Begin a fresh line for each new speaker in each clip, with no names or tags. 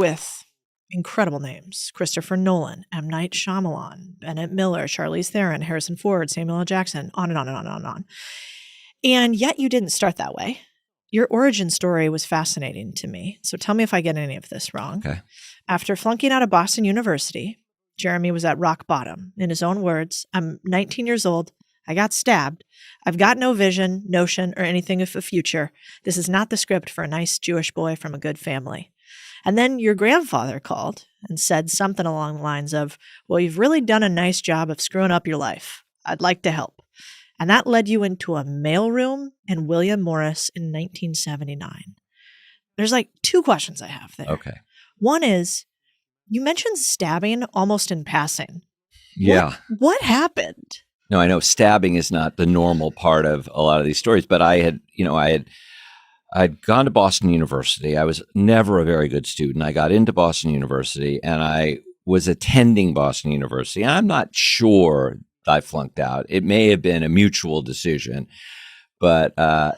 with incredible names: Christopher Nolan, M. Night Shyamalan, Bennett Miller, Charlize Theron, Harrison Ford, Samuel L. Jackson, on and on and on and on and on. And yet you didn't start that way. Your origin story was fascinating to me. So tell me if I get any of this wrong.
Okay.
After flunking out of Boston University, Jeremy was at rock bottom. In his own words, I'm 19 years old. I got stabbed. I've got no vision, notion, or anything of a future. This is not the script for a nice Jewish boy from a good family. And then your grandfather called and said something along the lines of, well, you've really done a nice job of screwing up your life. I'd like to help. And that led you into a mailroom in William Morris in 1979. There's like two questions I have there.
Okay.
One is, you mentioned stabbing almost in passing.
Yeah.
What happened?
No, I know stabbing is not the normal part of a lot of these stories, but I'd gone to Boston University. I was never a very good student. I got into Boston University and I was attending Boston University. I'm not sure I flunked out. It may have been a mutual decision, but I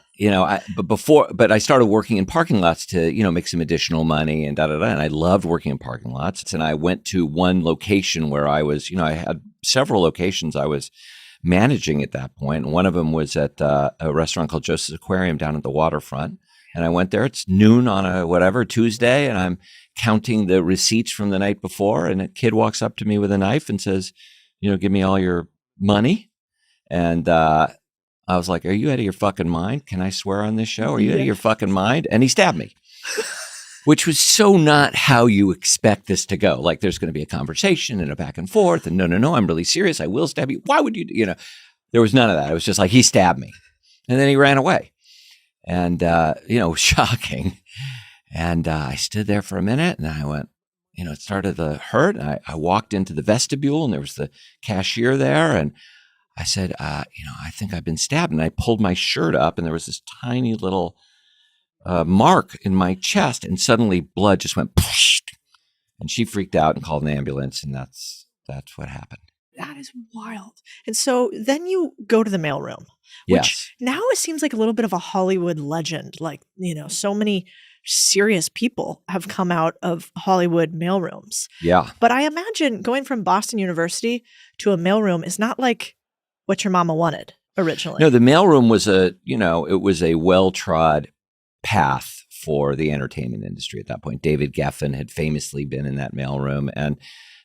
started working in parking lots to, make some additional money and and I loved working in parking lots. And I went to one location where I was, I had several locations I was managing at that point. And one of them was at a restaurant called Joseph's Aquarium down at the waterfront. And I went there. It's noon on a Tuesday, and I'm counting the receipts from the night before. And a kid walks up to me with a knife and says, give me all your money. And I was like, are you out of your fucking mind? Can I swear on this show? Are you out of your fucking mind? And he stabbed me, which was so not how you expect this to go. Like there's going to be a conversation and a back and forth. And no, I'm really serious. I will stab you. Why would you, there was none of that. It was just like, he stabbed me. And then he ran away. And, shocking. And I stood there for a minute and I went, it started to hurt. And I walked into the vestibule and there was the cashier there. And I said, I think I've been stabbed. And I pulled my shirt up and there was this tiny little mark in my chest. And suddenly blood just went, and she freaked out and called an ambulance. And that's what happened.
That is wild. And so then you go to the mailroom,
Yes.
which now it seems like a little bit of a Hollywood legend. Like, so many serious people have come out of Hollywood mailrooms.
Yeah.
But I imagine going from Boston University to a mailroom is not like what your mama wanted originally.
No, the mailroom was it was a well-trod path for the entertainment industry at that point. David Geffen had famously been in that mailroom. And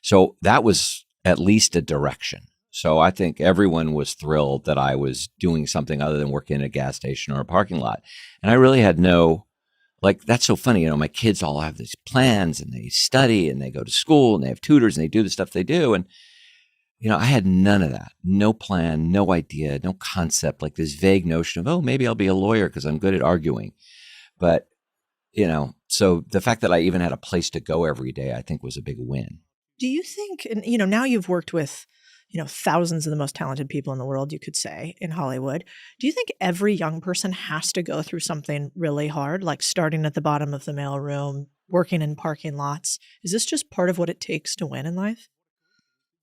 so that was at least a direction. So I think everyone was thrilled that I was doing something other than working in a gas station or a parking lot. And I really had that's so funny. My kids all have these plans and they study and they go to school and they have tutors and they do the stuff they do. And, I had none of that. No plan, no idea, no concept, like this vague notion of, maybe I'll be a lawyer because I'm good at arguing. But, so the fact that I even had a place to go every day, I think was a big win.
Do you think, and now you've worked with, thousands of the most talented people in the world, you could say, in Hollywood. Do you think every young person has to go through something really hard, like starting at the bottom of the mailroom, working in parking lots? Is this just part of what it takes to win in life?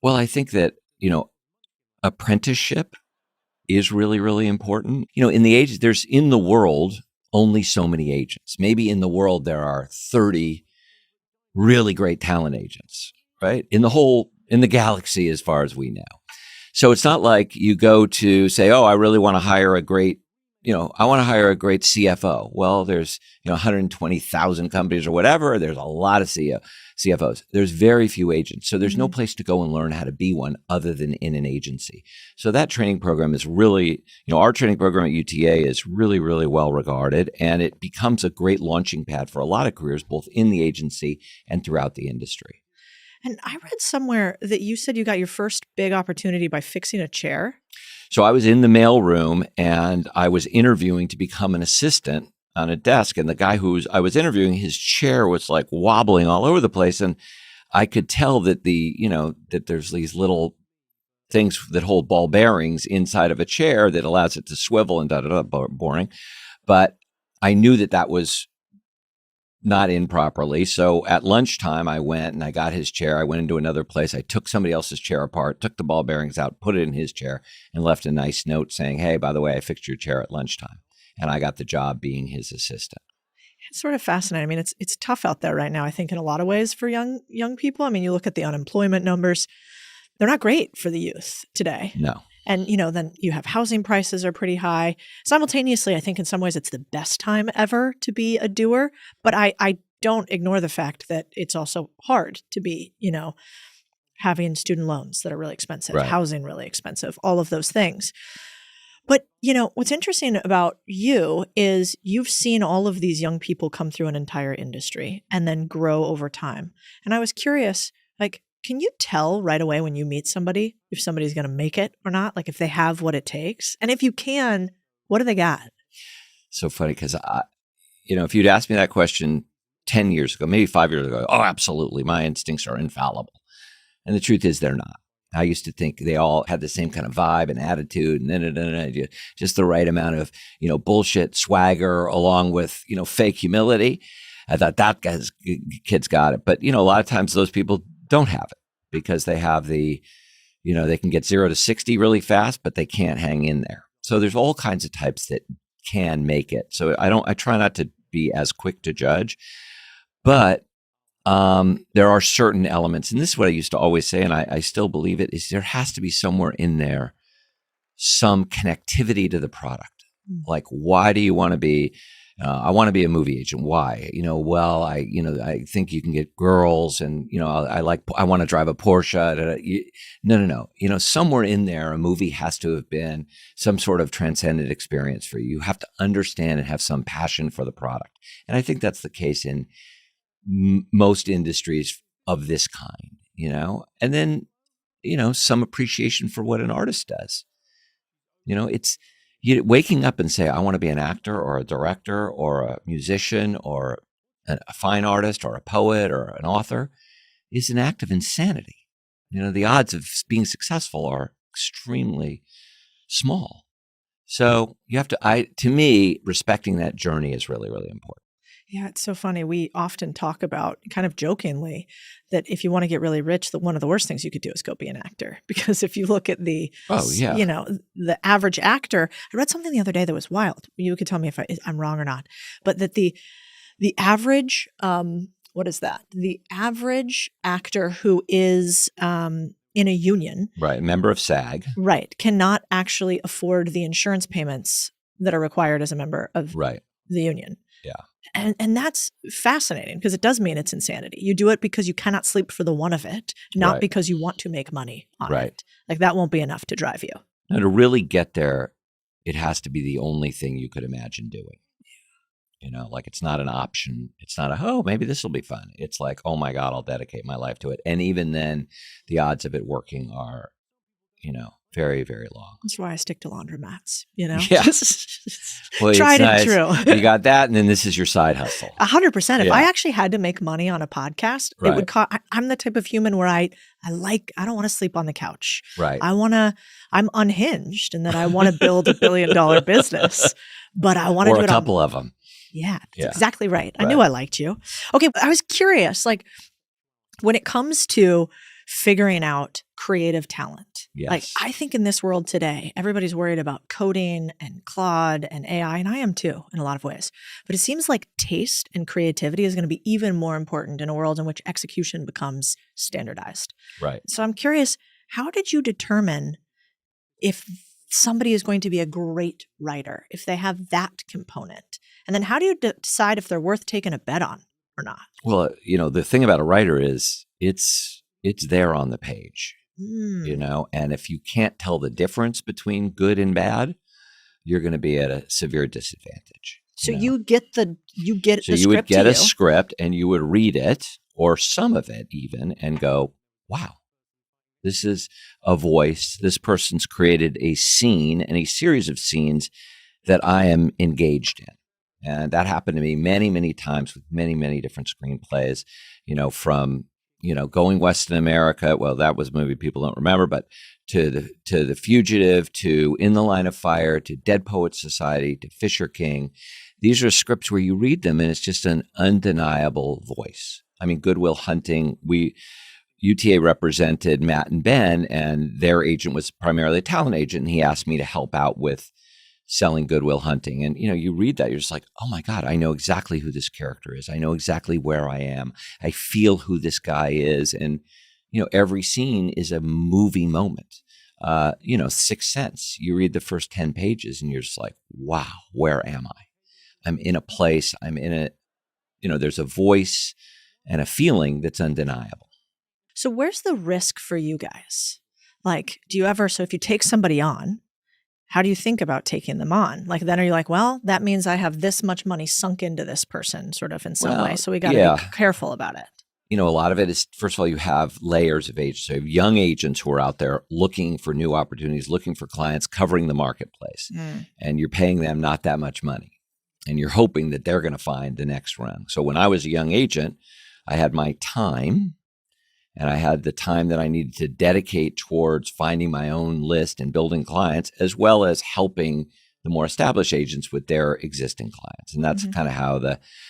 Well, I think that, apprenticeship is really, really important. In the age, there's in the world only so many agents. Maybe in the world there are 30 really great talent agents, right? In the galaxy, as far as we know. So it's not like you go to say, I really want to hire a great, I want to hire a great CFO. Well, there's, 120,000 companies or whatever. There's a lot of CFOs. There's very few agents. So there's no place to go and learn how to be one other than in an agency. So that training program is really, our training program at UTA is really, really well regarded. And it becomes a great launching pad for a lot of careers, both in the agency and throughout the industry.
And I read somewhere that you said you got your first big opportunity by fixing a chair.
So I was in the mailroom and I was interviewing to become an assistant on a desk. And the guy I was interviewing, his chair was like wobbling all over the place. And I could tell that that there's these little things that hold ball bearings inside of a chair that allows it to swivel and boring. But I knew that was not in properly. So at lunchtime, I went and I got his chair. I went into another place. I took somebody else's chair apart, took the ball bearings out, put it in his chair, and left a nice note saying, hey, by the way, I fixed your chair at lunchtime. And I got the job being his assistant.
It's sort of fascinating. I mean, it's tough out there right now, I think, in a lot of ways for young people. I mean, you look at the unemployment numbers, they're not great for the youth today.
No.
And, then you have housing prices are pretty high. Simultaneously, I think in some ways it's the best time ever to be a doer. But I don't ignore the fact that it's also hard to be, having student loans that are really expensive,
Right.
housing really expensive, all of those things. But, what's interesting about you is you've seen all of these young people come through an entire industry and then grow over time. And I was curious, like, can you tell right away when you meet somebody if somebody's going to make it or not? Like if they have what it takes? And if you can, what do they got?
So funny because, if you'd asked me that question 10 years ago, maybe 5 years ago, oh, absolutely. My instincts are infallible. And the truth is they're not. I used to think they all had the same kind of vibe and attitude and just the right amount of, bullshit swagger along with, fake humility. I thought that kid's got it. But, a lot of times those people don't have it because they have they can get 0 to 60 really fast, but they can't hang in there. So there's all kinds of types that can make it. So I try not to be as quick to judge, but there are certain elements, and this is what I used to always say, and I still believe it, is there has to be somewhere in there some connectivity to the product. Like, why do you want to be, I want to be a movie agent. Why? I think you can get girls and, I want to drive a Porsche. No. Somewhere in there, a movie has to have been some sort of transcendent experience for you. You have to understand and have some passion for the product. And I think that's the case in most industries of this kind, and then, some appreciation for what an artist does. It's waking up and say, I want to be an actor or a director or a musician or a fine artist or a poet or an author is an act of insanity. The odds of being successful are extremely small. So you have to me, respecting that journey is really, really important.
Yeah, it's so funny. We often talk about, kind of jokingly, that if you want to get really rich, one of the worst things you could do is go be an actor. Because if you look at the average actor, I read something the other day that was wild. You could tell me if I'm wrong or not, but that the average, what is that? The average actor who is in a union,
right, member of SAG,
right, cannot actually afford the insurance payments that are required as a member of the union.
Yeah.
And that's fascinating because it does mean it's insanity. You do it because you cannot sleep for the one of it, not because you want to make money on it. Like that won't be enough to drive you.
Now, to really get there, it has to be the only thing you could imagine doing. Like it's not an option. It's not maybe this will be fun. It's like, oh my God, I'll dedicate my life to it. And even then, the odds of it working are, very, very long.
That's why I stick to laundromats,
Yeah.
Well, tried and true.
You got that, and then this is your side hustle.
100%. If I actually had to make money on a podcast, it would cost. I'm the type of human where I don't want to sleep on the couch.
Right.
I'm unhinged, and that I want to build $1 billion business, but I want to do it
a couple of them.
Yeah, that's exactly right. I knew I liked you. Okay, but I was curious, like when it comes to figuring out creative talent.
Yes.
Like I think in this world today, everybody's worried about coding and Claude and AI, and I am too in a lot of ways. But it seems like taste and creativity is going to be even more important in a world in which execution becomes standardized.
Right.
So I'm curious, how did you determine if somebody is going to be a great writer, if they have that component? And then how do you decide if they're worth taking a bet on or not?
Well, the thing about a writer is it's there on the page, and if you can't tell the difference between good and bad, you're going to be at a severe disadvantage.
So you get the script. So
you would get a script and you would read it or some of it even and go, wow, this is a voice. This person's created a scene and a series of scenes that I am engaged in. And that happened to me many, many times with many, many different screenplays, from Going West in America. Well, that was a movie people don't remember, but to the Fugitive, to In the Line of Fire, to Dead Poets Society, to Fisher King. These are scripts where you read them and it's just an undeniable voice. I mean, Good Will Hunting, UTA represented Matt and Ben, and their agent was primarily a talent agent. And he asked me to help out with selling Goodwill Hunting. And, you read that, you're just like, oh my God, I know exactly who this character is. I know exactly where I am. I feel who this guy is. And, every scene is a movie moment. Sixth Sense, you read the first 10 pages and you're just like, wow, where am I? I'm in a place, I'm in a, there's a voice and a feeling that's undeniable.
So where's the risk for you guys? Like, so if you take somebody on, how do you think about taking them on? Like, then are you like, well, that means I have this much money sunk into this person sort of in some way. So we got to be careful about it.
A lot of it is, first of all, you have layers of agents. So you have young agents who are out there looking for new opportunities, looking for clients, covering the marketplace. And you're paying them not that much money. And you're hoping that they're going to find the next rung. So when I was a young agent, I had my time, and I had the time that I needed to dedicate towards finding my own list and building clients, as well as helping the more established agents with their existing clients. And that's kind of how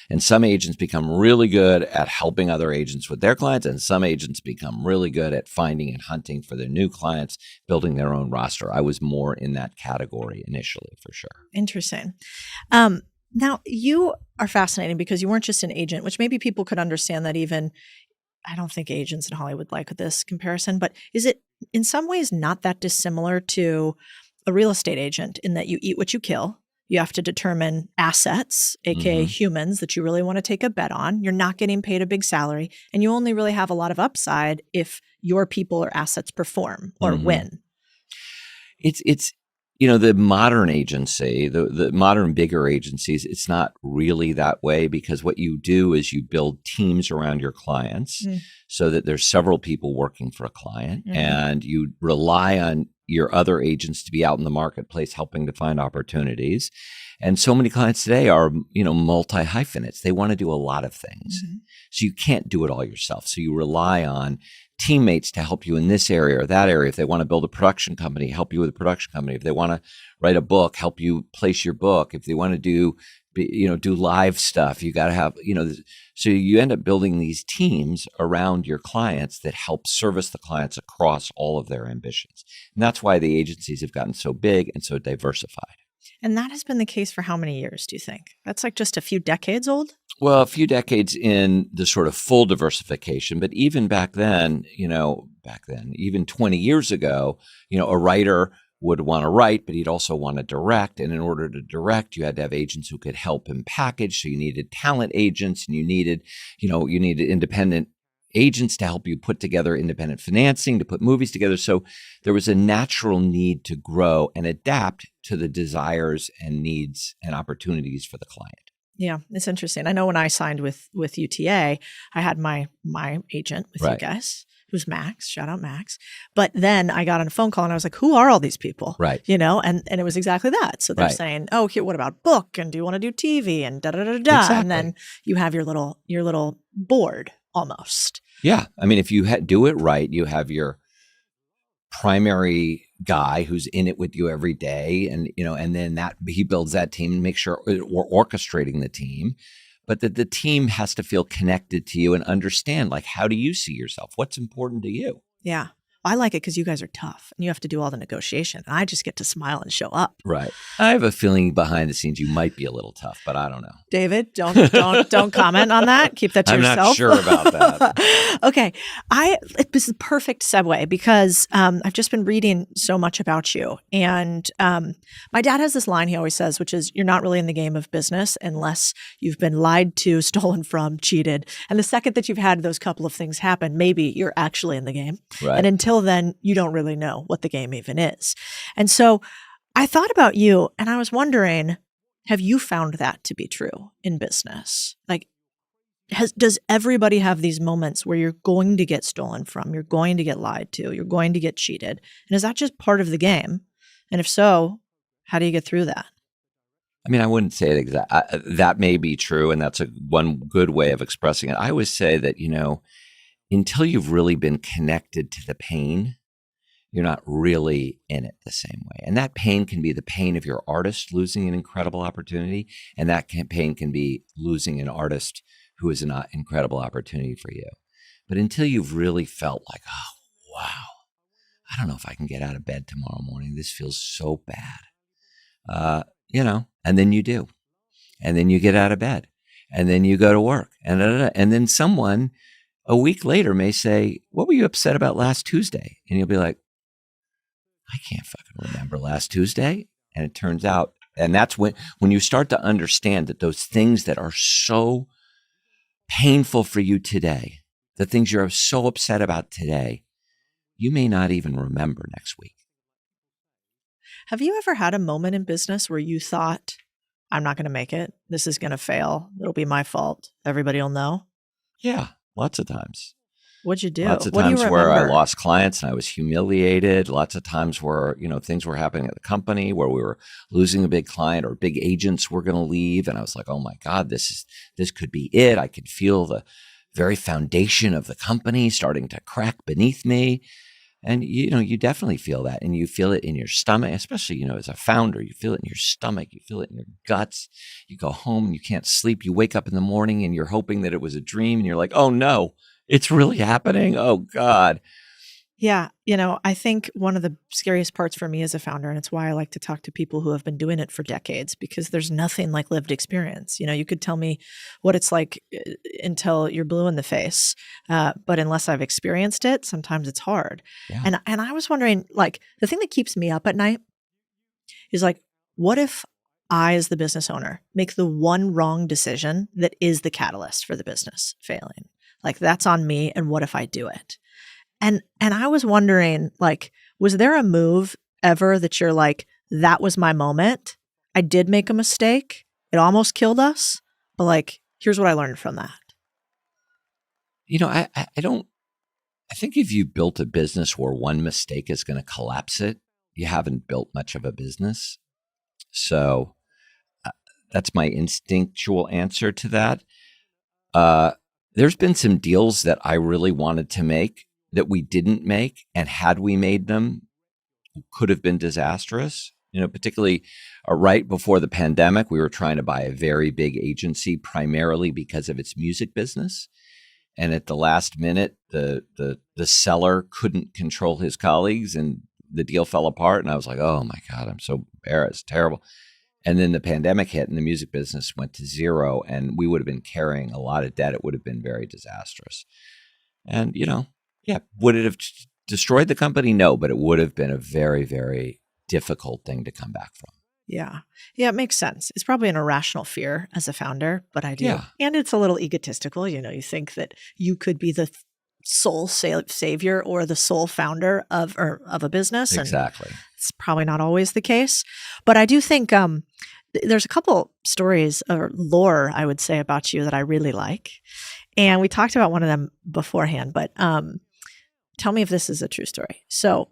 and some agents become really good at helping other agents with their clients, and some agents become really good at finding and hunting for their new clients, building their own roster. I was more in that category initially, for sure.
Interesting. Now, you are fascinating because you weren't just an agent, which maybe people could understand that even. I don't think agents in Hollywood like this comparison, but is it in some ways not that dissimilar to a real estate agent in that you eat what you kill? You have to determine assets, aka humans, that you really want to take a bet on. You're not getting paid a big salary, and you only really have a lot of upside if your people or assets perform or win.
It's the modern agency, the modern bigger agencies, it's not really that way, because what you do is you build teams around your clients so that there's several people working for a client, and you rely on your other agents to be out in the marketplace helping to find opportunities. And so many clients today are, multi-hyphenates. They want to do a lot of things. So you can't do it all yourself. So you rely on teammates to help you in this area or that area. If they want to build a production company, help you with a production company. If they want to write a book, help you place your book. If they want to do live stuff, you got to have, so you end up building these teams around your clients that help service the clients across all of their ambitions. And that's why the agencies have gotten so big and so diversified.
And that has been the case for how many years, do you think? That's like just a few decades old?
Well, a few decades in the sort of full diversification, but even back then, even 20 years ago, a writer would want to write, but he'd also want to direct. And in order to direct, you had to have agents who could help him package. So you needed talent agents, and you needed independent agents to help you put together independent financing, to put movies together. So there was a natural need to grow and adapt to the desires and needs and opportunities for the client.
Yeah, it's interesting. I know when I signed with UTA, I had my agent with you guys, who's Max. Shout out Max. But then I got on a phone call and I was like, who are all these people?
Right.
And it was exactly that. So they're saying, oh, here, what about book? And do you want to do TV? And da-da-da-da-da.
Exactly.
And then you have your little board almost.
Yeah. I mean, if you do it right, you have your primary guy who's in it with you every day, and then that he builds that team and makes sure we're orchestrating the team, but that the team has to feel connected to you and understand, like, how do you see yourself? What's important to you?
Yeah. I like it because you guys are tough and you have to do all the negotiation. And I just get to smile and show up.
Right. I have a feeling behind the scenes you might be a little tough, but I don't know.
David, don't comment on that. Keep that to yourself.
I'm not sure about that.
Okay. This is a perfect segue because I've just been reading so much about you. And my dad has this line he always says, which is, you're not really in the game of business unless you've been lied to, stolen from, cheated. And the second that you've had those couple of things happen, maybe you're actually in the game.
Right.
And until then, you don't really know what the game even is. And so I thought about you and I was wondering, have you found that to be true in business? Like, does everybody have these moments where you're going to get stolen from, you're going to get lied to, you're going to get cheated? And is that just part of the game? And if so, how do you get through that?
I mean, I wouldn't say it exactly. That may be true, and that's one good way of expressing it. I always say that, until you've really been connected to the pain, you're not really in it the same way. And that pain can be the pain of your artist losing an incredible opportunity, and that pain can be losing an artist who is an incredible opportunity for you. But until you've really felt like, oh, wow, I don't know if I can get out of bed tomorrow morning. This feels so bad. and then you do. And then you get out of bed and then you go to work and then someone a week later may say, what were you upset about last Tuesday? And you'll be like, I can't fucking remember last Tuesday. And it turns out, and that's when you start to understand that those things that are so painful for you today, the things you're so upset about today, you may not even remember next week.
Have you ever had a moment in business where you thought, I'm not going to make it. This is going to fail. It'll be my fault. Everybody will know?
Yeah, lots of times.
What'd you do?
Lots of
What do you
times where I
remember?
lost clients and I was humiliated. Lots of times where, things were happening at the company where we were losing a big client or big agents were going to leave. And I was like, oh my God, this could be it. I could feel the very foundation of the company starting to crack beneath me. And, you definitely feel that. And you feel it in your stomach, especially, as a founder, you feel it in your stomach, you feel it in your guts. You go home and you can't sleep. You wake up in the morning and you're hoping that it was a dream. And you're like, oh no, it's really happening. Oh God.
Yeah. I think one of the scariest parts for me as a founder, and it's why I like to talk to people who have been doing it for decades, because there's nothing like lived experience. You could tell me what it's like until you're blue in the face. But unless I've experienced it, sometimes it's hard.
Yeah.
And I was wondering, like, the thing that keeps me up at night is like, what if I, as the business owner, make the one wrong decision that is the catalyst for the business failing? Like, that's on me. And what if I do it? And I was wondering, like, was there a move ever that you're like, that was my moment? I did make a mistake. It almost killed us. But like, here's what I learned from that.
I think if you built a business where one mistake is going to collapse it, you haven't built much of a business. So that's my instinctual answer to that. There's been some deals that I really wanted to make that we didn't make, and had we made them, could have been disastrous. Particularly right before the pandemic, we were trying to buy a very big agency primarily because of its music business. And at the last minute, the seller couldn't control his colleagues and the deal fell apart. And I was like, oh my God, I'm so embarrassed, terrible. And then the pandemic hit and the music business went to zero and we would have been carrying a lot of debt. It would have been very disastrous. And, yeah, would it have destroyed the company? No, but it would have been a very, very difficult thing to come back from.
Yeah. Yeah, it makes sense. It's probably an irrational fear as a founder, but I do.
Yeah.
And it's a little egotistical. You think that you could be the sole savior or the sole founder of a business.
Exactly.
And it's probably not always the case. But I do think there's a couple stories or lore, I would say, about you that I really like. And we talked about one of them beforehand, but tell me if this is a true story. So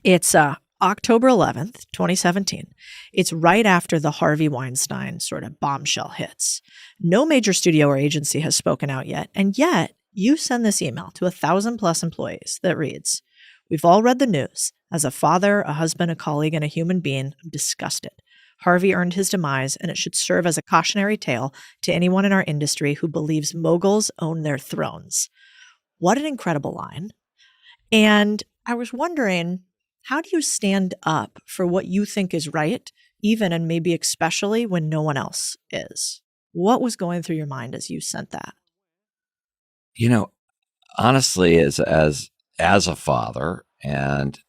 it's October 11th, 2017. It's right after the Harvey Weinstein sort of bombshell hits. No major studio or agency has spoken out yet. And yet you send this email to 1,000+ employees that reads, "We've all read the news. As a father, a husband, a colleague, and a human being, I'm disgusted. Harvey earned his demise, and it should serve as a cautionary tale to anyone in our industry who believes moguls own their thrones." What an incredible line. And I was wondering, how do you stand up for what you think is right, even and maybe especially when no one else is? What was going through your mind as you sent that?
Honestly, as a father and,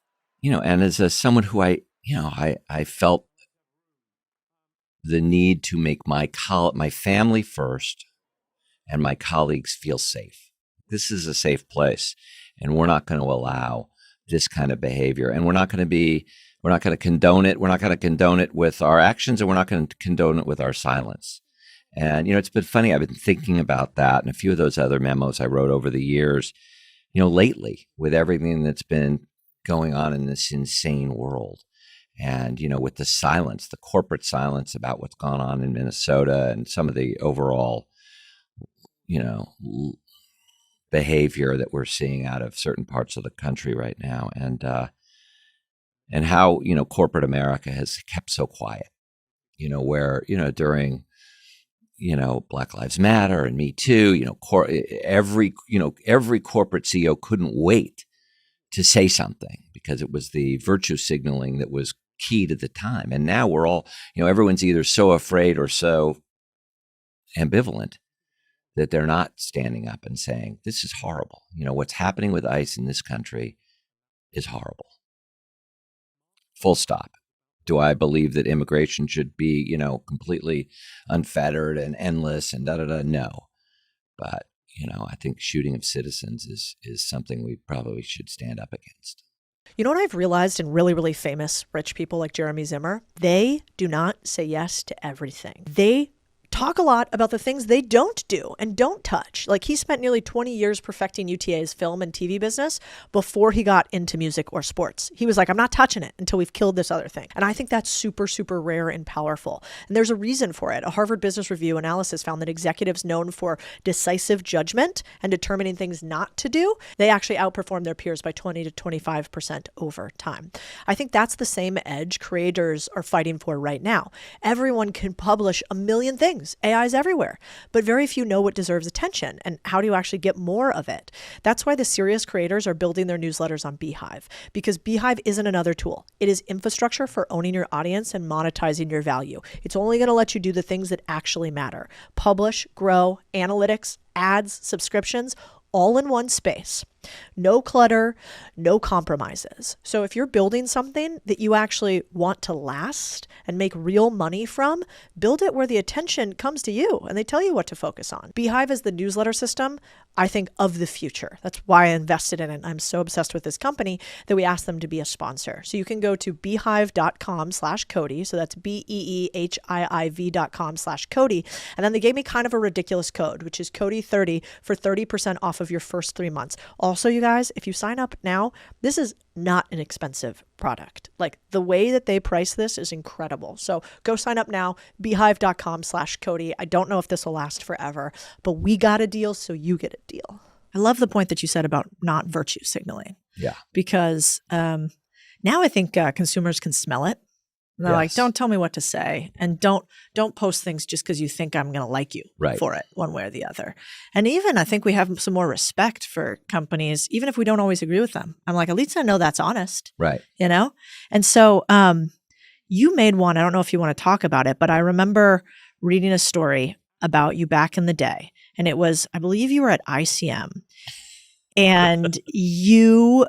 and as someone who I felt the need to make my family first and my colleagues feel safe. This is a safe place, and we're not going to allow this kind of behavior, and we're not going to condone it. We're not going to condone it with our actions, and we're not going to condone it with our silence. And, it's been funny. I've been thinking about that and a few of those other memos I wrote over the years, lately with everything that's been going on in this insane world. And, with the silence, the corporate silence about what's gone on in Minnesota and some of the overall, behavior that we're seeing out of certain parts of the country right now. And how, corporate America has kept so quiet, where, during, Black Lives Matter and Me Too, every corporate CEO couldn't wait to say something because it was the virtue signaling that was key to the time. And now we're all, everyone's either so afraid or so ambivalent that they're not standing up and saying, this is horrible. What's happening with ICE in this country is horrible. Full stop. Do I believe that immigration should be, completely unfettered and endless and da-da-da? No. But, I think shooting of citizens is something we probably should stand up against.
You know what I've realized in really, really famous rich people like Jeremy Zimmer? They do not say yes to everything. They talk a lot about the things they don't do and don't touch. Like he spent nearly 20 years perfecting UTA's film and TV business before he got into music or sports. He was like, I'm not touching it until we've killed this other thing. And I think that's super, super rare and powerful. And there's a reason for it. A Harvard Business Review analysis found that executives known for decisive judgment and determining things not to do, they actually outperform their peers by 20 to 25% over time. I think that's the same edge creators are fighting for right now. Everyone can publish a million things. AI is everywhere, but very few know what deserves attention and how do you actually get more of it. That's why the serious creators are building their newsletters on Beehive, because Beehive isn't another tool. It is infrastructure for owning your audience and monetizing your value. It's only going to let you do the things that actually matter. Publish, grow, analytics, ads, subscriptions, all in one space. No clutter, no compromises. So if you're building something that you actually want to last and make real money from, build it where the attention comes to you and they tell you what to focus on. Beehive is the newsletter system, I think, of the future. That's why I invested in it. I'm so obsessed with this company that we asked them to be a sponsor. So you can go to beehive.com/Codie. So that's BEEHIIV.com/Codie. And then they gave me kind of a ridiculous code, which is Codie30 for 30% off of your first 3 months. Also, you guys, if you sign up now, this is not an expensive product. Like the way that they price this is incredible. So go sign up now, beehive.com/Codie. I don't know if this will last forever, but we got a deal, so you get a deal. I love the point that you said about not virtue signaling.
Yeah.
Because now I think consumers can smell it. And they're like, don't tell me what to say. And don't post things just because you think I'm going to like you for it one way or the other. And even I think we have some more respect for companies, even if we don't always agree with them. I'm like, at least I know that's honest.
Right.
And so you made one, I don't know if you want to talk about it, but I remember reading a story about you back in the day. And it was, I believe you were at ICM. And you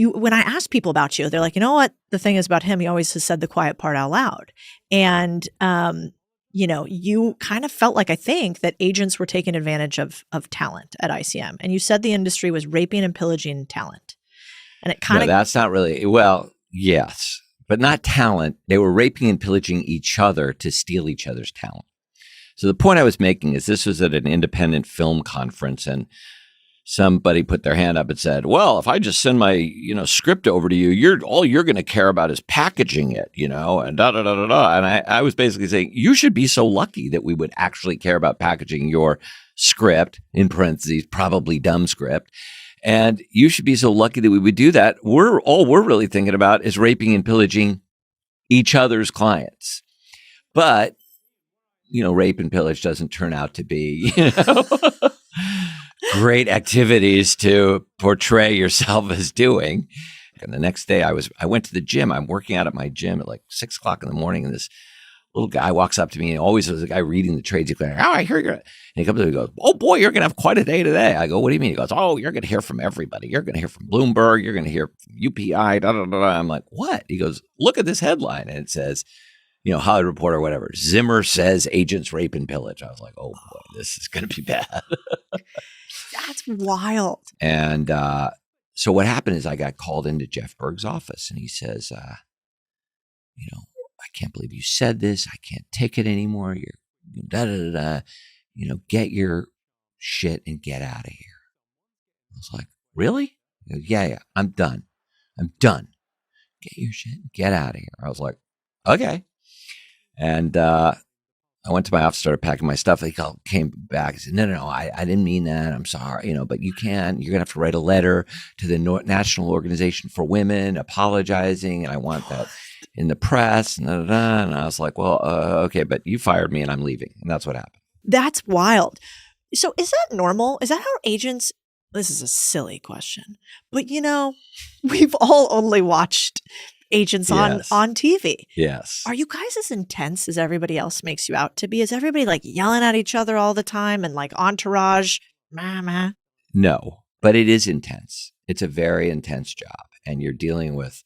when I asked people about you, they're like, you know what? The thing is about him, he always has said the quiet part out loud. And, you kind of felt like, I think, that agents were taking advantage of talent at ICM. And you said the industry was raping and pillaging talent. And it kind of...
No, that's not really... Well, yes, but not talent. They were raping and pillaging each other to steal each other's talent. So the point I was making is this was at an independent film conference, and somebody put their hand up and said, well, if I just send my, script over to you, all you're going to care about is packaging it, and da-da-da-da-da. And I was basically saying, you should be so lucky that we would actually care about packaging your script, in parentheses, probably dumb script. And you should be so lucky that we would do that. All we're really thinking about is raping and pillaging each other's clients. But, rape and pillage doesn't turn out to be, great activities to portray yourself as doing. And the next day I went to the gym. I'm working out at my gym at like 6 o'clock in the morning. And this little guy walks up to me, and always was a guy reading the trades. He's going, oh, I hear you're, and he comes up and goes, oh boy, you're going to have quite a day today. I go, what do you mean? He goes, oh, you're going to hear from everybody. You're going to hear from Bloomberg. You're going to hear from UPI. Da, da, da, da. I'm like, what? He goes, look at this headline. And it says, Hollywood Reporter, whatever. Zimmer says agents rape and pillage. I was like, oh boy, this is going to be bad.
That's wild.
And so what happened is I got called into Jeff Berg's office, and he says, I can't believe you said this. I can't take it anymore. You're da-da-da-da. Get your shit and get out of here. I was like, really? He goes, yeah, I'm done. Get your shit and get out of here. I was like, okay. And I went to my office, started packing my stuff. They came back and said, no, I didn't mean that. I'm sorry, but you're going to have to write a letter to the National Organization for Women apologizing. And I want that in the press. And I was like, well, okay, but you fired me and I'm leaving. And that's what happened.
That's wild. So is that normal? Is that how agents, this is a silly question, but we've all only watched agents
Yes.
on TV.
Yes.
Are you guys as intense as everybody else makes you out to be? Is everybody like yelling at each other all the time and like entourage? Meh.
No, but it is intense. It's a very intense job, and you're dealing with,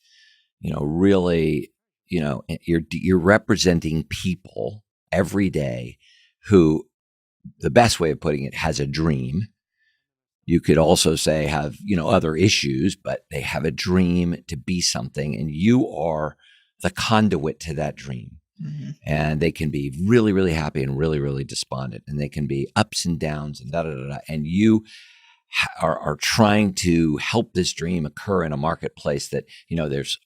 really, you're representing people every day who, the best way of putting it, has a dream. You could also say have, other issues, but they have a dream to be something, and you are the conduit to that dream.
Mm-hmm.
And they can be really, really happy and really, really despondent, and they can be ups and downs and da-da-da-da. And you are trying to help this dream occur in a marketplace that, there's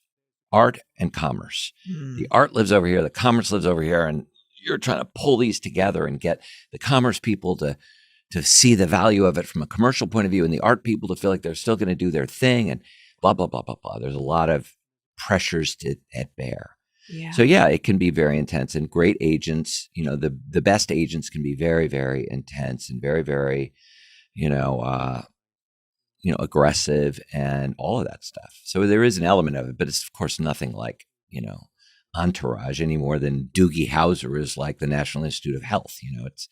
art and commerce. The art lives over here, the commerce lives over here, and you're trying to pull these together and get the commerce people to see the value of it from a commercial point of view, and the art people to feel like they're still going to do their thing, and blah, blah, blah, blah, blah. There's a lot of pressures at bear.
Yeah.
So yeah, it can be very intense, and great agents, the best agents can be very, very intense and very, very, aggressive and all of that stuff. So there is an element of it, but it's of course nothing like, entourage any more than Doogie Howser is like the National Institute of Health. It's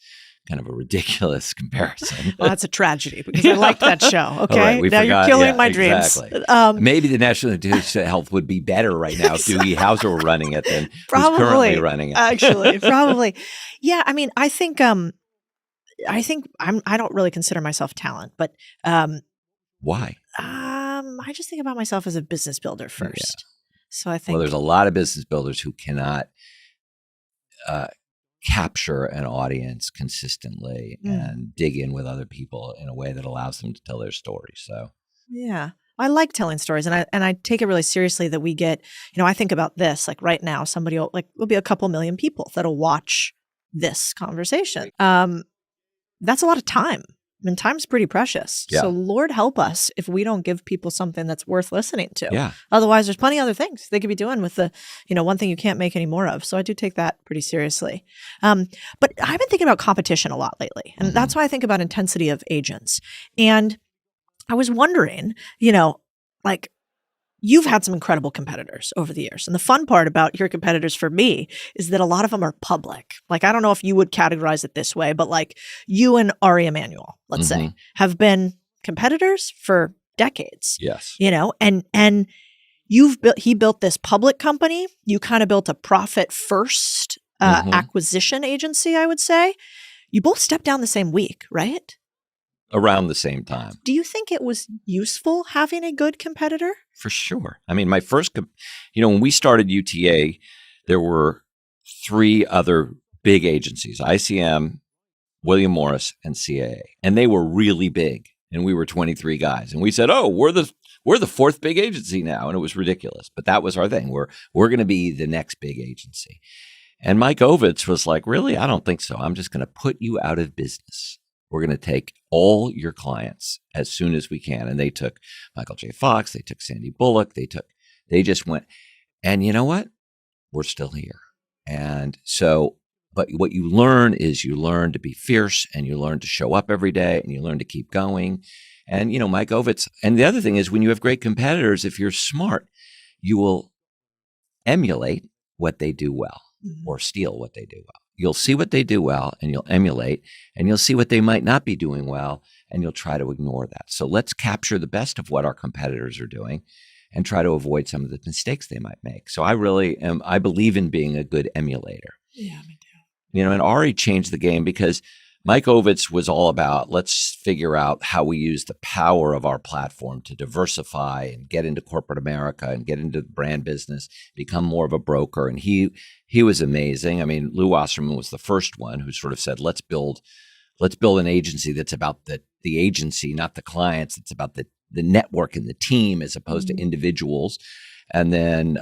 kind of a ridiculous comparison.
Well, that's a tragedy because I liked that show. Okay.
Right,
now you're killing my dreams.
Exactly. Maybe the National Institute of Health would be better right now if Doogie Howser were running it than who's currently running it.
Actually, probably. Yeah. I mean, I think I don't really consider myself talent, but
why?
I just think about myself as a business builder first.
Yeah.
So I think
there's a lot of business builders who cannot capture an audience consistently and dig in with other people in a way that allows them to tell their story. So
yeah, I like telling stories, and I take it really seriously that we get. I think about this like right now. Somebody will be a couple million people that'll watch this conversation. That's a lot of time. I mean, time's pretty precious.
Yeah.
So Lord help us if we don't give people something that's worth listening to.
Yeah.
Otherwise, there's plenty of other things they could be doing with the, one thing you can't make any more of. So I do take that pretty seriously. But I've been thinking about competition a lot lately. And that's why I think about intensity of agents. And I was wondering, you've had some incredible competitors over the years. And the fun part about your competitors for me is that a lot of them are public. Like, I don't know if you would categorize it this way, but like you and Ari Emanuel, let's say, have been competitors for decades.
Yes.
And he built this public company. You kind of built a profit first acquisition agency, I would say. You both stepped down the same week, right?
Around the same time.
Do you think it was useful having a good competitor?
For sure. I mean, my first, when we started UTA, there were 3 other big agencies, ICM, William Morris, and CAA. And they were really big. And we were 23 guys. And we said, oh, we're the 4th big agency now. And it was ridiculous. But that was our thing. We're going to be the next big agency. And Mike Ovitz was like, really? I don't think so. I'm just going to put you out of business. We're going to take all your clients as soon as we can. And they took Michael J. Fox. They took Sandy Bullock. They just went. And you know what? We're still here. And so, but what you learn is you learn to be fierce, and you learn to show up every day, and you learn to keep going. And, Mike Ovitz. And the other thing is, when you have great competitors, if you're smart, you will emulate what they do well or steal what they do well. You'll see what they do well, and you'll emulate, and you'll see what they might not be doing well, and you'll try to ignore that. So let's capture the best of what our competitors are doing and try to avoid some of the mistakes they might make. So I believe in being a good emulator.
Yeah, me too.
And Ari changed the game because Mike Ovitz was all about, let's figure out how we use the power of our platform to diversify and get into corporate America and get into the brand business, become more of a broker. And he was amazing. I mean, Lou Wasserman was the first one who sort of said, let's build an agency that's about the agency, not the clients. It's about the network and the team as opposed to individuals. And then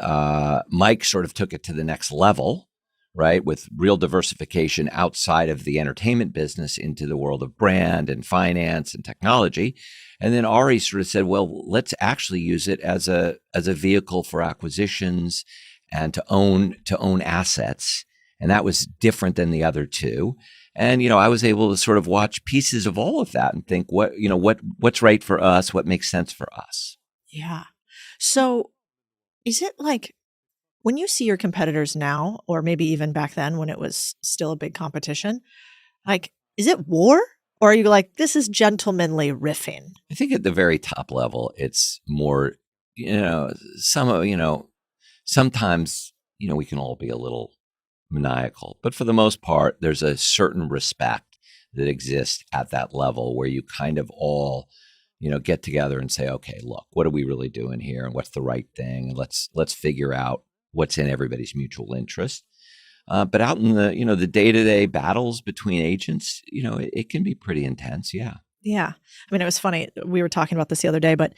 Mike sort of took it to the next level, right, with real diversification outside of the entertainment business into the world of brand and finance and technology. And then Ari sort of said, well, let's actually use it as a vehicle for acquisitions and to own assets. And that was different than the other two. And, I was able to sort of watch pieces of all of that and think what's right for us, what makes sense for us.
Yeah. So is it like when you see your competitors now, or maybe even back then when it was still a big competition, like, is it war? Or are you like, this is gentlemanly riffing?
I think at the very top level, it's more, sometimes, we can all be a little maniacal, but for the most part, there's a certain respect that exists at that level where you kind of all, get together and say, okay, look, what are we really doing here? And what's the right thing? And let's figure out what's in everybody's mutual interest. But out in the day-to-day battles between agents, it can be pretty intense. Yeah.
Yeah. I mean, it was funny. We were talking about this the other day, but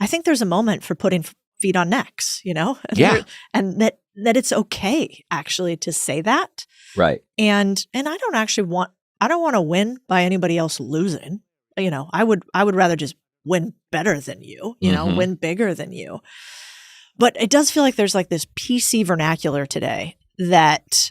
I think there's a moment for putting feet on necks, And
Yeah.
and that it's okay actually to say that.
Right.
And I don't want to win by anybody else losing. I would rather just win better than you, win bigger than you. But it does feel like there's like this PC vernacular today that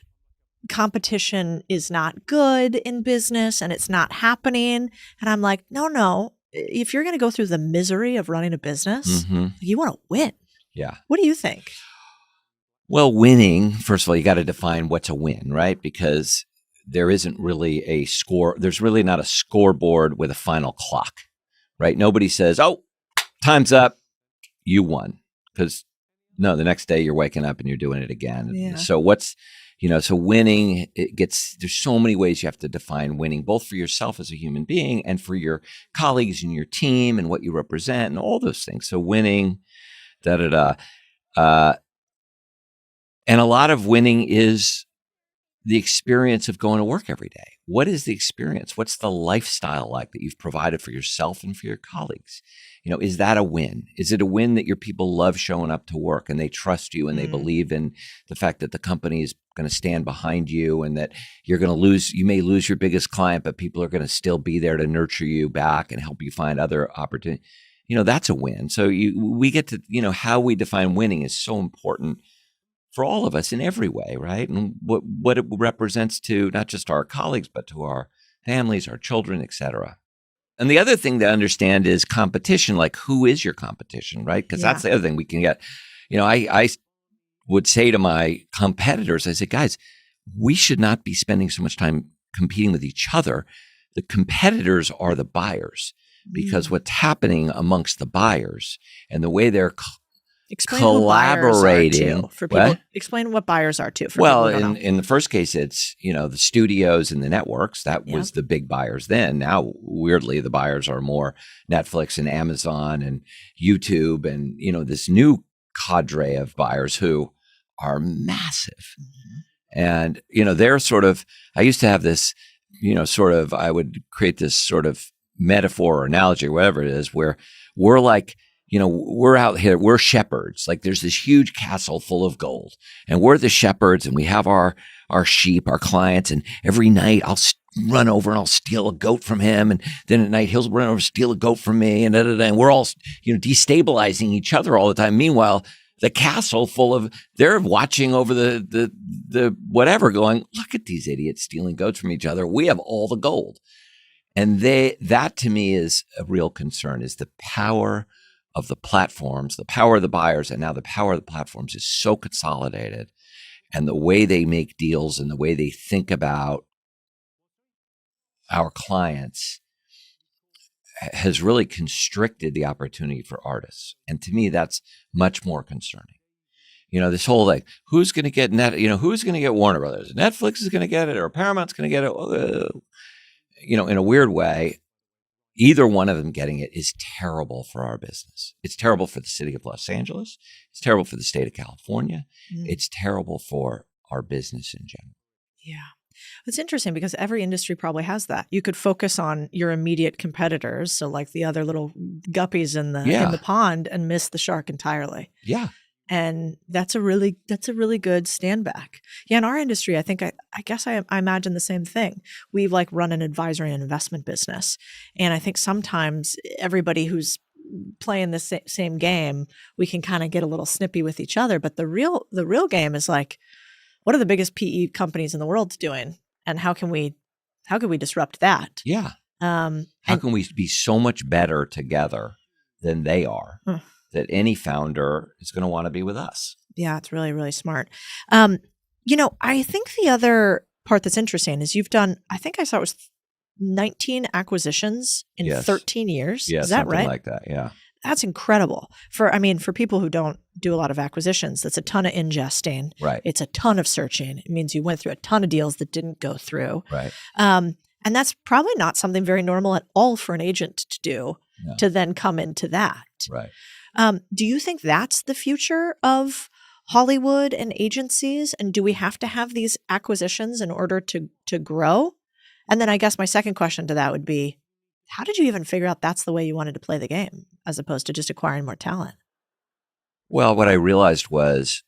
competition is not good in business and it's not happening. And I'm like, no. If you're going to go through the misery of running a business, you want to win.
Yeah.
What do you think?
Well, winning, first of all, you got to define what's a win, right? Because there isn't really a score. There's really not a scoreboard with a final clock, right? Nobody says, oh, time's up, you won. Because no, the next day you're waking up and you're doing it again.
Yeah.
So so winning, there's so many ways you have to define winning, both for yourself as a human being and for your colleagues and your team and what you represent and all those things. So winning, and a lot of winning is the experience of going to work every day. What is the experience? What's the lifestyle like that you've provided for yourself and for your colleagues? Is that a win? Is it a win that your people love showing up to work and they trust you and they believe in the fact that the company is going to stand behind you and that you may lose your biggest client, but people are going to still be there to nurture you back and help you find other opportunities. That's a win. So we get to, how we define winning is so important for all of us in every way, right? And what it represents to not just our colleagues, but to our families, our children, et cetera. And the other thing to understand is competition, like who is your competition, right? Because that's the other thing we can get. I would say to my competitors, I say, guys, we should not be spending so much time competing with each other. The competitors are the buyers, because what's happening amongst the buyers and the way they're
explain
collaborating
for people. What? Explain what buyers are too.
Well, in the first case, it's the studios and the networks. That was the big buyers then. Now, weirdly, the buyers are more Netflix and Amazon and YouTube and this new cadre of buyers who are massive. And they're sort of. I used to have this, I would create this sort of metaphor or analogy or whatever it is, where we're like. We're out here, we're shepherds. Like there's this huge castle full of gold and we're the shepherds and we have our sheep, our clients. And every night I'll run over and I'll steal a goat from him. And then at night he'll run over and steal a goat from me. And we're all, destabilizing each other all the time. Meanwhile, the castle full of, they're watching over the whatever going, look at these idiots stealing goats from each other. We have all the gold. And that to me is a real concern, is the power of the platforms, the power of the buyers, and now the power of the platforms is so consolidated, and the way they make deals and the way they think about our clients has really constricted the opportunity for artists. And to me, that's much more concerning. This whole who's going to get who's going to get Warner Brothers? Netflix is going to get it, or Paramount's going to get it. In a weird way. Either one of them getting it is terrible for our business. It's terrible for the city of Los Angeles. It's terrible for the state of California. It's terrible for our business in general.
Yeah. It's interesting because every industry probably has that. You could focus on your immediate competitors, so like the other little guppies in the pond, and miss the shark entirely.
Yeah.
And that's a really good stand back. Yeah, in our industry, I think I guess I imagine the same thing. We've run an advisory and investment business, and I think sometimes everybody who's playing the same game, we can kind of get a little snippy with each other. But the real game is what are the biggest PE companies in the world doing, and how can we disrupt that?
Yeah. How can we be so much better together than they are? that any founder is going to want to be with us.
Yeah, it's really, really smart. I think the other part that's interesting is you've done, I think I saw it was 19 acquisitions in 13 years.
Yeah,
is that
something
right?
like that. Yeah.
That's incredible. For people who don't do a lot of acquisitions, that's a ton of ingesting.
Right.
It's a ton of searching. It means you went through a ton of deals that didn't go through.
Right.
And that's probably not something very normal at all for an agent to do, to then come into that.
Right.
Do you think that's the future of Hollywood and agencies? And do we have to have these acquisitions in order to grow? And then I guess my second question to that would be, how did you even figure out that's the way you wanted to play the game as opposed to just acquiring more talent?
Well, what I realized was,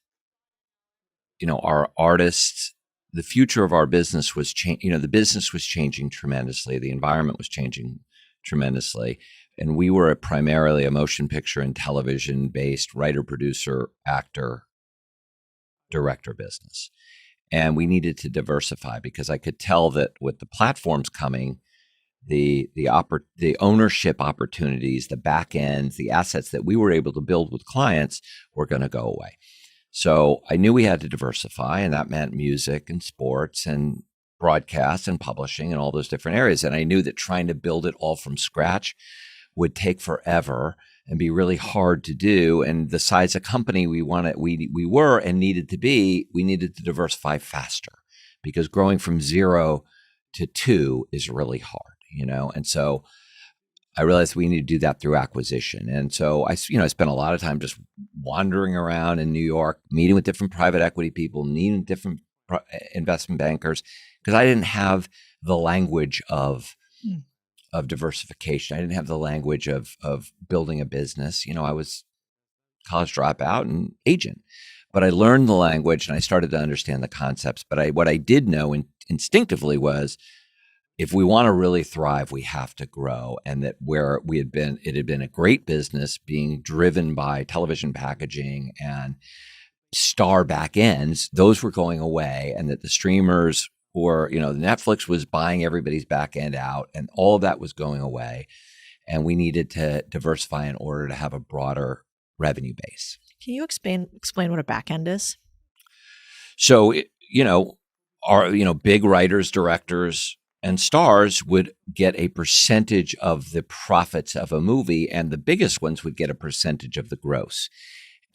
our artists, the future of our business was the business was changing tremendously. The environment was changing tremendously. And we were primarily a motion picture and television based writer, producer, actor, director business. And we needed to diversify because I could tell that with the platforms coming, the ownership opportunities, the back ends, the assets that we were able to build with clients were going to go away. So I knew we had to diversify, and that meant music and sports and broadcast and publishing and all those different areas. And I knew that trying to build it all from scratch would take forever and be really hard to do. And the size of company we were and needed to be, we needed to diversify faster because growing from 0 to 2 is really hard, And so I realized we need to do that through acquisition. And so I spent a lot of time just wandering around in New York, meeting with different private equity people, meeting different investment bankers, because I didn't have the language of diversification. I didn't have the language of building a business. I was college dropout and agent, but I learned the language and I started to understand the concepts. But what I did know instinctively was, if we want to really thrive, we have to grow. And that where it had been a great business being driven by television packaging and star back ends, those were going away. And that the streamers or, Netflix was buying everybody's back end out and all of that was going away. And we needed to diversify in order to have a broader revenue base.
Can you explain what a back end is?
So, big writers, directors, and stars would get a percentage of the profits of a movie, and the biggest ones would get a percentage of the gross.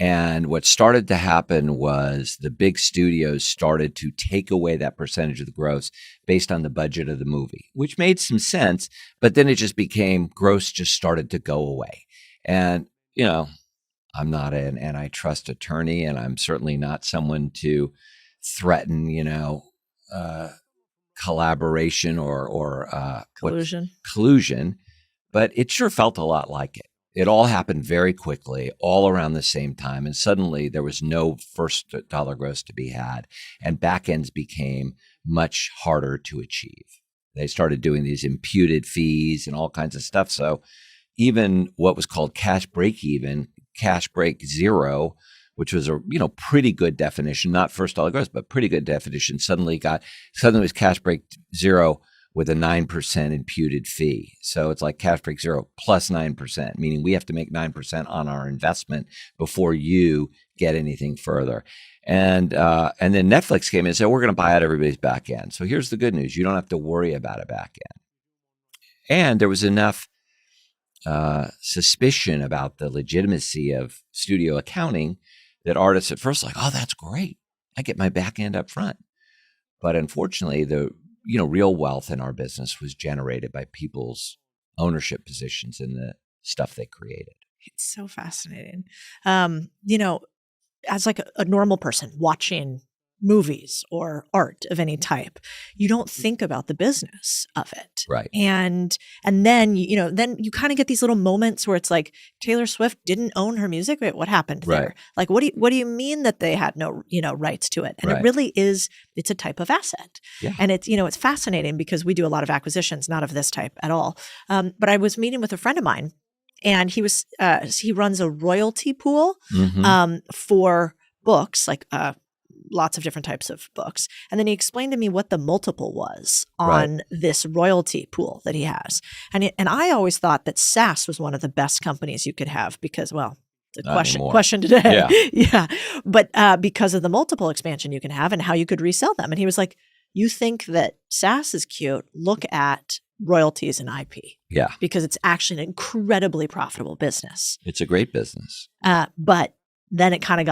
And what started to happen was the big studios started to take away that percentage of the gross based on the budget of the movie, which made some sense, but then it just became gross just started to go away. And, I'm not an antitrust attorney, and I'm certainly not someone to threaten, collaboration or collusion, but it sure felt a lot like it. It all happened very quickly, all around the same time, and suddenly there was no first dollar gross to be had, and back ends became much harder to achieve. They started doing these imputed fees and all kinds of stuff. So even what was called cash break even, cash break zero, which was a pretty good definition, not first dollar gross, but pretty good definition, suddenly was cash break zero with a 9% imputed fee. So it's like cash break zero plus 9%, meaning we have to make 9% on our investment before you get anything further. And then Netflix came in and said, we're going to buy out everybody's back end. So here's the good news. You don't have to worry about a back end. And there was enough suspicion about the legitimacy of studio accounting that artists at first like, oh, that's great. I get my back end up front. But unfortunately, the real wealth in our business was generated by people's ownership positions in the stuff they created.
It's so fascinating. As like a normal person watching movies or art of any type, you don't think about the business of it.
Right.
And then, then you kind of get these little moments where it's like Taylor Swift didn't own her music. Wait, what happened there?
Right.
Like, what do you mean that they had no, rights to it? And
Right.
It really is, it's a type of asset.
Yeah.
And it's, it's fascinating because we do a lot of acquisitions, not of this type at all. But I was meeting with a friend of mine, and he runs a royalty pool for books, like lots of different types of books. And then he explained to me what the multiple was on this royalty pool that he has. And I always thought that SaaS was one of the best companies you could have because, well, the
Not anymore.
question today.
Yeah.
Yeah. But because of the multiple expansion you can have and how you could resell them. And he was like, you think that SaaS is cute? Look at royalties and IP.
Yeah.
Because it's actually an incredibly profitable business.
It's a great business.
But then it kind of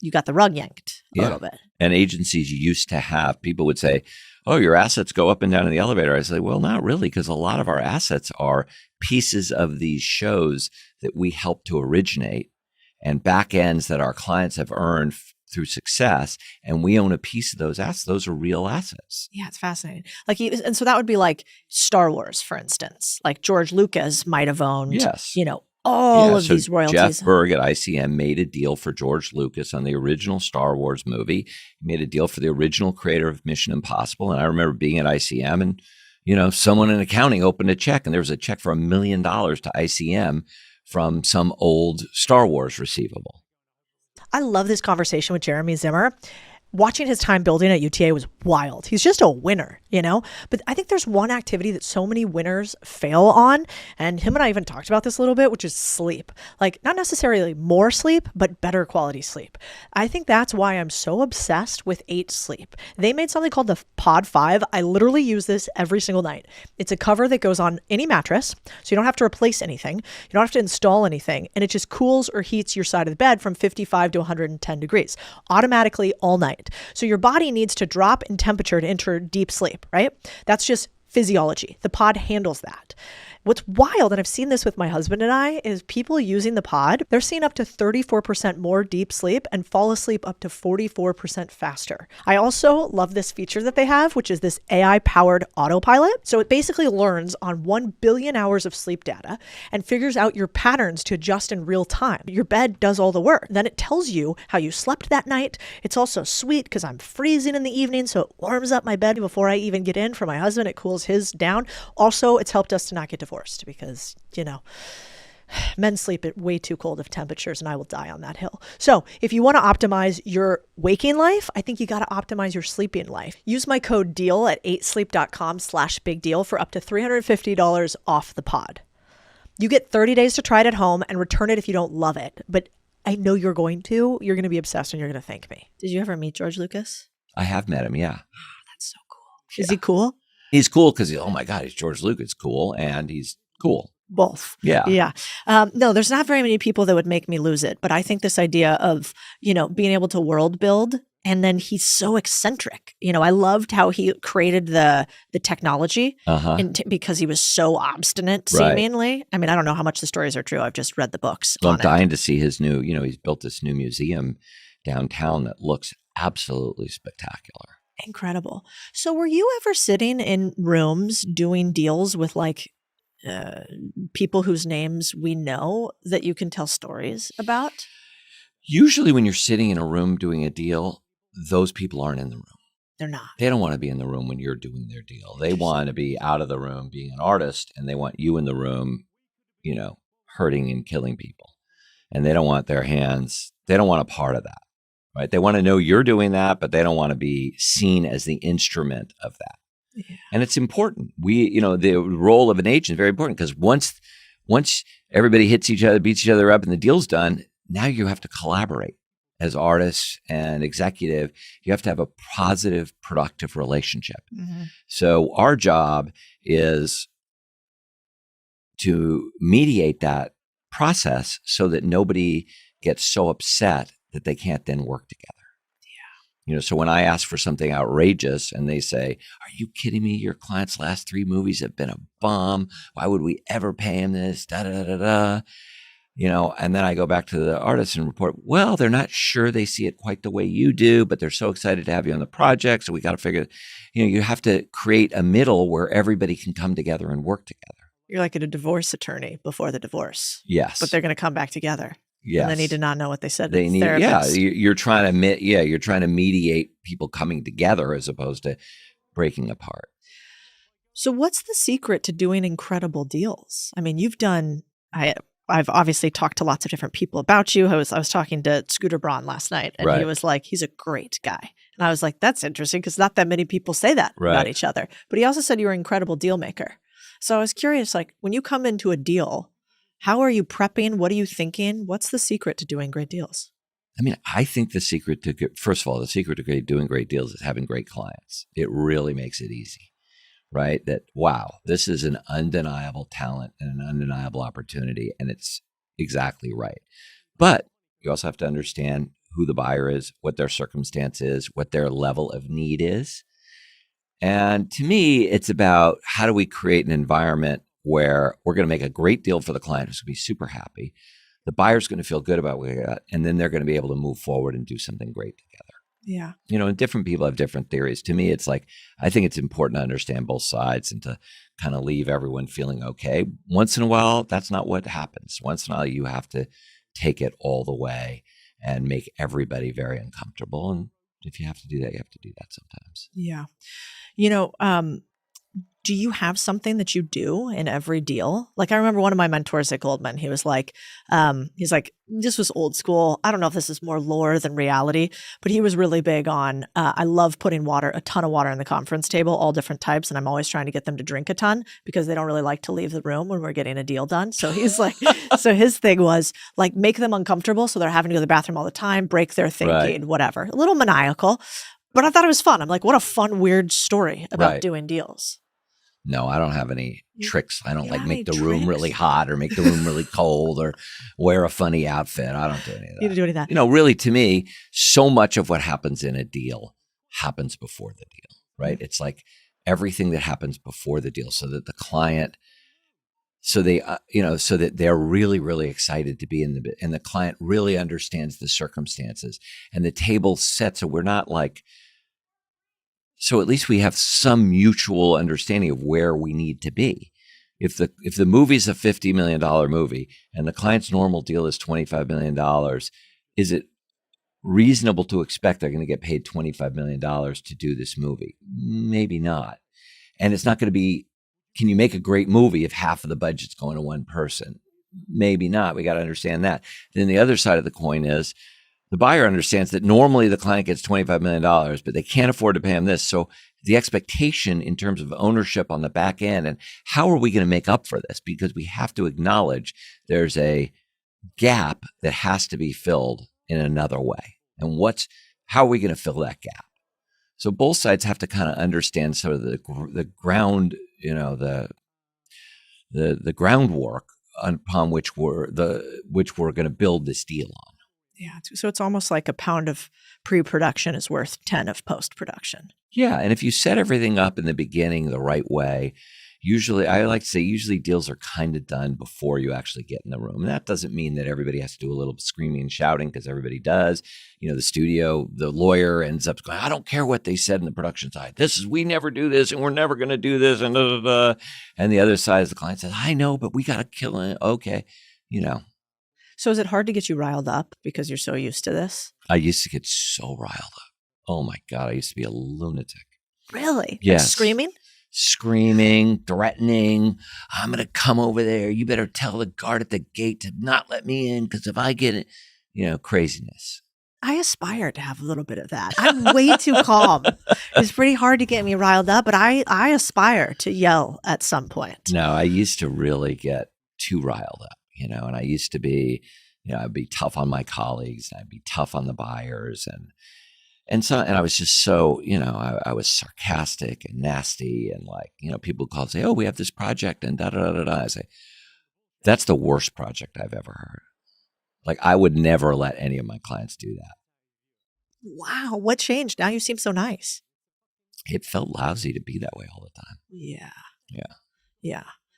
you got the rug yanked a little bit.
And agencies used to have, people would say, oh, your assets go up and down in the elevator. I say, well, not really, because a lot of our assets are pieces of these shows that we help to originate and back ends that our clients have earned through success, and we own a piece of those assets. Those are real assets.
Yeah, it's fascinating. And so that would be like Star Wars, for instance. Like George Lucas might have owned, all of these royalties.
Jeff Berg at ICM made a deal for George Lucas on the original Star Wars movie. He made a deal for the original creator of Mission Impossible. And I remember being at ICM and, someone in accounting opened a check and there was a check for $1 million to ICM from some old Star Wars receivable.
I love this conversation with Jeremy Zimmer. Watching his time building at UTA was wild. He's just a winner, But I think there's one activity that so many winners fail on, and him and I even talked about this a little bit, which is sleep. Like, not necessarily more sleep, but better quality sleep. I think that's why I'm so obsessed with 8 Sleep. They made something called the Pod 5. I literally use this every single night. It's a cover that goes on any mattress, so you don't have to replace anything. You don't have to install anything, and it just cools or heats your side of the bed from 55 to 110 degrees automatically all night. So your body needs to drop in temperature to enter deep sleep, right? That's just physiology. The pod handles that. What's wild, and I've seen this with my husband and I, is people using the pod, they're seeing up to 34% more deep sleep and fall asleep up to 44% faster. I also love this feature that they have, which is this AI-powered autopilot. So it basically learns on 1 billion hours of sleep data and figures out your patterns to adjust in real time. Your bed does all the work. Then it tells you how you slept that night. It's also sweet because I'm freezing in the evening, so it warms up my bed before I even get in. For my husband, it cools his down. Also, it's helped us to not get divorced. Because, men sleep at way too cold of temperatures and I will die on that hill. So if you want to optimize your waking life, I think you got to optimize your sleeping life. Use my code DEAL at 8sleep.com/BigDeal for up to $350 off the pod. You get 30 days to try it at home and return it if you don't love it. But I know you're going to. You're going to be obsessed and you're going to thank me. Did you ever meet George Lucas?
I have met him, yeah.
That's so cool. Is he cool?
He's cool because, oh my God, he's George Lucas cool, and he's cool.
Both.
Yeah.
Yeah. No, there's not very many people that would make me lose it. But I think this idea of, being able to world build, and then he's so eccentric. I loved how he created the technology because he was so obstinate, seemingly. I mean, I don't know how much the stories are true. I've just read the books.
Well, I'm dying to see his new, he's built this new museum downtown that looks absolutely spectacular.
Incredible. So were you ever sitting in rooms doing deals with people whose names we know that you can tell stories about?
Usually when you're sitting in a room doing a deal, those people aren't in the room.
They're not.
They don't want to be in the room when you're doing their deal. They want to be out of the room being an artist, and they want you in the room, hurting and killing people. And they don't want their hands, they don't want a part of that. Right? They want to know you're doing that, but they don't want to be seen as the instrument of that. Yeah. And it's important. The role of an agent is very important because once everybody hits each other, beats each other up, and the deal's done, now you have to collaborate as artists and executive. You have to have a positive, productive relationship. Mm-hmm. So our job is to mediate that process so that nobody gets so upset that they can't then work together. Yeah. So when I ask for something outrageous and they say, are you kidding me? Your client's last 3 movies have been a bomb. Why would we ever pay him this? Da, da, da, da. And then I go back to the artist and report, well, they're not sure they see it quite the way you do, but they're so excited to have you on the project. So we got to figure, you have to create a middle where everybody can come together and work together.
You're like a divorce attorney before the divorce.
Yes.
But they're going to come back together.
Yes.
And they need to not know what they said.
They need, you're trying to mediate people coming together as opposed to breaking apart.
So what's the secret to doing incredible deals? I mean, I've obviously talked to lots of different people about you. I was talking to Scooter Braun last night, and he was like, he's a great guy. And I was like, that's interesting because not that many people say that about each other. But he also said you're an incredible deal maker. So I was curious, like when you come into a deal, How are you prepping? What are you thinking? What's the secret to doing great deals?
I mean, I think the secret to, first of all, the secret to doing great deals is having great clients. It really makes it easy, right? That, wow, this is an undeniable talent and an undeniable opportunity, and it's exactly right. But you also have to understand who the buyer is, what their circumstance is, what their level of need is. And to me, it's about how do we create an environment where we're going to make a great deal for the client who's going to be super happy. The buyer's going to feel good about what we got, and then they're going to be able to move forward and do something great together.
Yeah.
And different people have different theories. To me, it's like, I think it's important to understand both sides and to kind of leave everyone feeling okay. Once in a while, that's not what happens. Once in a while, you have to take it all the way and make everybody very uncomfortable. And if you have to do that, you have to do that sometimes.
Yeah. Do you have something that you do in every deal? Like, I remember one of my mentors at Goldman, he was like, this was old school. I don't know if this is more lore than reality, but he was really big on, I love putting a ton of water on the conference table, all different types. And I'm always trying to get them to drink a ton because they don't really like to leave the room when we're getting a deal done. So he's like, so his thing was like, make them uncomfortable. So they're having to go to the bathroom all the time, break their thinking, whatever, a little maniacal. But I thought it was fun. I'm like, what a fun, weird story about doing deals.
No, I don't have any tricks. I don't make the room really hot or make the room really cold or wear a funny outfit. I don't do any of that.
You don't do any of that.
Really, to me, so much of what happens in a deal happens before the deal, right? Mm-hmm. It's like everything that happens before the deal so that the client, so that they're really, really excited to be in and the client really understands the circumstances and the table set. So we're not like, so at least we have some mutual understanding of where we need to be. If the movie's a $50 million movie and the client's normal deal is $25 million, is it reasonable to expect they're going to get paid $25 million to do this movie? Maybe not. And it's not going to be, can you make a great movie if half of the budget's going to one person? Maybe not. We got to understand that. Then the other side of the coin is, the buyer understands that normally the client gets $25 million, but they can't afford to pay him this. So the expectation in terms of ownership on the back end, and how are we going to make up for this? Because we have to acknowledge there's a gap that has to be filled in another way. And how are we going to fill that gap? So both sides have to kind of understand sort of the ground, the groundwork upon which we're going to build this deal on.
Yeah. So it's almost like a pound of pre-production is worth 10 of post-production.
Yeah. And if you set everything up in the beginning the right way, I like to say deals are kind of done before you actually get in the room. And that doesn't mean that everybody has to do a little screaming and shouting, because everybody does. The lawyer ends up going, I don't care what they said in the production side. We never do this and we're never going to do this. And And the other side is the client says, I know, but we got to kill it. Okay.
So is it hard to get you riled up because you're so used to this?
I used to get so riled up. Oh my God. I used to be a lunatic.
Really?
Yes.
Like screaming?
Screaming, threatening. I'm going to come over there. You better tell the guard at the gate to not let me in, because if I get it, craziness.
I aspire to have a little bit of that. I'm way too calm. It's pretty hard to get me riled up, but I aspire to yell at some point.
No, I used to really get too riled up. And I used to be, I'd be tough on my colleagues, and I'd be tough on the buyers, and I was just so, I was sarcastic and nasty, and people call and say, oh, we have this project and da da da da. I say, that's the worst project I've ever heard. Like, I would never let any of my clients do that.
Wow, what changed? Now you seem so nice.
It felt lousy to be that way all the time.
Yeah.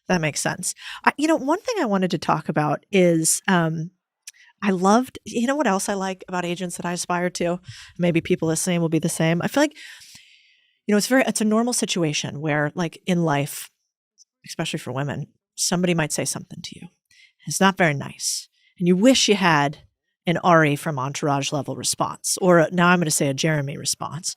That makes sense. One thing I wanted to talk about is I loved, what else I like about agents that I aspire to? Maybe people listening will be the same. I feel like, it's a normal situation where, like, in life, especially for women, somebody might say something to you. It's not very nice. And you wish you had an Ari from Entourage level response, or now I'm going to say a Jeremy response.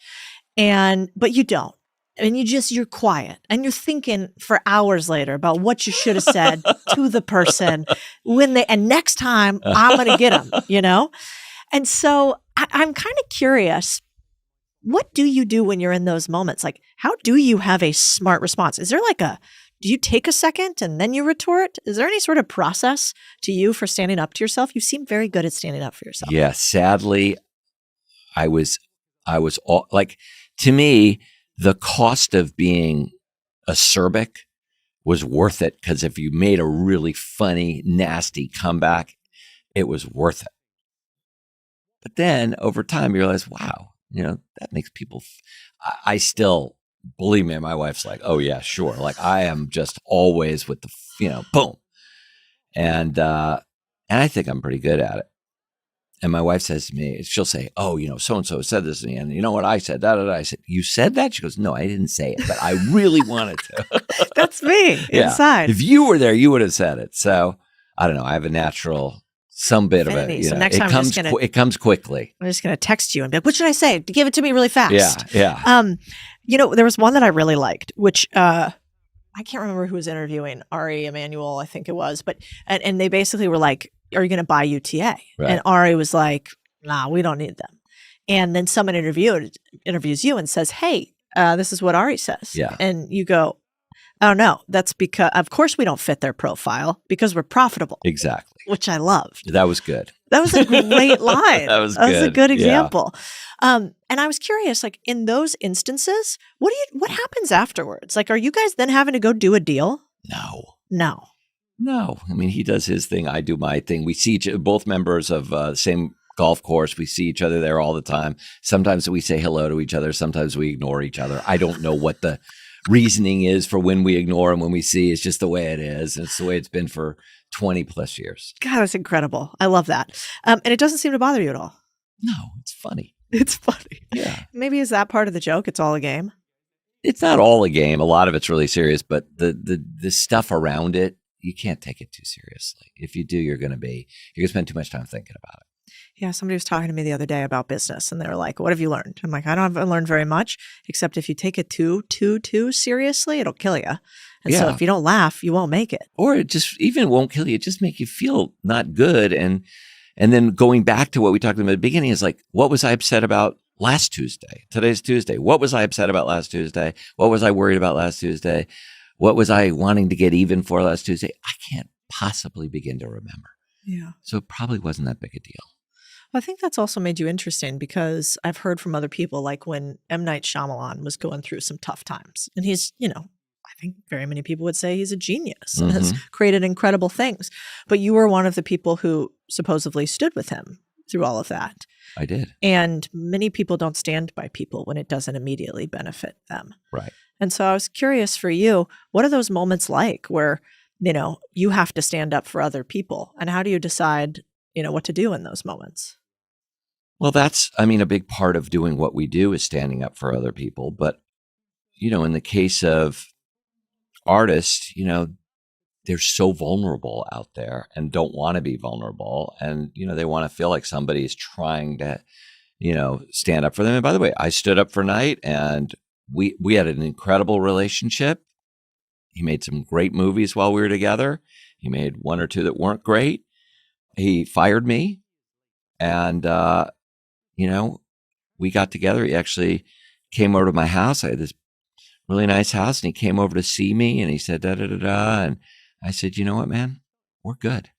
But you don't. And you're quiet and you're thinking for hours later about what you should have said to the person and next time I'm going to get them, And so I'm kind of curious, what do you do when you're in those moments? Like, how do you have a smart response? Is there like a do you take a second and then you retort? Is there any sort of process to you for standing up to yourself? You seem very good at standing up for yourself.
Yeah, sadly, I was all like, to me, the cost of being acerbic was worth it, because if you made a really funny, nasty comeback, it was worth it. But then over time, you realize, wow, that makes people. I still, believe me, my wife's like, oh yeah, sure. Like, I am just always with the, boom, and I think I'm pretty good at it. And my wife says to me, she'll say, oh, so and so said this to me, and you know what I said? Da, da, da. I said, you said that? She goes, no, I didn't say it, but I really wanted to.
That's me inside.
If you were there, you would have said it. So I don't know. I have a natural. Some bit
Affinity.
of it.
So next time
it comes quickly.
I'm just going to text you and be like, what should I say? Give it to me really fast.
Yeah.
There was one that I really liked, which I can't remember who was interviewing, Ari Emanuel, I think it was. But and they basically were like, are you going to buy UTA?
Right.
And Ari was like, nah, we don't need them. And then someone interviews you and says, hey, this is what Ari says.
Yeah.
And you go, oh, no, that's because, of course, we don't fit their profile because we're profitable.
Exactly.
Which I loved.
That was good.
That was a great line.
That was
a good example.
Yeah.
And I was curious, like in those instances, what happens afterwards? Like, are you guys then having to go do a deal?
No. I mean, he does his thing. I do my thing. We see both members of the same golf course. We see each other there all the time. Sometimes we say hello to each other. Sometimes we ignore each other. I don't know what the reasoning is for when we ignore and when we see. It's just the way it is. It's the way it's been for 20 plus years.
God, that's incredible. I love that. And it doesn't seem to bother you at all.
No, it's funny.
It's funny.
Yeah.
Maybe is that part of the joke? It's all a game.
It's not all a game. A lot of it's really serious, but the stuff around it, you can't take it too seriously. If you do, you're going to spend too much time thinking about it.
Yeah, somebody was talking to me the other day about business, and they were like, what have you learned? I'm like, I don't have learned very much, except if you take it too seriously, it'll kill you. And so if you don't laugh, you won't make it.
Or it just even won't kill you. It just make you feel not good. And then going back to what we talked about at the beginning is like, what was I upset about last Tuesday? Today's Tuesday. What was I upset about last Tuesday? What was I worried about last Tuesday? What was I wanting to get even for last Tuesday? I can't possibly begin to remember.
Yeah.
So it probably wasn't that big a deal.
Well, I think that's also made you interesting because I've heard from other people, like when M. Night Shyamalan was going through some tough times, and he's, I think very many people would say he's a genius and has created incredible things. But you were one of the people who supposedly stood with him through all of that.
I did.
And many people don't stand by people when it doesn't immediately benefit them.
Right.
And so I was curious for you, what are those moments like where, you have to stand up for other people? And how do you decide, what to do in those moments?
Well, that's, a big part of doing what we do is standing up for other people. But, in the case of artists, they're so vulnerable out there and don't want to be vulnerable. And, they want to feel like somebody is trying to, stand up for them. And by the way, I stood up for Knight, and we had an incredible relationship. He made some great movies while we were together. He made one or two that weren't great. He fired me. And, we got together. He actually came over to my house. I had this really nice house, and he came over to see me, and he said, da, da, da, da. And I said, you know what, man, we're good.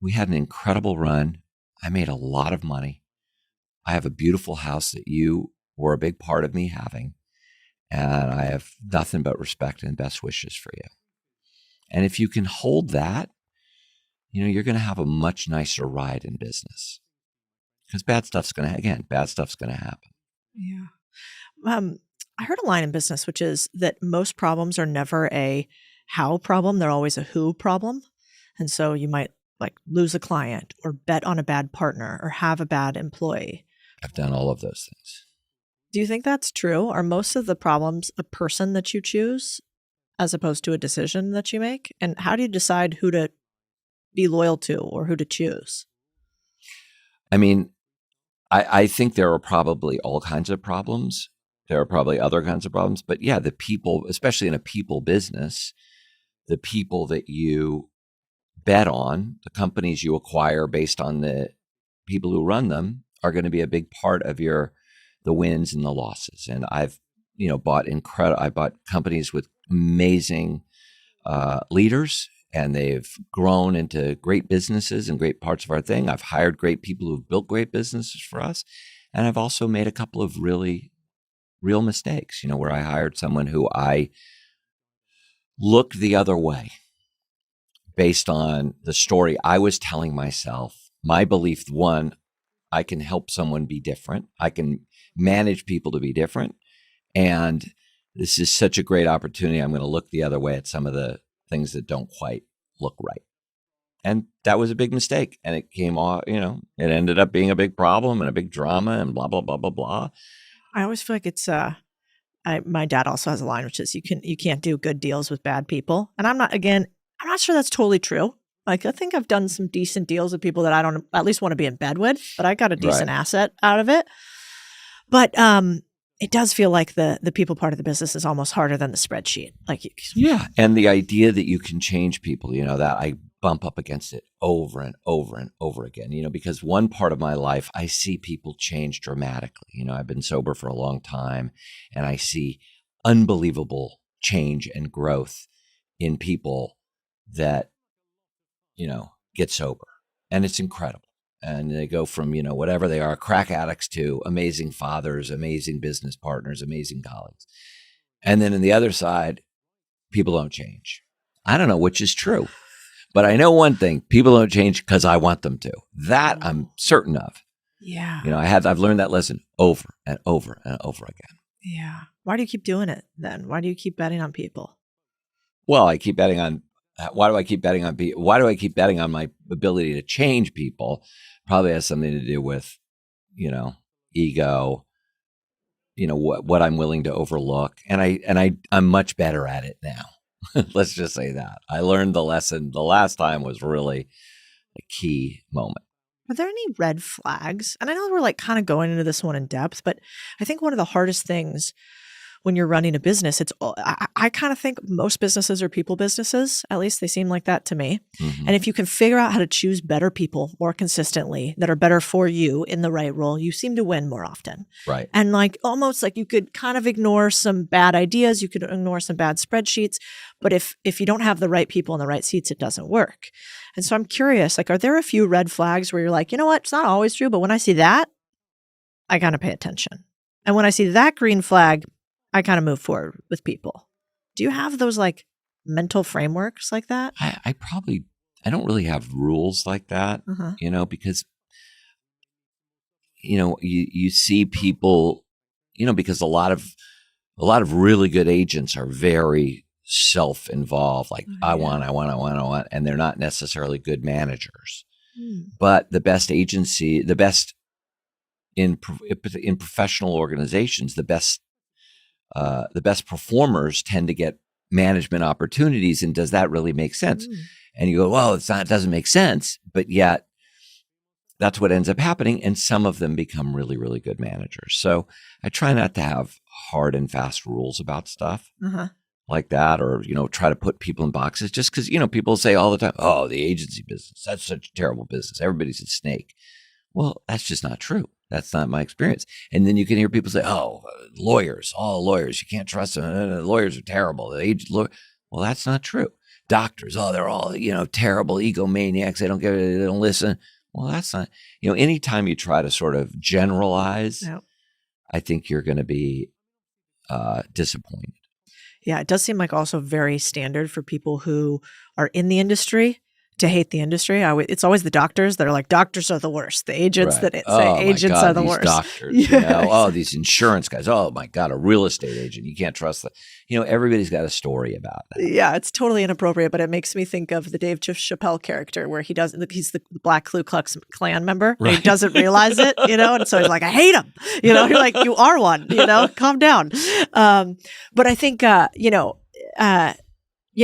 We had an incredible run. I made a lot of money. I have a beautiful house that you were a big part of me having. And I have nothing but respect and best wishes for you. And if you can hold that, you're going to have a much nicer ride in business. Because bad stuff's going to happen.
Yeah. I heard a line in business, which is that most problems are never a how problem. They're always a who problem. And so you might like lose a client or bet on a bad partner or have a bad employee.
I've done all of those things.
Do you think that's true? Are most of the problems a person that you choose as opposed to a decision that you make? And how do you decide who to be loyal to or who to choose?
I think there are probably all kinds of problems. There are probably other kinds of problems. But yeah, the people, especially in a people business, the people that you bet on, the companies you acquire based on the people who run them are going to be a big part of the wins and the losses. And I've, I bought companies with amazing leaders, and they've grown into great businesses and great parts of our thing. I've hired great people who've built great businesses for us. And I've also made a couple of really real mistakes, where I hired someone who I looked the other way based on the story I was telling myself. My belief, one, I can help someone be different. I can manage people to be different. And this is such a great opportunity. I'm going to look the other way at some of the things that don't quite look right. And that was a big mistake. And it came off, it ended up being a big problem and a big drama and blah, blah, blah, blah, blah.
I always feel like it's, my dad also has a line, which is you can't do good deals with bad people. And I'm not sure that's totally true. Like, I think I've done some decent deals with people that I don't at least want to be in bed with, but I got a decent asset out of it. But, it does feel like the people part of the business is almost harder than the spreadsheet.
Yeah. And the idea that you can change people, that I bump up against it over and over and over again, because one part of my life, I see people change dramatically. I've been sober for a long time, and I see unbelievable change and growth in people that, get sober. And it's incredible. And they go from, whatever they are, crack addicts, to amazing fathers, amazing business partners, amazing colleagues. And then on the other side, people don't change. I don't know which is true, but I know one thing: people don't change because I want them to. That I'm certain of.
Yeah.
I've learned that lesson over and over and over again.
Yeah. Why do you keep doing it then? Why do you keep betting on people?
Well, I keep betting on. Why do I keep betting on people? Why do I keep betting on my ability to change people? Probably has something to do with, ego, what I'm willing to overlook. And I'm much better at it now. Let's just say that. I learned the lesson. The last time was really a key moment.
Are there any red flags? And I know we're kind of going into this one in depth, but I think one of the hardest things when you're running a business, I kind of think most businesses are people businesses. At least they seem like that to me. Mm-hmm. And if you can figure out how to choose better people more consistently that are better for you in the right role, you seem to win more often.
Right.
And almost you could kind of ignore some bad ideas. You could ignore some bad spreadsheets. But if you don't have the right people in the right seats, it doesn't work. And so I'm curious, are there a few red flags where you're like, you know what? It's not always true, but when I see that, I kind of pay attention. And when I see that green flag, I kind of move forward with people. Do you have those mental frameworks like that?
I don't really have rules like that, because, you see people, because a lot of really good agents are very self-involved. I want, and they're not necessarily good managers. But the best agency, the best in professional organizations, the best performers tend to get management opportunities. And does that really make sense? And you go, well, it doesn't make sense, but yet that's what ends up happening. And some of them become really, really good managers. So I try not to have hard and fast rules about stuff like that, or, try to put people in boxes just because, people say all the time, oh, the agency business, that's such a terrible business. Everybody's a snake. Well, that's just not true. That's not my experience. And then you can hear people say, oh, lawyers, all lawyers, you can't trust them. Lawyers are terrible. Well, that's not true. Doctors, oh, they're all, terrible egomaniacs. They don't listen. Well, that's not, anytime you try to sort of generalize, I think you're going to be disappointed.
Yeah, it does seem like also very standard for people who are in the industry to hate the industry. It's always the doctors that are like, doctors are the worst. The agents that say agents are the worst.
Doctors, oh, these insurance guys. Oh my God, a real estate agent. You can't trust them. Everybody's got a story about that.
Yeah, it's totally inappropriate, but it makes me think of the Dave Chappelle character where he's the Black Ku Klux Klan member. Right. And he doesn't realize it, and so he's like, I hate him. You're like, you are one, calm down. But I think, you know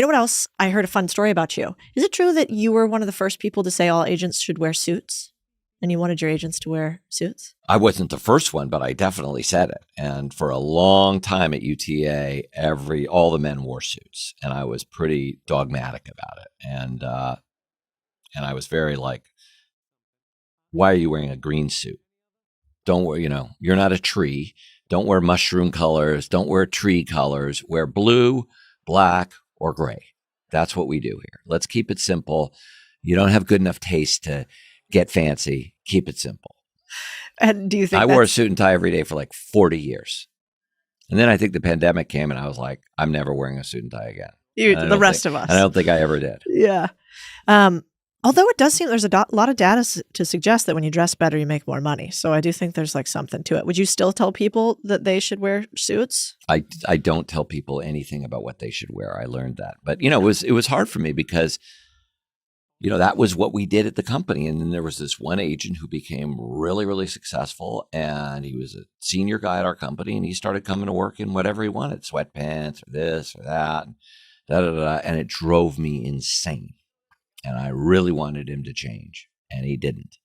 what else? I heard a fun story about you. Is it true that you were one of the first people to say all agents should wear suits? And you wanted your agents to wear suits?
I wasn't the first one, but I definitely said it. And for a long time at UTA, all the men wore suits. And I was pretty dogmatic about it. And I was very why are you wearing a green suit? Don't wear, you're not a tree. Don't wear mushroom colors. Don't wear tree colors. Wear blue, black, or gray. That's what we do here. Let's keep it simple. You don't have good enough taste to get fancy. Keep it simple.
And do you think
I wore a suit and tie every day for like 40 years. And then I think the pandemic came and I was like, I'm never wearing a suit and tie again.
The rest of us?
And I don't think I ever did.
Yeah. Although it does seem there's a lot of data to suggest that when you dress better, you make more money. So I do think there's like something to it. Would you still tell people that they should wear suits?
I don't tell people anything about what they should wear. I learned that. But, it was hard for me because, that was what we did at the company. And then there was this one agent who became really, really successful. And he was a senior guy at our company. And he started coming to work in whatever he wanted, sweatpants or this or that. And it drove me insane. And I really wanted him to change, and he didn't.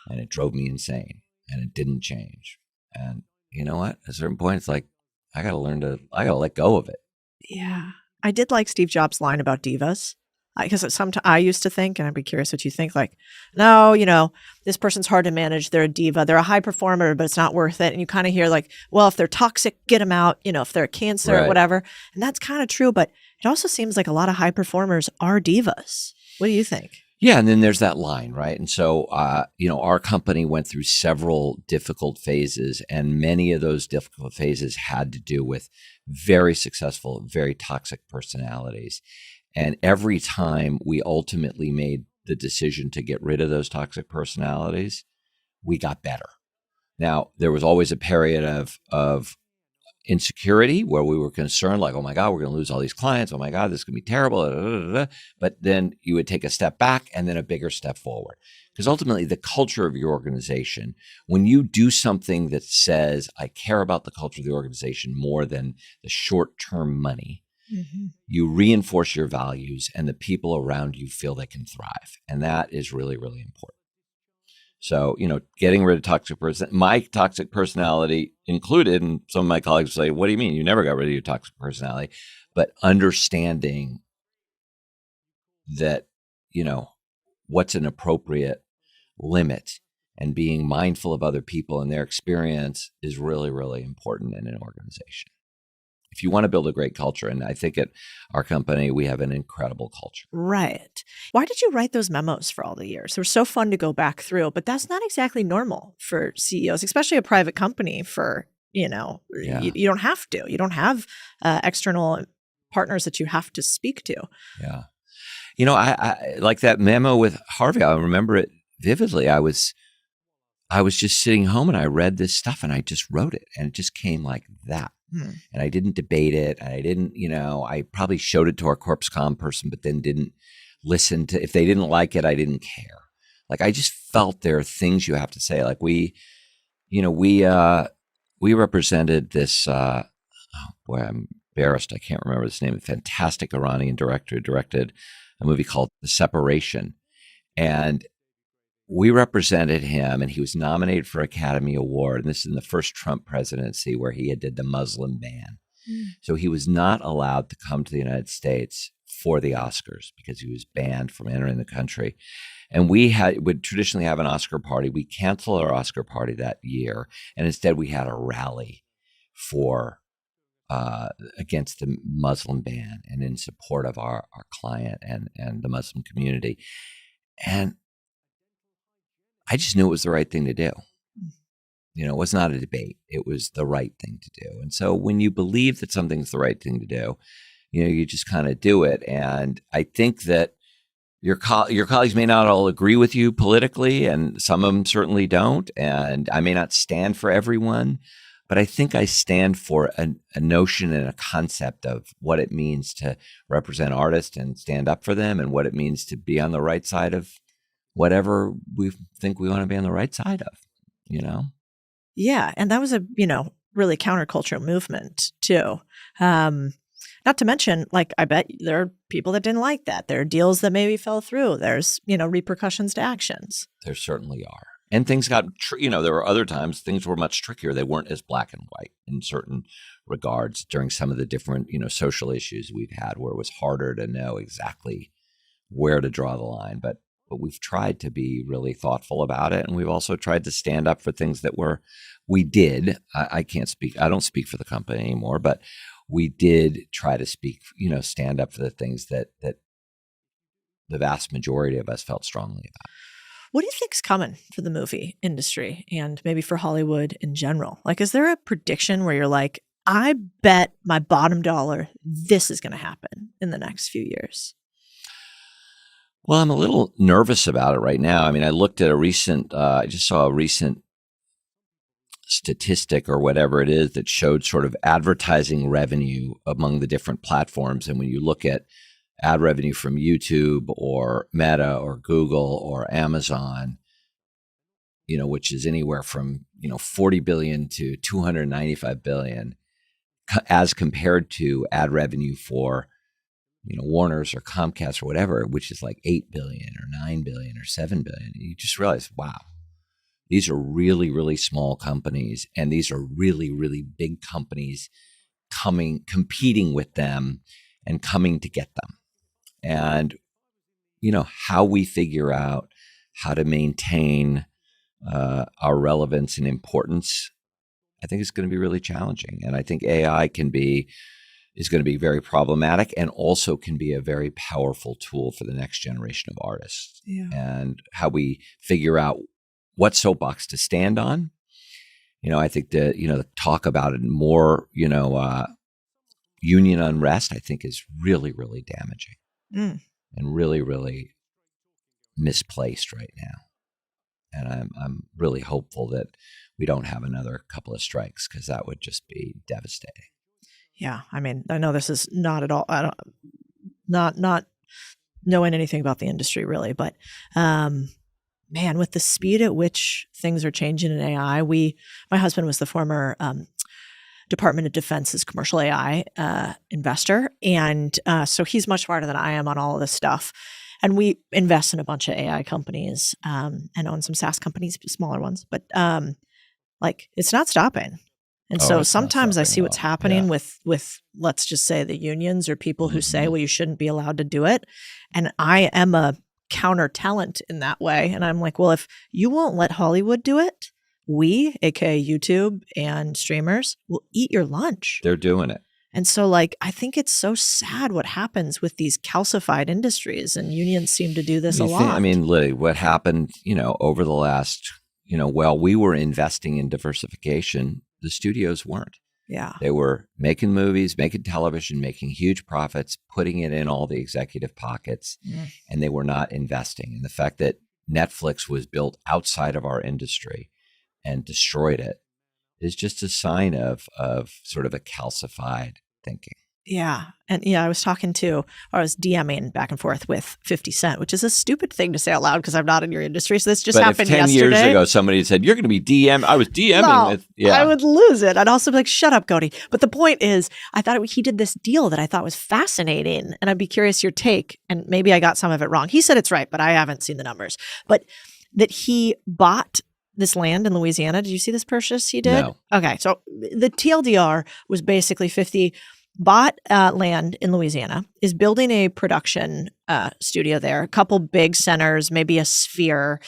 And it drove me insane, and it didn't change. And you know what? At a certain point, it's like, I got to let go of it.
Yeah. I did like Steve Jobs' line about divas. Because sometimes I used to think, and I'd be curious what you think, like, no, this person's hard to manage. They're a diva. They're a high performer, but it's not worth it. And you kind of hear like, well, if they're toxic, get them out, if they're a cancer or whatever. And that's kind of true. But it also seems like a lot of high performers are divas. What do you think?
Yeah. And then there's that line, right? And so, our company went through several difficult phases, and many of those difficult phases had to do with very successful, very toxic personalities. And every time we ultimately made the decision to get rid of those toxic personalities, we got better. Now, there was always a period of insecurity where we were concerned, like, oh my God, we're going to lose all these clients. Oh my God, this is going to be terrible. But then you would take a step back and then a bigger step forward. Because ultimately, the culture of your organization, when you do something that says, I care about the culture of the organization more than the short-term money, you reinforce your values and the people around you feel they can thrive. And that is really, really important. So, getting rid of my toxic personality included, and some of my colleagues say, what do you mean? You never got rid of your toxic personality. But understanding that, what's an appropriate limit and being mindful of other people and their experience is really, really important in an organization. If you want to build a great culture, and I think at our company, we have an incredible culture.
Right. Why did you write those memos for all the years? They were so fun to go back through, but that's not exactly normal for CEOs, especially a private company you don't have to. You don't have external partners that you have to speak to.
Yeah. I like that memo with Harvey. I remember it vividly. I was just sitting home and I read this stuff and I just wrote it, and it just came like that. And I didn't debate it. I didn't, I probably showed it to our corpse comm person, but then didn't listen to, if they didn't like it, I didn't care. Like, I just felt there are things you have to say. Like we represented this, oh boy, I'm embarrassed. I can't remember his name. A fantastic Iranian director who directed a movie called The Separation. And we represented him, and he was nominated for Academy Award. And this is in the first Trump presidency where he did the Muslim ban. So he was not allowed to come to the United States for the Oscars because he was banned from entering the country. And we would traditionally have an Oscar party. We canceled our Oscar party that year, and instead we had a rally for against the Muslim ban and in support of our client and the Muslim community. And I just knew it was the right thing to do. It was not a debate. It was the right thing to do. And so when you believe that something's the right thing to do, you just kind of do it. And I think that your colleagues may not all agree with you politically, and some of them certainly don't. And I may not stand for everyone, but I think I stand for a notion and a concept of what it means to represent artists and stand up for them, and what it means to be on the right side of whatever we think we want to be on the right side of,
Yeah. And that was a, really countercultural movement too. Not to mention, like, I bet there are people that didn't like that. There are deals that maybe fell through. There's, repercussions to actions.
There certainly are. And things got, there were other times things were much trickier. They weren't as black and white in certain regards during some of the different, social issues we've had, where it was harder to know exactly where to draw the line. But we've tried to be really thoughtful about it. And we've also tried to stand up for things that we did. I can't speak. I don't speak for the company anymore, but we did try to stand up for the things that the vast majority of us felt strongly about.
What do you think's coming for the movie industry and maybe for Hollywood in general? Like, is there a prediction where you're like, I bet my bottom dollar this is going to happen in the next few years?
Well, I'm a little nervous about it right now. I mean, I looked at I just saw a recent statistic or whatever it is that showed sort of advertising revenue among the different platforms. And when you look at ad revenue from YouTube or Meta or Google or Amazon, which is anywhere from, 40 billion to 295 billion, as compared to ad revenue for, Warner's or Comcast or whatever, which is like 8 billion or 9 billion or 7 billion. You just realize, wow, these are really, really small companies, and these are really, really big companies competing with them and coming to get them. And, how we figure out how to maintain our relevance and importance, I think is going to be really challenging. And I think AI is going to be very problematic, and also can be a very powerful tool for the next generation of artists.
Yeah.
And how we figure out what soapbox to stand on. I think the talk about it more, union unrest, I think is really, really damaging and really, really misplaced right now. And I'm really hopeful that we don't have another couple of strikes, because that would just be devastating.
Yeah. I mean, I know this is not at all, not knowing anything about the industry really, but, man, with the speed at which things are changing in AI, my husband was the former, Department of Defense's commercial AI, investor. And, so he's much smarter than I am on all of this stuff. And we invest in a bunch of AI companies, and own some SaaS companies, smaller ones, but, it's not stopping. And so sometimes I see what's happening with, let's just say, the unions or people who say, well, you shouldn't be allowed to do it. And I am a counter talent in that way. And I'm like, well, if you won't let Hollywood do it, we, aka YouTube and streamers, will eat your lunch.
They're doing it.
And so I think it's so sad what happens with these calcified industries, and unions seem to do this a lot.
I mean, Liddy, what happened, over the last, while we were investing in diversification, the studios weren't.
Yeah.
They were making movies, making television, making huge profits, putting it in all the executive pockets, and they were not investing. And the fact that Netflix was built outside of our industry and destroyed it is just a sign of sort of a calcified thinking.
Yeah. And I was DMing back and forth with 50 Cent, which is a stupid thing to say out loud because I'm not in your industry. So this just happened yesterday.
10 years ago, somebody said, you're going to be DM. I was DMing.
No, I would lose it. I'd also be like, shut up, Cody. But the point is, I thought he did this deal that I thought was fascinating. And I'd be curious your take. And maybe I got some of it wrong. He said it's right, but I haven't seen the numbers. But that he bought this land in Louisiana. Did you see this purchase he did?
No.
Okay. So the TLDR was basically 50 bought land in Louisiana, is building a production studio there, a couple big centers, maybe a Sphere,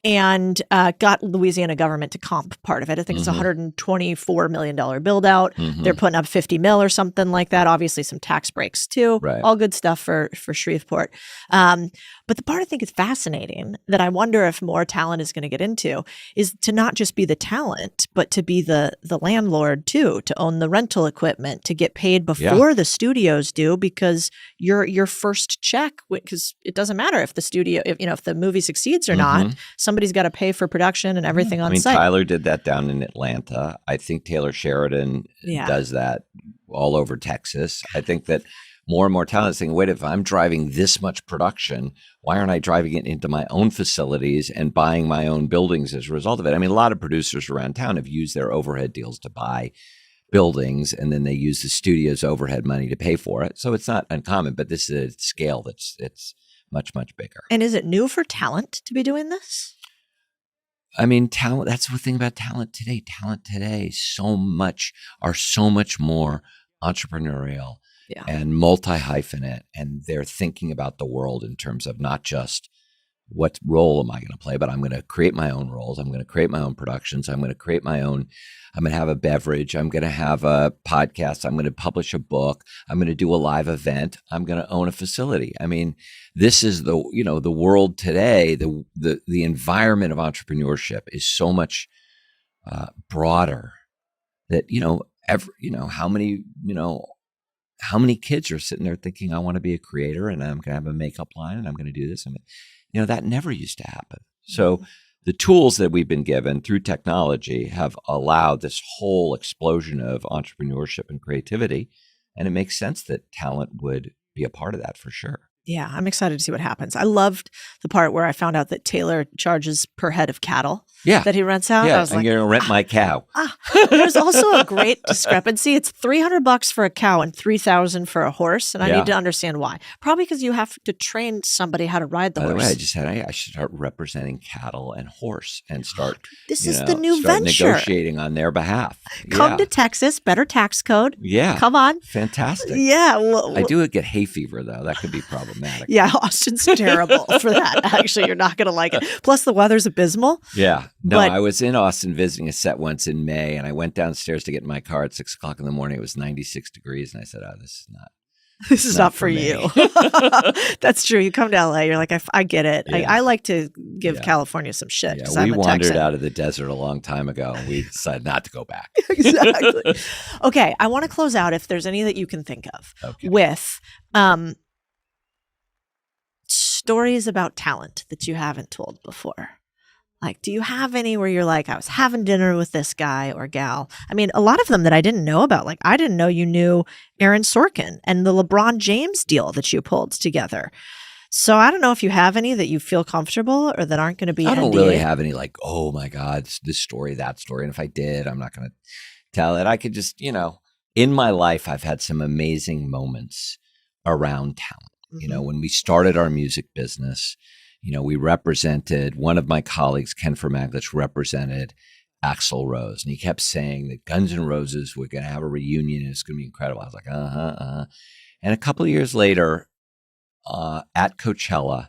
and got Louisiana government to comp part of it. I think it's a $124 million build out. They're putting up 50 mil or something like that. Obviously some tax breaks too.
Right.
All good stuff for Shreveport. But the part I think is fascinating that I wonder if more talent is going to get into is to not just be the talent, but to be the landlord too, to own the rental equipment, to get paid before the studios do, because your first check, because it doesn't matter if the studio, if the movie succeeds or not, somebody's got to pay for production and everything on site.
Tyler did that down in Atlanta. I think Taylor Sheridan does that all over Texas. I think that more and more talent is thinking, wait, if I'm driving this much production, why aren't I driving it into my own facilities and buying my own buildings as a result of it? I mean, a lot of producers around town have used their overhead deals to buy buildings, and then they use the studio's overhead money to pay for it. So it's not uncommon, but this is a scale it's much, much bigger.
And is it new for talent to be doing this?
I mean, talent, that's the thing about talent today. Talent today so much more entrepreneurial and multi-hyphenate, and they're thinking about the world in terms of not just what role am I going to play? But I'm going to create my own roles. I'm going to create my own productions. I'm going to create my own. I'm going to have a beverage. I'm going to have a podcast. I'm going to publish a book. I'm going to do a live event. I'm going to own a facility. I mean, this is the world today. The environment of entrepreneurship is so much broader that how many kids are sitting there thinking, I want to be a creator and I'm going to have a makeup line and I'm going to do this. I mean, that never used to happen. So the tools that we've been given through technology have allowed this whole explosion of entrepreneurship and creativity. And it makes sense that talent would be a part of that for sure.
Yeah, I'm excited to see what happens. I loved the part where I found out that Taylor charges per head of cattle that he rents out.
Yeah,
I was
I'm going to rent my cow.
There's also a great discrepancy. It's $300 for a cow and $3,000 for a horse, and I need to understand why. Probably because you have to train somebody how to ride the horse.
By the way, I just said I should start representing cattle and horse and start.
This is the new venture.
Negotiating on their behalf.
Come to Texas, better tax code.
Yeah,
come on.
Fantastic.
Yeah, well,
I do get hay fever though. That could be problematic.
Yeah, Austin's terrible for that. Actually, you're not going to like it. Plus, the weather's abysmal.
Yeah. No, I was in Austin visiting a set once in May, and I went downstairs to get in my car at 6 o'clock in the morning. It was 96 degrees, and I said, "Oh, this is not for you."
That's true. You come to LA, you're like, I get it. Yeah. I like to give California some shit.
Yeah, we wandered out of the desert a long time ago, and we decided not to go back.
Exactly. Okay, I want to close out, if there's any that you can think of, with stories about talent that you haven't told before. Like, do you have any where you're like, I was having dinner with this guy or gal? I mean, a lot of them that I didn't know about. Like, I didn't know you knew Aaron Sorkin and the LeBron James deal that you pulled together. So I don't know if you have any that you feel comfortable or that aren't going to be
I don't
NDA.
really have any like, oh my God, this story, that story. And if I did, I'm not going to tell it. I could just, in my life, I've had some amazing moments around talent. Mm-hmm. When we started our music business, we represented, one of my colleagues, Ken Fermaglich, represented Axl Rose. And he kept saying that Guns N' Roses were going to have a reunion and it's going to be incredible. I was like, And a couple of years later, at Coachella,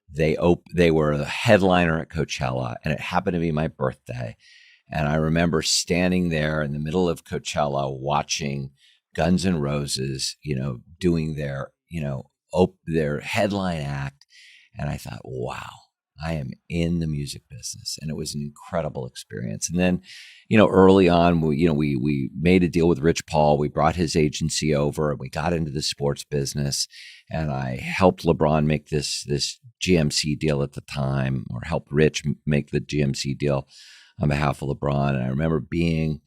they were a headliner at Coachella, and it happened to be my birthday. And I remember standing there in the middle of Coachella watching Guns N' Roses, doing their headline act. And I thought, wow, I am in the music business. And it was an incredible experience. And then, early on, we made a deal with Rich Paul. We brought his agency over and we got into the sports business. And I helped LeBron make this GMC deal at the time, or helped Rich make the GMC deal on behalf of LeBron. And I remember being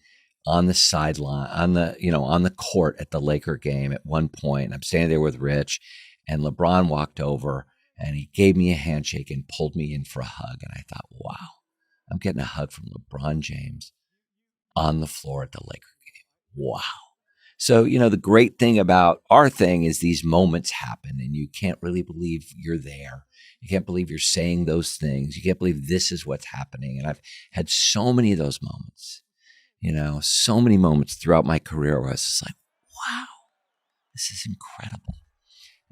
on the sideline, on the court at the Laker game at one point. And I'm standing there with Rich, and LeBron walked over and he gave me a handshake and pulled me in for a hug. And I thought, wow, I'm getting a hug from LeBron James on the floor at the Laker game. Wow. So, the great thing about our thing is these moments happen and you can't really believe you're there. You can't believe you're saying those things. You can't believe this is what's happening. And I've had so many of those moments, so many moments throughout my career where I was just like, wow, this is incredible.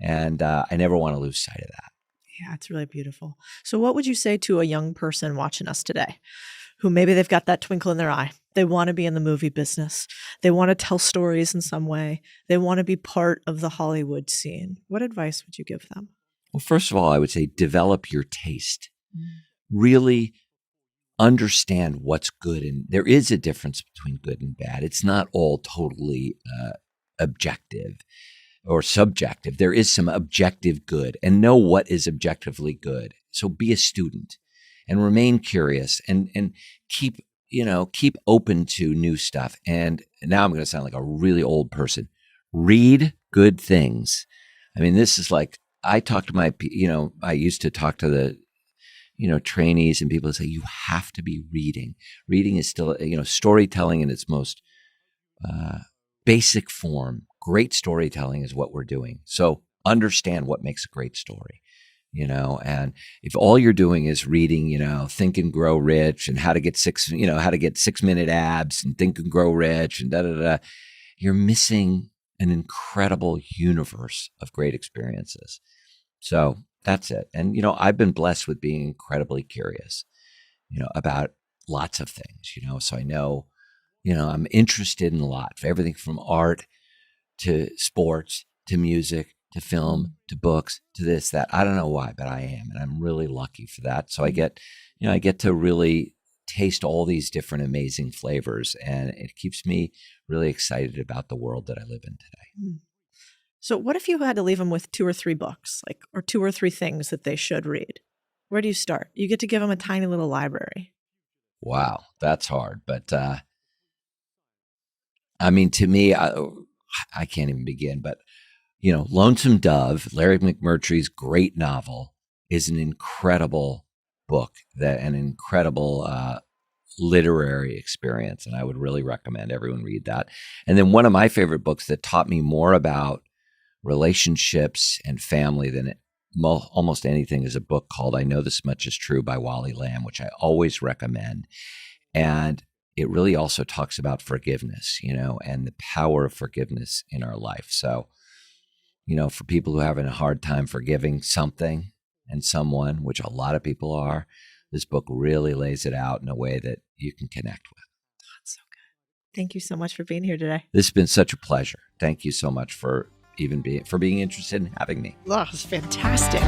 And I never want to lose sight of that.
Yeah, it's really beautiful. So what would you say to a young person watching us today who maybe they've got that twinkle in their eye? They want to be in the movie business. They want to tell stories in some way. They want to be part of the Hollywood scene. What advice would you give them?
Well, first of all, I would say develop your taste. Really understand what's good. And there is a difference between good and bad. It's not all totally objective or subjective. There is some objective good, and know what is objectively good. So be a student and remain curious and keep open to new stuff. And now I'm going to sound like a really old person. Read good things. I mean, this is like, I talk to I used to talk to the, trainees and people say, you have to be reading. Reading is still, storytelling in its most basic form. Great storytelling is what we're doing. So understand what makes a great story, and if all you're doing is reading, Think and Grow Rich and how to get 6-minute abs and Think and Grow Rich and you're missing an incredible universe of great experiences. So That's it. And, I've been blessed with being incredibly curious, about lots of things, so I know, I'm interested in a lot, everything from art to sports, to music, to film, to books, to this, that. I don't know why, but I am. And I'm really lucky for that. So I get to really taste all these different amazing flavors. And it keeps me really excited about the world that I live in today.
So what if you had to leave them with 2 or 3 books, or 2 or 3 things that they should read? Where do you start? You get to give them a tiny little library.
Wow, that's hard. But I mean, to me, I can't even begin. But, Lonesome Dove, Larry McMurtry's great novel, is an incredible book, an incredible literary experience. And I would really recommend everyone read that. And then one of my favorite books that taught me more about relationships and family than almost anything is a book called I Know This Much Is True by Wally Lamb, which I always recommend. And it really also talks about forgiveness, and the power of forgiveness in our life. So, for people who are having a hard time forgiving something and someone, which a lot of people are, this book really lays it out in a way that you can connect with.
That's so good. Thank you so much for being here today.
This has been such a pleasure. Thank you so much for being interested in having me.
Oh, it's fantastic.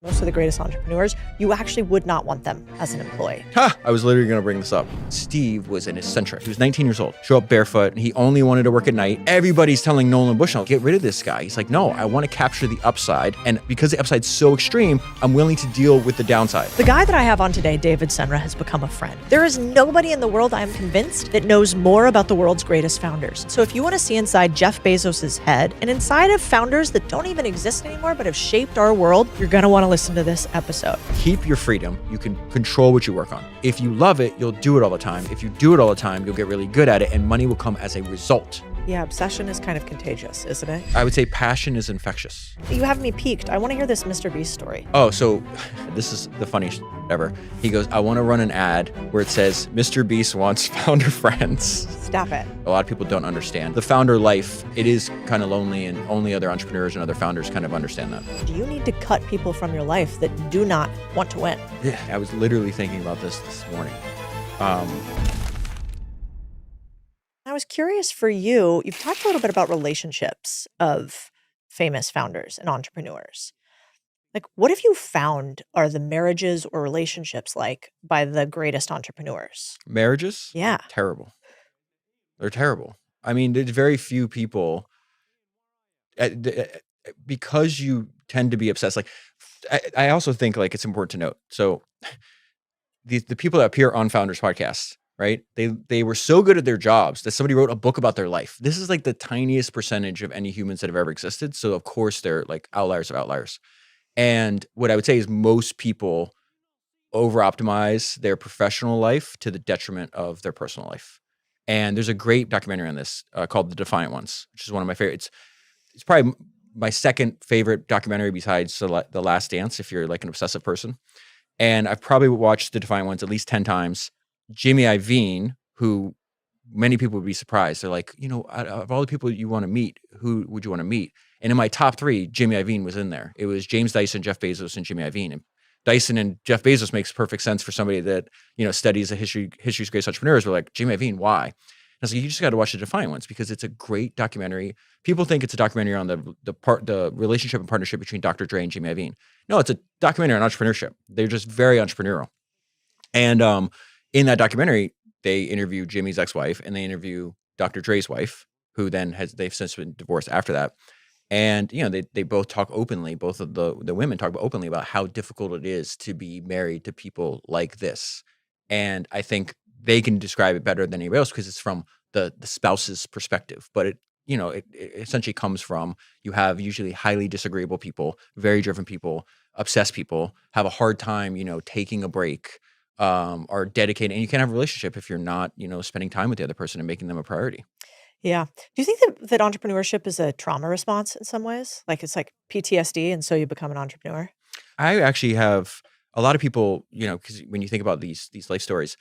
Most of the greatest entrepreneurs, you actually would not want them as an employee.
I was literally going to bring this up. Steve was an eccentric. He was 19 years old, show up barefoot. He only wanted to work at night. Everybody's telling Nolan Bushnell, get rid of this guy. He's like, no, I want to capture the upside. And because the upside's so extreme, I'm willing to deal with the downside.
The guy that I have on today, David Senra, has become a friend. There is nobody in the world, I am convinced, that knows more about the world's greatest founders. So if you want to see inside Jeff Bezos' head and inside of founders that don't even exist anymore but have shaped our world, you're going to want to listen to this episode.
Keep your freedom. You can control what you work on. If you love it, you'll do it all the time. If you do it all the time, you'll get really good at it and money will come as a result.
Yeah, obsession is kind of contagious, isn't it?
I would say passion is infectious.
You have me peaked. I want to hear this Mr. Beast story.
Oh, so this is the funniest whatever. He goes, I want to run an ad where it says, Mr. Beast wants founder friends.
Stop it.
A lot of people don't understand. The founder life, it is kind of lonely, and only other entrepreneurs and other founders kind of understand that.
Do you need to cut people from your life that do not want to win?
Yeah, I was literally thinking about this morning.
I was curious for you, you've talked a little bit about relationships of famous founders and entrepreneurs. Like, what have you found are the marriages or relationships like by the greatest entrepreneurs?
Marriages?
Yeah.
Terrible. They're terrible. I mean, there's very few people, because you tend to be obsessed. Like, I also think like it's important to note. So the people that appear on Founders Podcasts, right? They were so good at their jobs that somebody wrote a book about their life. This is like the tiniest percentage of any humans that have ever existed. So of course they're like outliers of outliers. And what I would say is most people over-optimize their professional life to the detriment of their personal life. And there's a great documentary on this called The Defiant Ones, which is one of my favorites. It's probably my second favorite documentary besides The Last Dance, if you're like an obsessive person. And I've probably watched The Defiant Ones at least 10 times. Jimmy Iovine, who many people would be surprised. They're like, you know, out of all the people you want to meet, who would you want to meet? And in my top 3, Jimmy Iovine was in there. It was James Dyson, Jeff Bezos, and Jimmy Iovine. And Dyson and Jeff Bezos makes perfect sense for somebody that, you know, studies the history's greatest entrepreneurs. We're like, Jimmy Iovine, why? And I was like, you just got to watch The Defiant Ones because it's a great documentary. People think it's a documentary on the relationship and partnership between Dr. Dre and Jimmy Iovine. No, it's a documentary on entrepreneurship. They're just very entrepreneurial. And in that documentary, they interview Jimmy's ex-wife and they interview Dr. Dre's wife, who then they've since been divorced after that. And, you know, they both talk openly, both of the women talk openly about how difficult it is to be married to people like this. And I think they can describe it better than anybody else because it's from the spouse's perspective. But it essentially comes from, you have usually highly disagreeable people, very driven people, obsessed people, have a hard time, you know, taking a break, are dedicated. And you can't have a relationship if you're not, you know, spending time with the other person and making them a priority.
Yeah. Do you think that entrepreneurship is a trauma response in some ways? Like it's like PTSD and so you become an entrepreneur?
I actually have a lot of people, you know, because when you think about these life stories,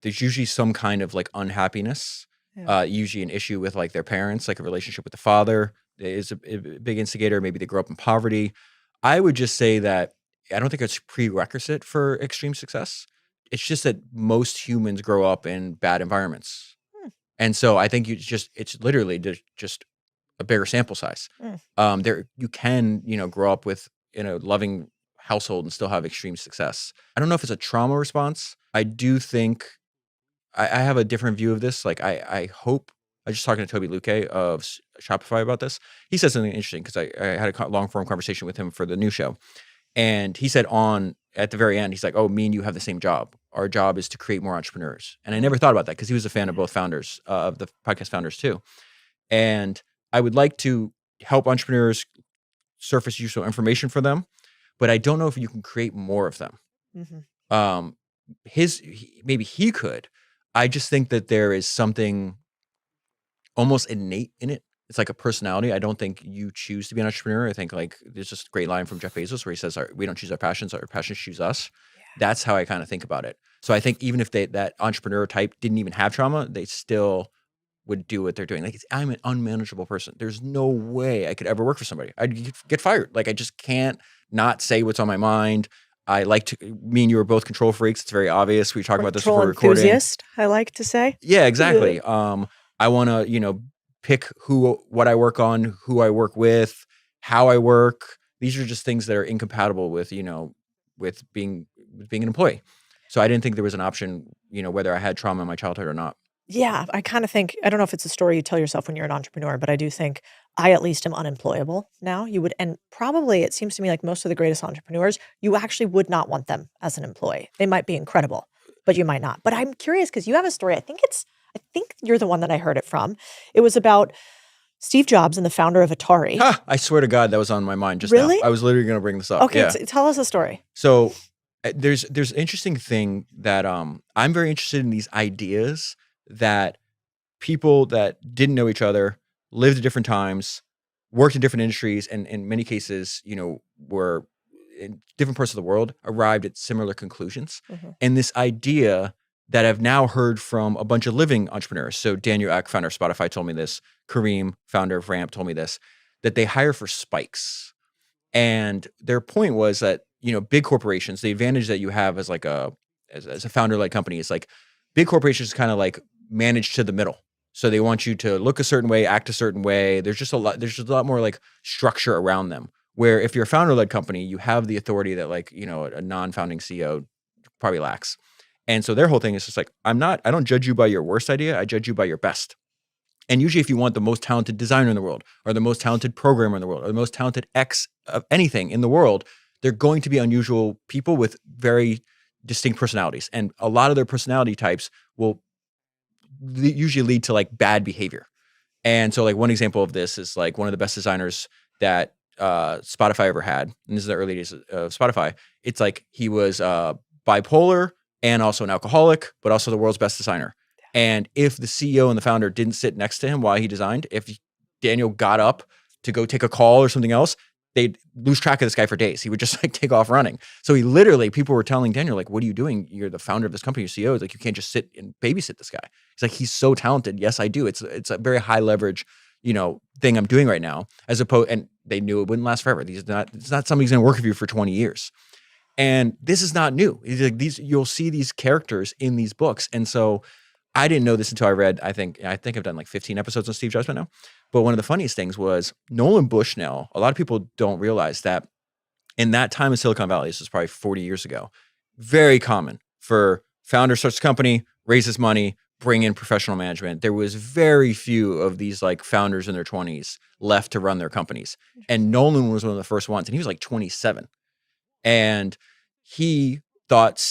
there's usually some kind of like unhappiness, usually an issue with like their parents, like a relationship with the father is a big instigator. Maybe they grew up in poverty. I would just say that I don't think it's prerequisite for extreme success. It's just that most humans grow up in bad environments. And so I think it's literally just a bigger sample size. You can, you know, grow up with in a loving household and still have extreme success. I don't know if it's a trauma response. I do think I have a different view of this. Like I hope, I was just talking to Toby Luque of Shopify about this. He said something interesting because I had a long form conversation with him for the new show. And he said at the very end, he's like, oh, me and you have the same job. Our job is to create more entrepreneurs. And I never thought about that because he was a fan of both founders, of the podcast founders too. And I would like to help entrepreneurs surface useful information for them, but I don't know if you can create more of them. Mm-hmm. Maybe he could. I just think that there is something almost innate in it. It's like a personality. I don't think you choose to be an entrepreneur. I think like there's this great line from Jeff Bezos where he says, we don't choose our passions choose us. Yeah. That's how I kind of think about it. So I think even if that entrepreneur type didn't even have trauma, they still would do what they're doing. Like I'm an unmanageable person. There's no way I could ever work for somebody. I'd get fired. Like I just can't not say what's on my mind. Me and you are both control freaks. It's very obvious. We talk about this before recording.
Enthusiast, I like to say.
Yeah, exactly. I want to, you know, pick what I work on, who I work with, how I work. These are just things that are incompatible with, you know, with being an employee. So I didn't think there was an option, you know, whether I had trauma in my childhood or not.
Yeah, I kind of think, I don't know if it's a story you tell yourself when you're an entrepreneur, but I do think I at least am unemployable now. And probably it seems to me like most of the greatest entrepreneurs, you actually would not want them as an employee. They might be incredible, but you might not. But I'm curious because you have a story. I think you're the one that I heard it from. It was about Steve Jobs and the founder of Atari.
I swear to God, that was on my mind just
Really?
now. I was literally going to bring this up.
Okay,
yeah.
Tell us a story.
So there's an interesting thing that I'm very interested in these ideas that people that didn't know each other, lived at different times, worked in different industries, and in many cases, you know, were in different parts of the world arrived at similar conclusions.
Mhm.
And this idea that I've now heard from a bunch of living entrepreneurs. So Daniel Ek, founder of Spotify, told me this. Kareem, founder of Ramp, told me this, that they hire for spikes. And their point was that, big corporations, the advantage that you have as like as a founder-led company is like big corporations kind of like manage to the middle. So they want you to look a certain way, act a certain way. There's just a lot more like structure around them. Where if you're a founder-led company, you have the authority that like, a non-founding CEO probably lacks. And so their whole thing is just like, I don't judge you by your worst idea. I judge you by your best. And usually if you want the most talented designer in the world or the most talented programmer in the world or the most talented X of anything in the world, they're going to be unusual people with very distinct personalities. And a lot of their personality types will usually lead to like bad behavior. And so like one example of this is like one of the best designers that Spotify ever had. And this is the early days of Spotify. It's like he was bipolar and also an alcoholic, but also the world's best designer. And if the CEO and the founder didn't sit next to him while he designed, if Daniel got up to go take a call or something else, they'd lose track of this guy for days. He would just like take off running. So he literally, people were telling Daniel, like, what are you doing? You're the founder of this company, your CEO. It's like, you can't just sit and babysit this guy. He's like, he's so talented. Yes, I do. It's a very high leverage, thing I'm doing right now, as opposed, and they knew it wouldn't last forever. It's not somebody's going to work with you for 20 years. And this is not new. It's like you'll see these characters in these books. And so I didn't know this until I read, I think I've done like 15 episodes on Steve Jobs by now. But one of the funniest things was Nolan Bushnell. A lot of people don't realize that in that time in Silicon Valley, this was probably 40 years ago, very common for founder starts a company, raises money, bring in professional management. There was very few of these like founders in their 20s left to run their companies. And Nolan was one of the first ones, and he was like 27. And he thought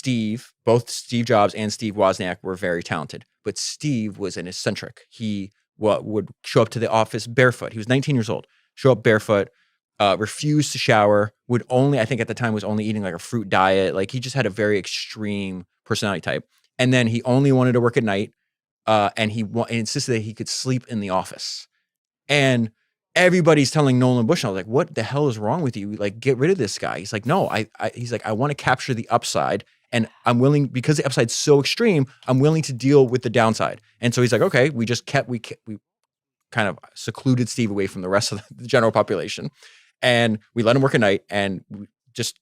both Steve Jobs and Steve Wozniak were very talented, but Steve was an eccentric. He would show up to the office barefoot. He was 19 years old, show up barefoot, refused to shower, I think at the time was only eating like a fruit diet. Like he just had a very extreme personality type. And then he only wanted to work at night, and he insisted that he could sleep in the office. And everybody's telling Nolan Bushnell, like, what the hell is wrong with you? Like, get rid of this guy. He's like, no, he's like, I want to capture the upside, and I'm willing, because the upside's so extreme, I'm willing to deal with the downside. And so he's like, okay, we kind of secluded Steve away from the rest of the general population, and we let him work at night, and we just,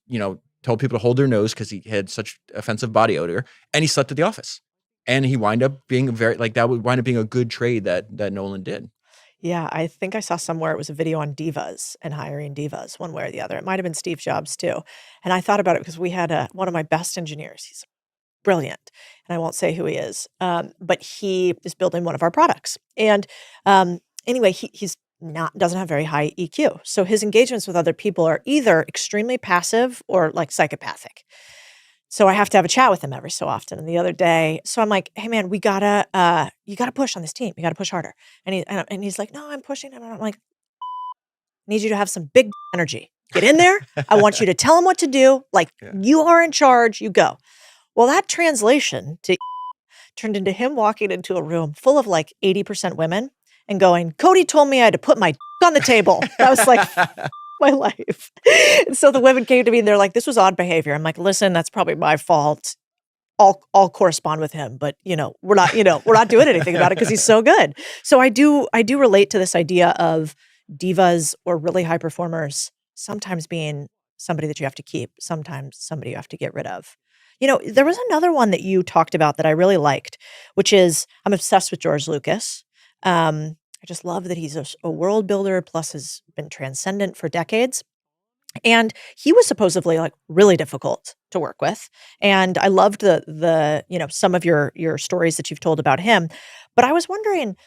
told people to hold their nose because he had such offensive body odor, and he slept at the office. And he wound up being that would wind up being a good trade that Nolan did.
Yeah, I think I saw somewhere it was a video on divas and hiring divas one way or the other. It might have been Steve Jobs too. And I thought about it because we had one of my best engineers. He's brilliant, and I won't say who he is, but he is building one of our products. And anyway, he's doesn't have very high EQ. So his engagements with other people are either extremely passive or like psychopathic. So I have to have a chat with him every so often. And the other day, so I'm like, hey man, you gotta push on this team. You gotta push harder. And he's like, no, I'm pushing. And I'm like, need you to have some big energy. Get in there. I want you to tell him what to do. Like you are in charge, you go. Well, that translation turned into him walking into a room full of like 80% women and going, Codie told me I had to put my on the table. That was like my life. And so the women came to me and they're like, this was odd behavior. I'm like, listen, that's probably my fault. I'll correspond with him, but we're not doing anything about it because he's so good. So I do relate to this idea of divas or really high performers sometimes being somebody that you have to keep, sometimes somebody you have to get rid of. There was another one that you talked about that I really liked, which is I'm obsessed with George Lucas. I just love that he's a world builder, plus has been transcendent for decades. And he was supposedly like really difficult to work with. And I loved the some of your stories that you've told about him. But I was wondering,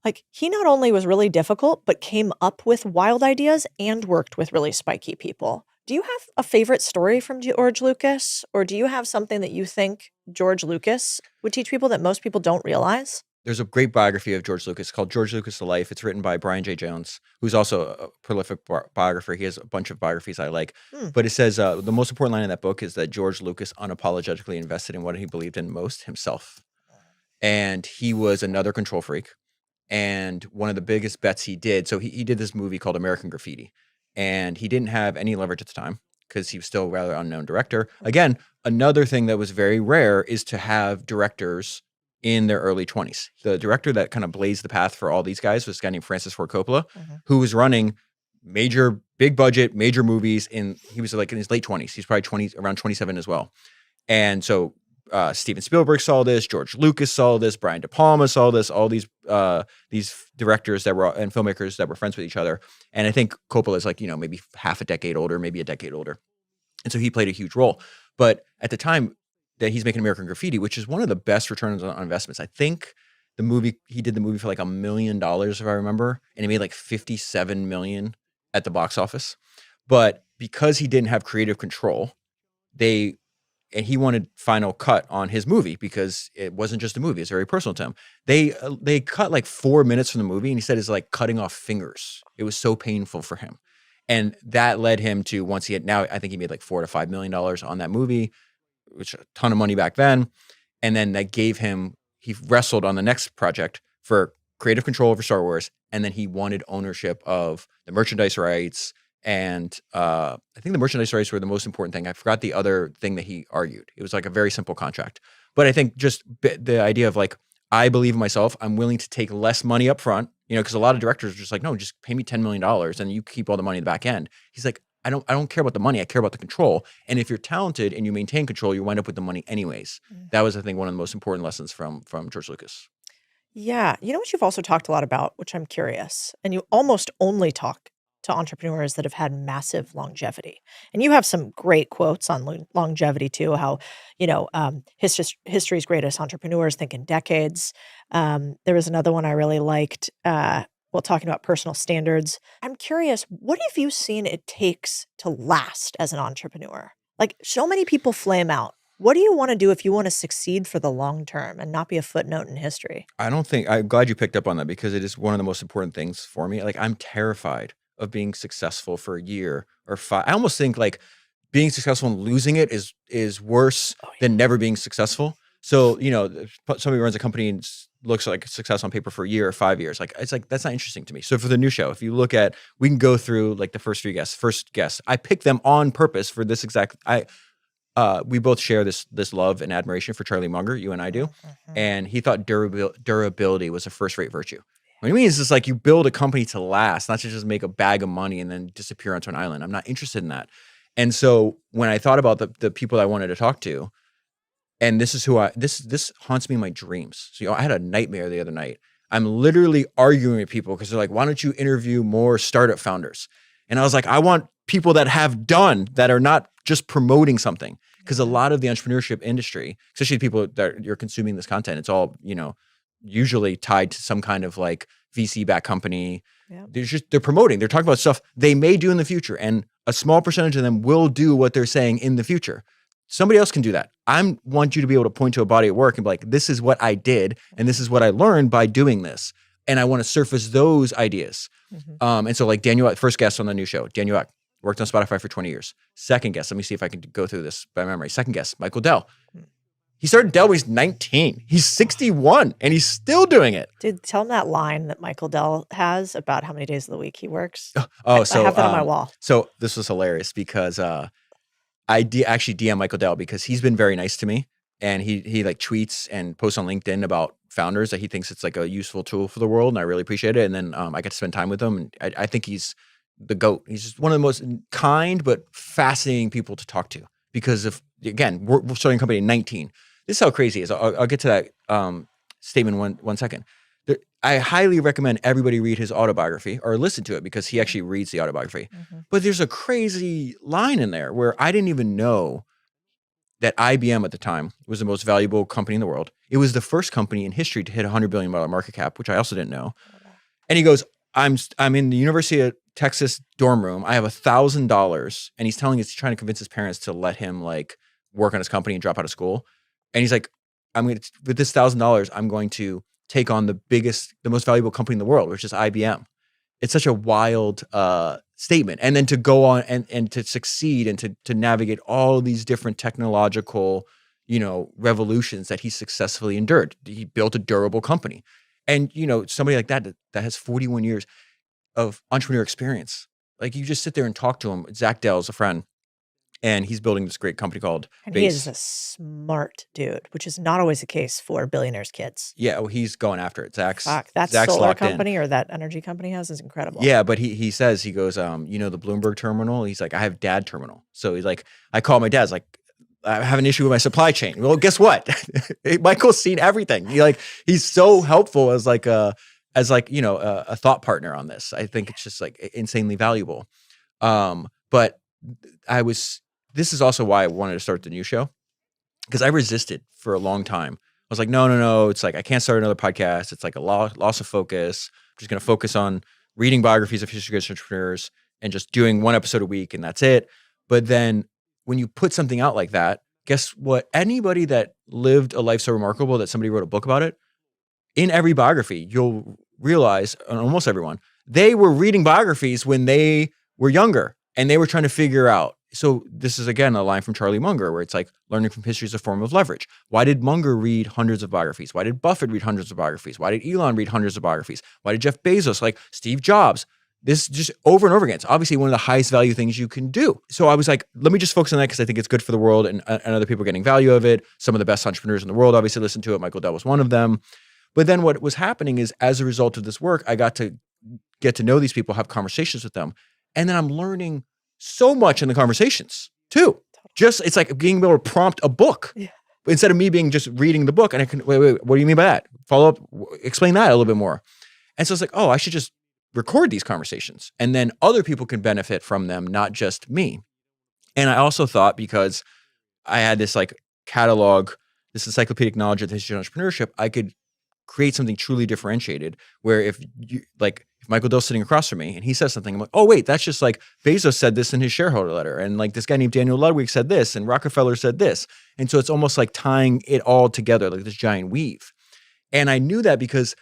like, he not only was really difficult, but came up with wild ideas and worked with really spiky people. Do you have a favorite story from George Lucas? Or do you have something that you think George Lucas would teach people that most people don't realize?
There's a great biography of George Lucas called George Lucas: The Life. It's written by Brian J. Jones, who's also a prolific biographer. He has a bunch of biographies I like. But it says the most important line in that book is that George Lucas unapologetically invested in what he believed in most, himself. And he was another control freak. And one of the biggest bets he did, so he did this movie called American Graffiti. And he didn't have any leverage at the time. because he was still a rather unknown director. Again, another thing that was very rare is to have directors in their early 20s. The director that kind of blazed the path for all these guys was a guy named Francis Ford Coppola, who was running major, big budget, major movies. He was like in his late 20s. He's probably around 27 as well. And so Steven Spielberg saw this, George Lucas saw this, Brian De Palma saw this, all these directors and filmmakers that were friends with each other. And I think Coppola is like, maybe half a decade older, maybe a decade older. And so he played a huge role. But at the time that he's making American Graffiti, which is one of the best returns on investments, I think he did the movie for like $1 million, if I remember, and he made like 57 million at the box office. But because he didn't have creative control, and he wanted final cut on his movie because it wasn't just a movie. It's very personal to him. They cut like 4 minutes from the movie, and he said it's like cutting off fingers. It was so painful for him. And that led him to, I think he made like $4 to $5 million on that movie, which a ton of money back then. And then that he wrestled on the next project for creative control over Star Wars. And then he wanted ownership of the merchandise rights. And I think the merchandise rights were the most important thing. I forgot the other thing that he argued. It was like a very simple contract. But I think just the idea of like, I believe in myself. I'm willing to take less money up front, because a lot of directors are just like, no, just pay me $10 million and you keep all the money in the back end. He's like, I don't care about the money. I care about the control. And if you're talented and you maintain control, you wind up with the money anyways. That was, I think, one of the most important lessons from George Lucas.
Yeah. You know what you've also talked a lot about, which I'm curious, and you almost only talk to entrepreneurs that have had massive longevity. And you have some great quotes on longevity too, how, history's greatest entrepreneurs think in decades. There was another one I really liked, talking about personal standards. I'm curious, what have you seen it takes to last as an entrepreneur? Like, so many people flame out. What do you want to do if you want to succeed for the long term and not be a footnote in history?
I'm glad you picked up on that, because it is one of the most important things for me. Like, I'm terrified of being successful for a year or 5. I almost think like being successful and losing it is worse than never being successful. So, somebody runs a company and looks like success on paper for a year or 5 years. Like, it's like, that's not interesting to me. So for the new show, if you look at, we can go through like the first 3 guests. First guest, I picked them on purpose for this exact, we both share this love and admiration for Charlie Munger, you and I do. And he thought durability was a first-rate virtue. What he means is like, you build a company to last, not to just make a bag of money and then disappear onto an island. I'm not interested in that. And so when I thought about the people that I wanted to talk to, and this is this haunts me in my dreams. So, I had a nightmare the other night. I'm literally arguing with people because they're like, why don't you interview more startup founders? And I was like, I want people that have done, that are not just promoting something. Because a lot of the entrepreneurship industry, especially people that you're consuming this content, it's all, usually tied to some kind of like VC-backed company. Yeah. They're promoting, they're talking about stuff they may do in the future. And a small percentage of them will do what they're saying in the future. Somebody else can do that. I want you to be able to point to a body of work and be like, this is what I did. And this is what I learned by doing this. And I want to surface those ideas. And so like Daniel, first guest on the new show, Daniel worked on Spotify for 20 years. Second guest, let me see if I can go through this by memory. Second guest, Michael Dell. He started Dell when he's 19. He's 61 and he's still doing it.
Dude, tell him that line that Michael Dell has about how many days of the week he works.
So
I have that on my wall.
So this was hilarious because I actually DM Michael Dell because he's been very nice to me, and he like tweets and posts on LinkedIn about founders that he thinks it's like a useful tool for the world, and I really appreciate it. And then I get to spend time with him, and I think he's the GOAT. He's just one of the most kind but fascinating people to talk to because of, again, we're starting a company at 19. This is how crazy it is. I'll get to that statement one second. I highly recommend everybody read his autobiography or listen to it because he actually reads the autobiography. But there's a crazy line in there where I didn't even know that IBM at the time was the most valuable company in the world. It was the first company in history to hit a $100 billion market cap, which I also didn't know. And he goes, I'm in the University of Texas dorm room. I have $1,000, and he's trying to convince his parents to let him like work on his company and drop out of school. And he's like, with this $1,000, I'm going to take on the most valuable company in the world, which is IBM. It's such a wild statement. And then to go on and to succeed and to navigate all these different technological, revolutions that he successfully endured. He built a durable company. And, somebody like that has 41 years of entrepreneur experience. Like, you just sit there and talk to him. Zach Dell's a friend. And he's building this great company called
And
Base.
he is a smart dude, which is not always the case for billionaires' kids.
Yeah, well, he's going after it. Zach's
That
Zach's
solar
locked in.
company or that energy company has is incredible.
Yeah, but he says, he goes, the Bloomberg terminal? He's like, I have dad terminal. So he's like, I call my dad's like, I have an issue with my supply chain. Well, guess what? Michael's seen everything. He's so helpful as a thought partner on this. I think it's just like insanely valuable. But this is also why I wanted to start the new show, because I resisted for a long time. I was like, no. It's like, I can't start another podcast. It's like a loss of focus. I'm just going to focus on reading biographies of history entrepreneurs and just doing one episode a week, and that's it. But then when you put something out like that, guess what? Anybody that lived a life so remarkable that somebody wrote a book about it, in every biography, you'll realize, almost everyone, they were reading biographies when they were younger and they were trying to figure out. So this is, again, a line from Charlie Munger where it's like, learning from history is a form of leverage. Why did Munger read hundreds of biographies? Why did Buffett read hundreds of biographies? Why did Elon read hundreds of biographies? Why did Jeff Bezos, like Steve Jobs? This just over and over again. It's obviously one of the highest value things you can do. So I was like, let me just focus on that because I think it's good for the world and other people getting value of it. Some of the best entrepreneurs in the world obviously listen to it. Michael Dell was one of them. But then what was happening is, as a result of this work, I got to get to know these people, have conversations with them. And then I'm learning so much in the conversations too. Just, it's like being able to prompt a book instead of me being just reading the book. And I can, wait, what do you mean by that? Follow up, explain that a little bit more. And so it's like, oh, I should just record these conversations and then other people can benefit from them, not just me. And I also thought, because I had this like catalog, this encyclopedic knowledge of the history of entrepreneurship, I could create something truly differentiated where if Michael Dill's sitting across from me and he says something, I'm like, oh wait, that's just like Bezos said this in his shareholder letter. And like this guy named Daniel Ludwig said this and Rockefeller said this. And so it's almost like tying it all together, like this giant weave. And I knew that because,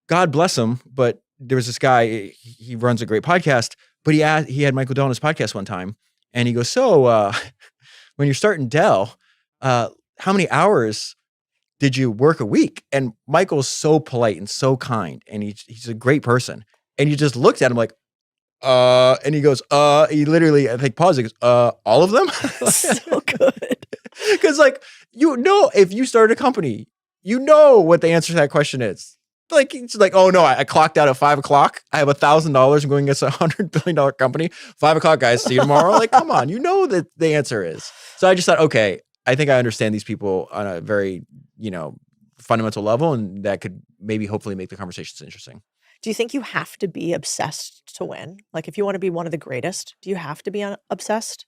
God bless him, but there was this guy, he runs a great podcast, but he had Michael Dell on his podcast one time and he goes, so when you're starting Dell, how many hours did you work a week? And Michael's so polite and so kind, and he's a great person. And you just looked at him like, and he goes, he literally, I think, paused, he goes, all of them?
So good.
Because like, if you started a company, what the answer to that question is. Like, it's like, oh no, I clocked out at 5 o'clock. I have $1,000. I'm going against a $100 billion company. 5 o'clock, guys, see you tomorrow. Like, come on, that the answer is. So I just thought, okay, I think I understand these people on a very, fundamental level, and that could maybe hopefully make the conversations interesting.
Do you think you have to be obsessed to win? Like, if you want to be one of the greatest, do you have to be obsessed?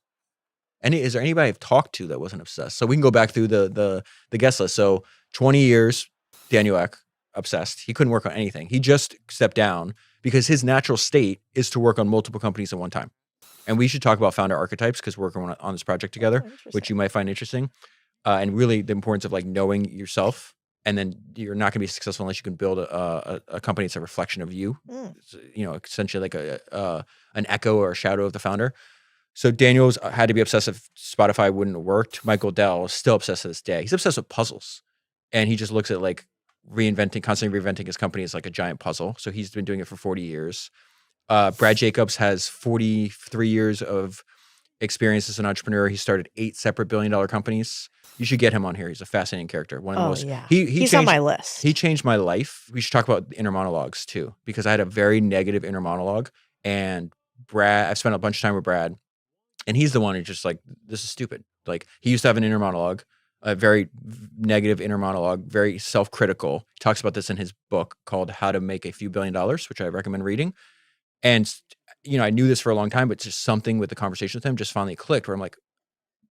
Is there anybody I've talked to that wasn't obsessed? So we can go back through the guest list. So 20 years, Daniel Ek, obsessed. He couldn't work on anything. He just stepped down because his natural state is to work on multiple companies at one time. And we should talk about founder archetypes because we're working on this project together, which you might find interesting. And really the importance of like knowing yourself. And then you're not going to be successful unless you can build a company that's a reflection of you. Essentially like an echo or a shadow of the founder. So Daniel's had to be obsessed if Spotify wouldn't have worked. Michael Dell is still obsessed to this day. He's obsessed with puzzles. And he just looks at like constantly reinventing his company as like a giant puzzle. So he's been doing it for 40 years. Brad Jacobs has 43 years of experience as an entrepreneur. He started 8 separate billion-dollar companies. You should get him on here. He's a fascinating character. One of the most.
Yeah.
He's
on my list.
He changed my life. We should talk about inner monologues too, because I had a very negative inner monologue. And I've spent a bunch of time with Brad, and he's the one who's just like, this is stupid. Like, he used to have an inner monologue, a very negative inner monologue, very self-critical. He talks about this in his book called How to Make a Few $1 Billion, which I recommend reading. And, I knew this for a long time, but just something with the conversation with him just finally clicked where I'm like,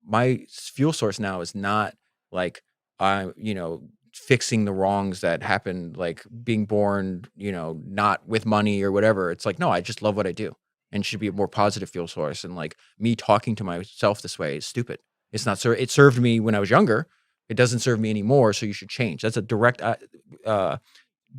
my fuel source now is not like, fixing the wrongs that happened, like being born, not with money or whatever. It's like, no, I just love what I do and should be a more positive fuel source. And like me talking to myself this way is stupid. It's not, it served me when I was younger. It doesn't serve me anymore. So you should change. That's a direct,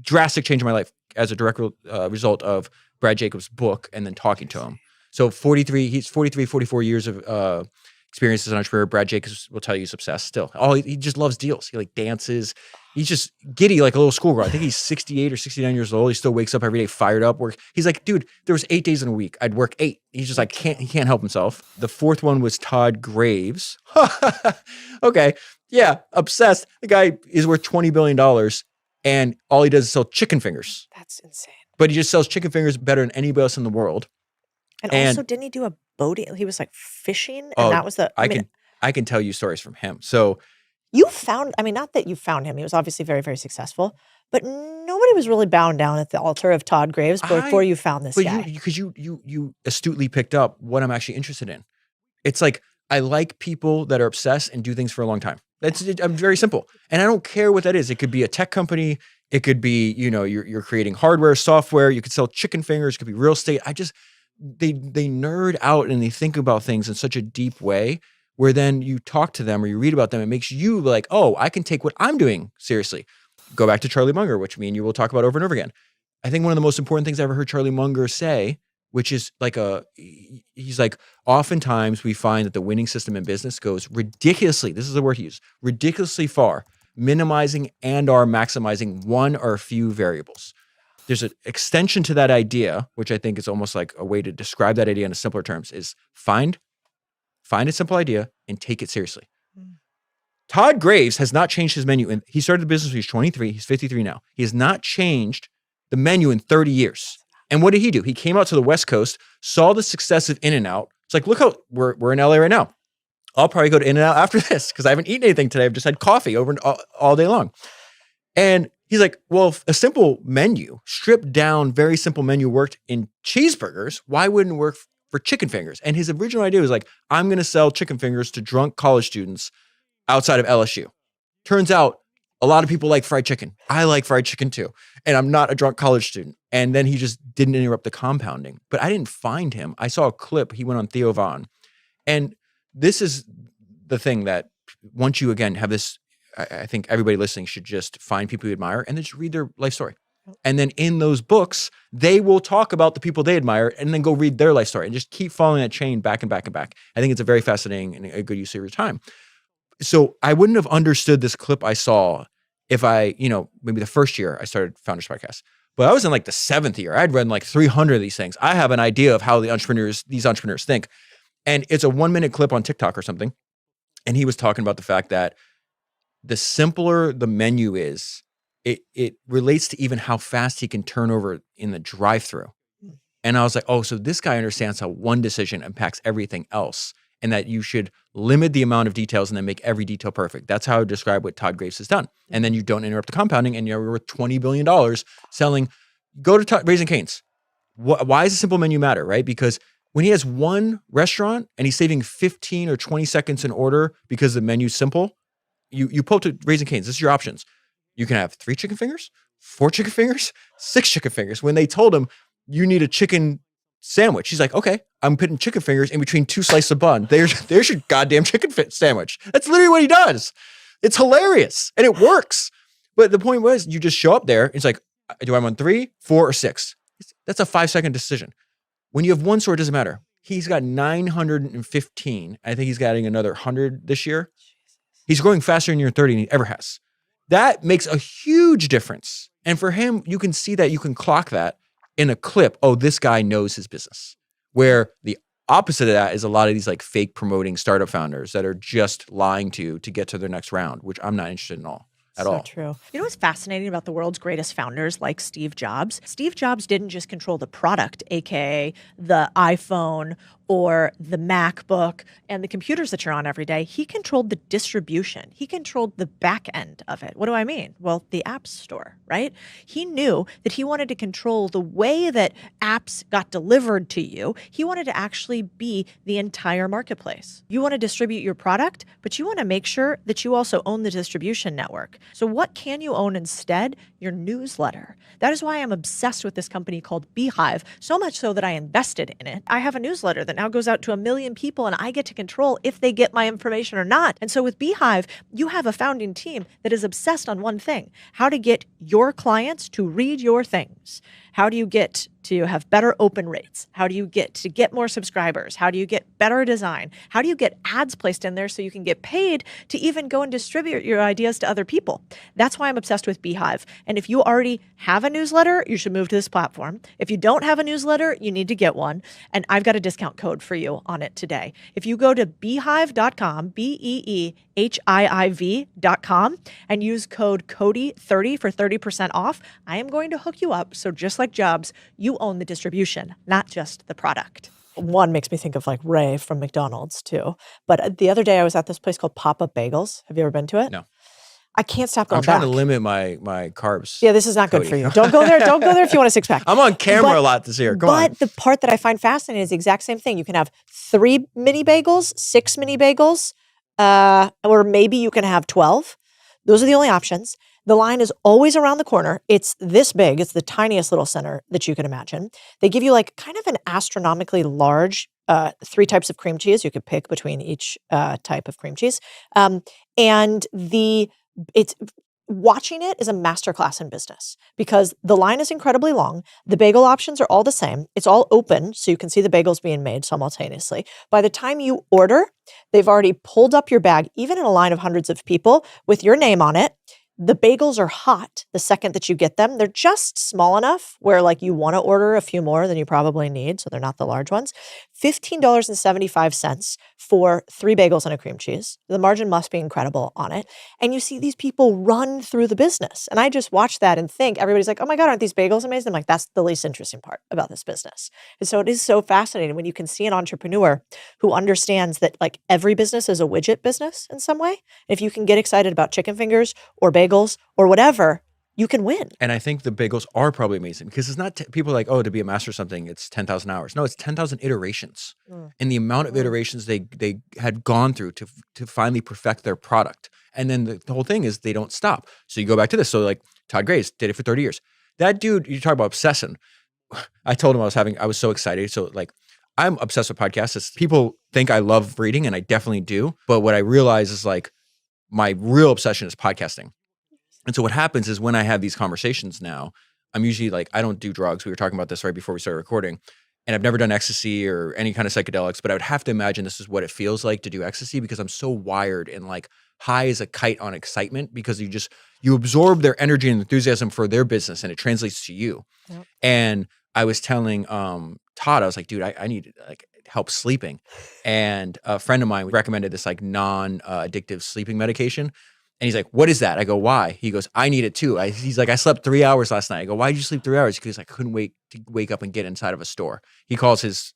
drastic change in my life as a direct result of Brad Jacobs' book and then talking to him. So 44 years of experience as an entrepreneur. Brad Jacobs will tell you he's obsessed still. He just loves deals. He like dances. He's just giddy like a little schoolgirl. I think he's 68 or 69 years old. He still wakes up every day, fired up. He's like, dude, there was 8 days in a week. I'd work 8. He's just like, he can't help himself. The fourth one was Todd Graves. Okay. Yeah. Obsessed. The guy is worth $20 billion and all he does is sell chicken fingers.
That's insane.
But he just sells chicken fingers better than anybody else in the world.
And also, didn't he do a boating? He was like fishing, and that was
I can tell you stories from him. So
you found, not that you found him. He was obviously very, very successful, but nobody was really bound down at the altar of Todd Graves before you found this guy.
Because you astutely picked up what I'm actually interested in. It's like, I like people that are obsessed and do things for a long time. I'm very simple. And I don't care what that is. It could be a tech company. It could be, you're creating hardware, software. You could sell chicken fingers. It could be real estate. They nerd out and they think about things in such a deep way where then you talk to them or you read about them. It makes you like, oh, I can take what I'm doing seriously. Go back to Charlie Munger, which me and you will talk about over and over again. I think one of the most important things I ever heard Charlie Munger say, which is like he's like, oftentimes we find that the winning system in business goes ridiculously, this is the word he used, ridiculously far, minimizing and or maximizing one or a few variables. There's an extension to that idea, which I think is almost like a way to describe that idea in simpler terms, is find a simple idea and take it seriously. Todd Graves has not changed his menu. And he started the business when he was 23. He's 53 now. He has not changed the menu in 30 years. And what did he do? He came out to the West Coast, saw the success of In-N-Out. It's like, look how we're in LA right now. I'll probably go to In-N-Out after this because I haven't eaten anything today. I've just had coffee over all day long. And he's like, well, if a simple menu, stripped down, very simple menu worked in cheeseburgers, why wouldn't it work for chicken fingers? And his original idea was like, I'm going to sell chicken fingers to drunk college students outside of LSU. Turns out a lot of people like fried chicken. I like fried chicken too. And I'm not a drunk college student. And then he just didn't interrupt the compounding. But I didn't find him. I saw a clip. He went on Theo Von. And this is the thing that once you, again, have this, I think everybody listening should just find people you admire and then just read their life story. And then in those books, they will talk about the people they admire and then go read their life story and just keep following that chain back and back and back. I think it's a very fascinating and a good use of your time. So I wouldn't have understood this clip I saw if I, maybe the first year I started Founders Podcast, but I was in like the 7th year. I'd read like 300 of these things. I have an idea of how these entrepreneurs think. And it's a 1-minute clip on TikTok or something. And he was talking about the fact that the simpler the menu is, it relates to even how fast he can turn over in the drive-thru. And I was like, oh, so this guy understands how one decision impacts everything else and that you should limit the amount of details and then make every detail perfect. That's how I would describe what Todd Graves has done. And then you don't interrupt the compounding and you're worth $20 billion selling. Go to Raising Cane's. Why does a simple menu matter, right? Because when he has one restaurant and he's saving 15 or 20 seconds in order because the menu's simple, you pull up to Raising Cane's. This is your options. You can have 3 chicken fingers, 4 chicken fingers, 6 chicken fingers. When they told him you need a chicken sandwich, he's like, okay, I'm putting chicken fingers in between 2 slices of bun. There's your goddamn chicken sandwich. That's literally what he does. It's hilarious and it works. But the point was, you just show up there. It's like, do I want 3, 4, or 6? That's a 5-second decision. When you have one store, it doesn't matter. He's got 915. I think he's adding another 100 this year. He's growing faster in year 30 than he ever has. That makes a huge difference. And for him, you can see that, you can clock that in a clip. Oh, this guy knows his business. Where the opposite of that is a lot of these like fake promoting startup founders that are just lying to get to their next round, which I'm not interested in all. At all.
True. You know what's fascinating about the world's greatest founders like Steve Jobs? Steve Jobs didn't just control the product, aka the iPhone or the MacBook and the computers that you're on every day. He controlled the distribution. He controlled the back end of it. What do I mean? Well, the App Store, right? He knew that he wanted to control the way that apps got delivered to you. He wanted to actually be the entire marketplace. You want to distribute your product, but you want to make sure that you also own the distribution network. So what can you own instead? Your newsletter. That is why I'm obsessed with this company called Beehive, so much so that I invested in it. I have a newsletter that now goes out to 1 million people and I get to control if they get my information or not. And so with Beehive, you have a founding team that is obsessed on one thing: how to get your clients to read your things. How do you get to have better open rates? How do you get more subscribers? How do you get better design? How do you get ads placed in there so you can get paid to even go and distribute your ideas to other people? That's why I'm obsessed with Beehive. And if you already have a newsletter, you should move to this platform. If you don't have a newsletter, you need to get one. And I've got a discount code for you on it today. If you go to beehive.com, BEEHIIV.com, and use code CODIE30 for 30% off, I am going to hook you up. So just like Jobs, you own the distribution, not just the product. One makes me think of like Ray from McDonald's too. But the other day I was at this place called Pop-Up Bagels. Have you ever been to it?
No.
I can't stop going
I'm trying
back.
to limit my carbs.
Yeah, this is not good
Cody.
for you. Don't go there. Don't go there if you want a six pack.
I'm on camera a lot this year. Come on.
But the part that I find fascinating is the exact same thing. You can have 3 mini bagels, 6 mini bagels, or maybe you can have 12. Those are the only options. The line is always around the corner. It's this big. It's the tiniest little center that you can imagine. They give you like kind of an astronomically large 3 types of cream cheese. You could pick between each type of cream cheese. And it's watching it is a masterclass in business because the line is incredibly long. The bagel options are all the same. It's all open, so you can see the bagels being made simultaneously. By the time you order, they've already pulled up your bag, even in a line of hundreds of people, with your name on it. The bagels are hot the second that you get them. They're just small enough where like you want to order a few more than you probably need, so they're not the large ones. $15.75 for 3 bagels and a cream cheese. The margin must be incredible on it. And you see these people run through the business. And I just watch that and think, everybody's like, oh my God, aren't these bagels amazing? I'm like, that's the least interesting part about this business. And so it is so fascinating when you can see an entrepreneur who understands that like every business is a widget business in some way. If you can get excited about chicken fingers or bagels or whatever, you can win.
And I think the bagels are probably amazing because it's not people are like, oh, to be a master of something, it's 10,000 hours. No, it's 10,000 iterations. And the amount of iterations they had gone through to finally perfect their product. And then the whole thing is they don't stop. So you go back to this. So like Todd Grace did it for 30 years. That dude, you talk about obsession. I told him I was so excited. So like, I'm obsessed with podcasts. People think I love reading and I definitely do. But what I realize is like my real obsession is podcasting. And so what happens is when I have these conversations now, I'm usually like, I don't do drugs. We were talking about this right before we started recording. And I've never done ecstasy or any kind of psychedelics, but I would have to imagine this is what it feels like to do ecstasy because I'm so wired and like high as a kite on excitement because you absorb their energy and enthusiasm for their business and it translates to you. Yep. And I was telling Todd, I was like, dude, I need like help sleeping. And a friend of mine recommended this like non-addictive sleeping medication. And he's like, what is that? I go, why? He goes, I need it too. He's like, I slept 3 hours last night. I go, why did you sleep 3 hours? Because I couldn't wait to wake up and get inside of a store. He calls his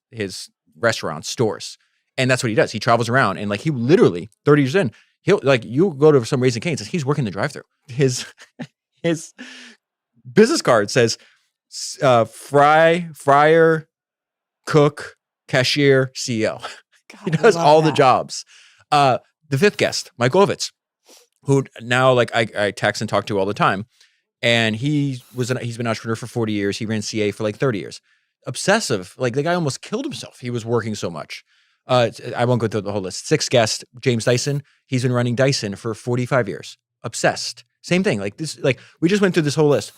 restaurant stores. And that's what he does. He travels around and like he literally 30 years in, he'll like, you go to some Raising Cane's and he's working the drive-thru. His business card says, fryer, cook, cashier, CEO. God, he does all the jobs. The 5th guest, Mike Ovitz, who now like I text and talk to all the time. And he's been an entrepreneur for 40 years. He ran CA for like 30 years. Obsessive. Like the guy almost killed himself. He was working so much. I won't go through the whole list. 6th guest, James Dyson. He's been running Dyson for 45 years. Obsessed. Same thing. Like this, like we just went through this whole list.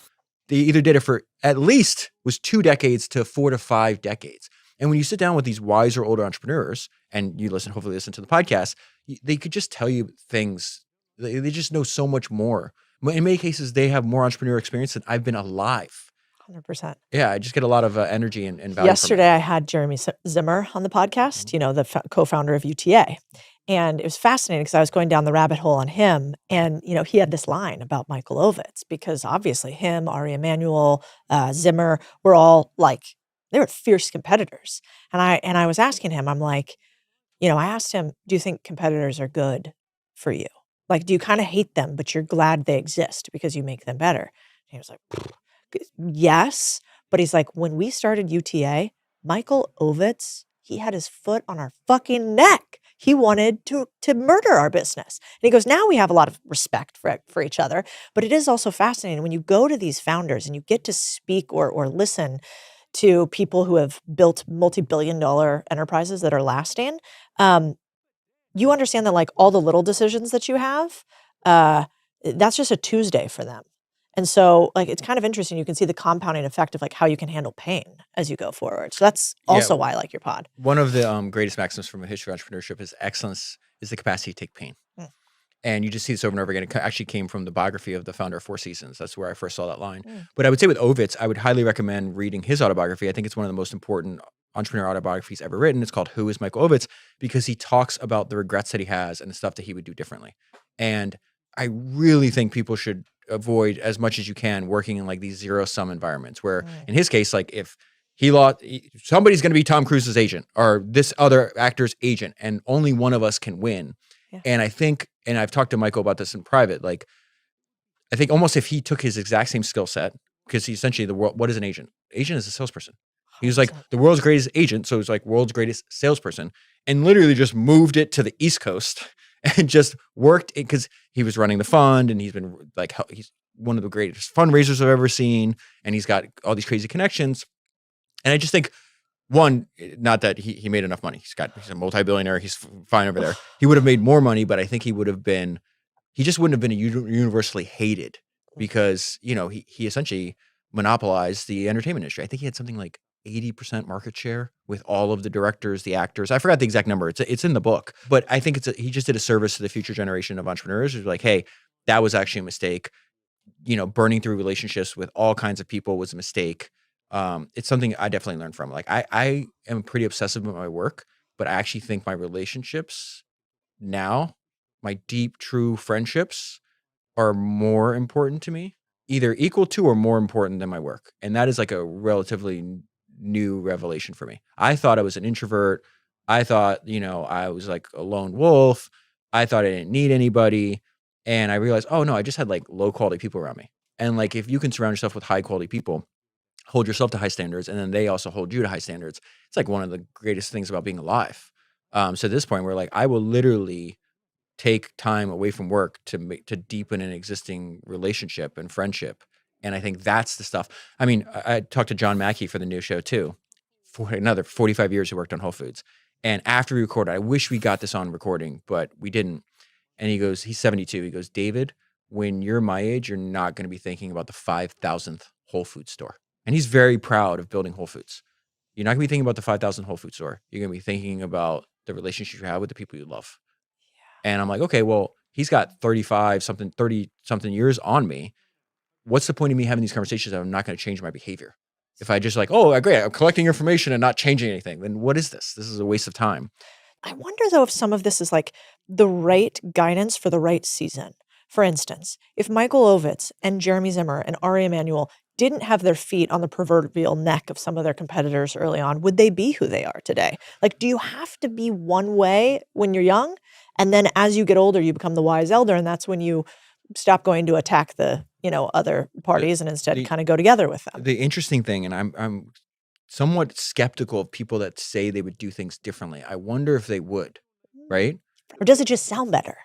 They either did it for at least was 2 decades to 4 to 5 decades. And when you sit down with these wiser older entrepreneurs and you hopefully listen to the podcast, they could just tell you things. They just know so much more. In many cases, they have more entrepreneurial experience than I've been alive.
100%.
Yeah, I just get a lot of energy and value.
Yesterday, I had Jeremy Zimmer on the podcast, the co-founder of UTA. And it was fascinating because I was going down the rabbit hole on him. And, he had this line about Michael Ovitz because obviously him, Ari Emanuel, Zimmer were all like, they were fierce competitors. And I was asking him, I'm like, I asked him, do you think competitors are good for you? Like, do you kind of hate them, but you're glad they exist because you make them better? And he was like, yes. But he's like, when we started UTA, Michael Ovitz, he had his foot on our fucking neck. He wanted to murder our business. And he goes, now we have a lot of respect for each other. But it is also fascinating when you go to these founders and you get to speak or listen to people who have built multi-billion-dollar enterprises that are lasting. You understand that like all the little decisions that you have, that's just a Tuesday for them. And so like, it's kind of interesting. You can see the compounding effect of like how you can handle pain as you go forward. So that's also why I like your pod.
One of the greatest maxims from a history of entrepreneurship is excellence is the capacity to take pain.
Mm.
And you just see this over and over again. It actually came from the biography of the founder of Four Seasons. That's where I first saw that line. But I would say with Ovitz, I would highly recommend reading his autobiography. I think it's one of the most important entrepreneur autobiographies ever written. It's called Who is Michael Ovitz? Because he talks about the regrets that he has and the stuff that he would do differently. And I really think people should avoid as much as you can working in like these zero-sum environments where in his case, like if he lost, somebody's going to be Tom Cruise's agent or this other actor's agent and only one of us can win. Yeah. And I think, and I've talked to Michael about this in private, like I think almost if he took his exact same skill set, because he essentially the world, what is an agent? Agent is a salesperson. He was like the world's greatest agent. So he's like world's greatest salesperson and literally just moved it to the East Coast and just worked it because he was running the fund and he's been like, he's one of the greatest fundraisers I've ever seen. And he's got all these crazy connections. And I just think one, not that he made enough money. He's a multi-billionaire. He's fine over there. He would have made more money, but I think he just wouldn't have been universally hated because, you know, he essentially monopolized the entertainment industry. I think he had something like 80% market share with all of the directors, the actors. I forgot the exact number. It's in the book, but I think he just did a service to the future generation of entrepreneurs who's like, hey, that was actually a mistake. You know, burning through relationships with all kinds of people was a mistake. It's something I definitely learned from. Like I am pretty obsessive with my work, but I actually think my relationships now, my deep, true friendships are more important to me, either equal to or more important than my work. And that is like a relatively new revelation for me. I thought I was an introvert. I thought, you know, I was like a lone wolf. I thought I didn't need anybody. And I realized, oh no, I just had like low quality people around me. And like, if you can surround yourself with high quality people, hold yourself to high standards, and then they also hold you to high standards, it's like one of the greatest things about being alive. So at this point, we're like, I will literally take time away from work to deepen an existing relationship and friendship. And I think that's the stuff. I mean, I talked to John Mackey for the new show too, for another 45 years he worked on Whole Foods. And after we recorded, I wish we got this on recording, but we didn't. And he goes, he's 72. He goes, David, when you're my age, you're not going to be thinking about the 5,000th Whole Foods store. And he's very proud of building Whole Foods. You're not going to be thinking about the 5,000 Whole Foods store. You're going to be thinking about the relationship you have with the people you love. Yeah. And I'm like, okay, well, he's got 30 something years on me. What's the point of me having these conversations if I'm not going to change my behavior? If I just like, oh, great, I'm collecting information and not changing anything, then what is this? This is a waste of time.
I wonder though if some of this is like the right guidance for the right season. For instance, if Michael Ovitz and Jeremy Zimmer and Ari Emanuel didn't have their feet on the proverbial neck of some of their competitors early on, would they be who they are today? Like, do you have to be one way when you're young? And then as you get older, you become the wise elder. And that's when you stop going to attack the, you know, other parties and instead kind of go together with them.
The interesting thing, and I'm somewhat skeptical of people that say they would do things differently. I wonder if they would, right?
Or does it just sound better?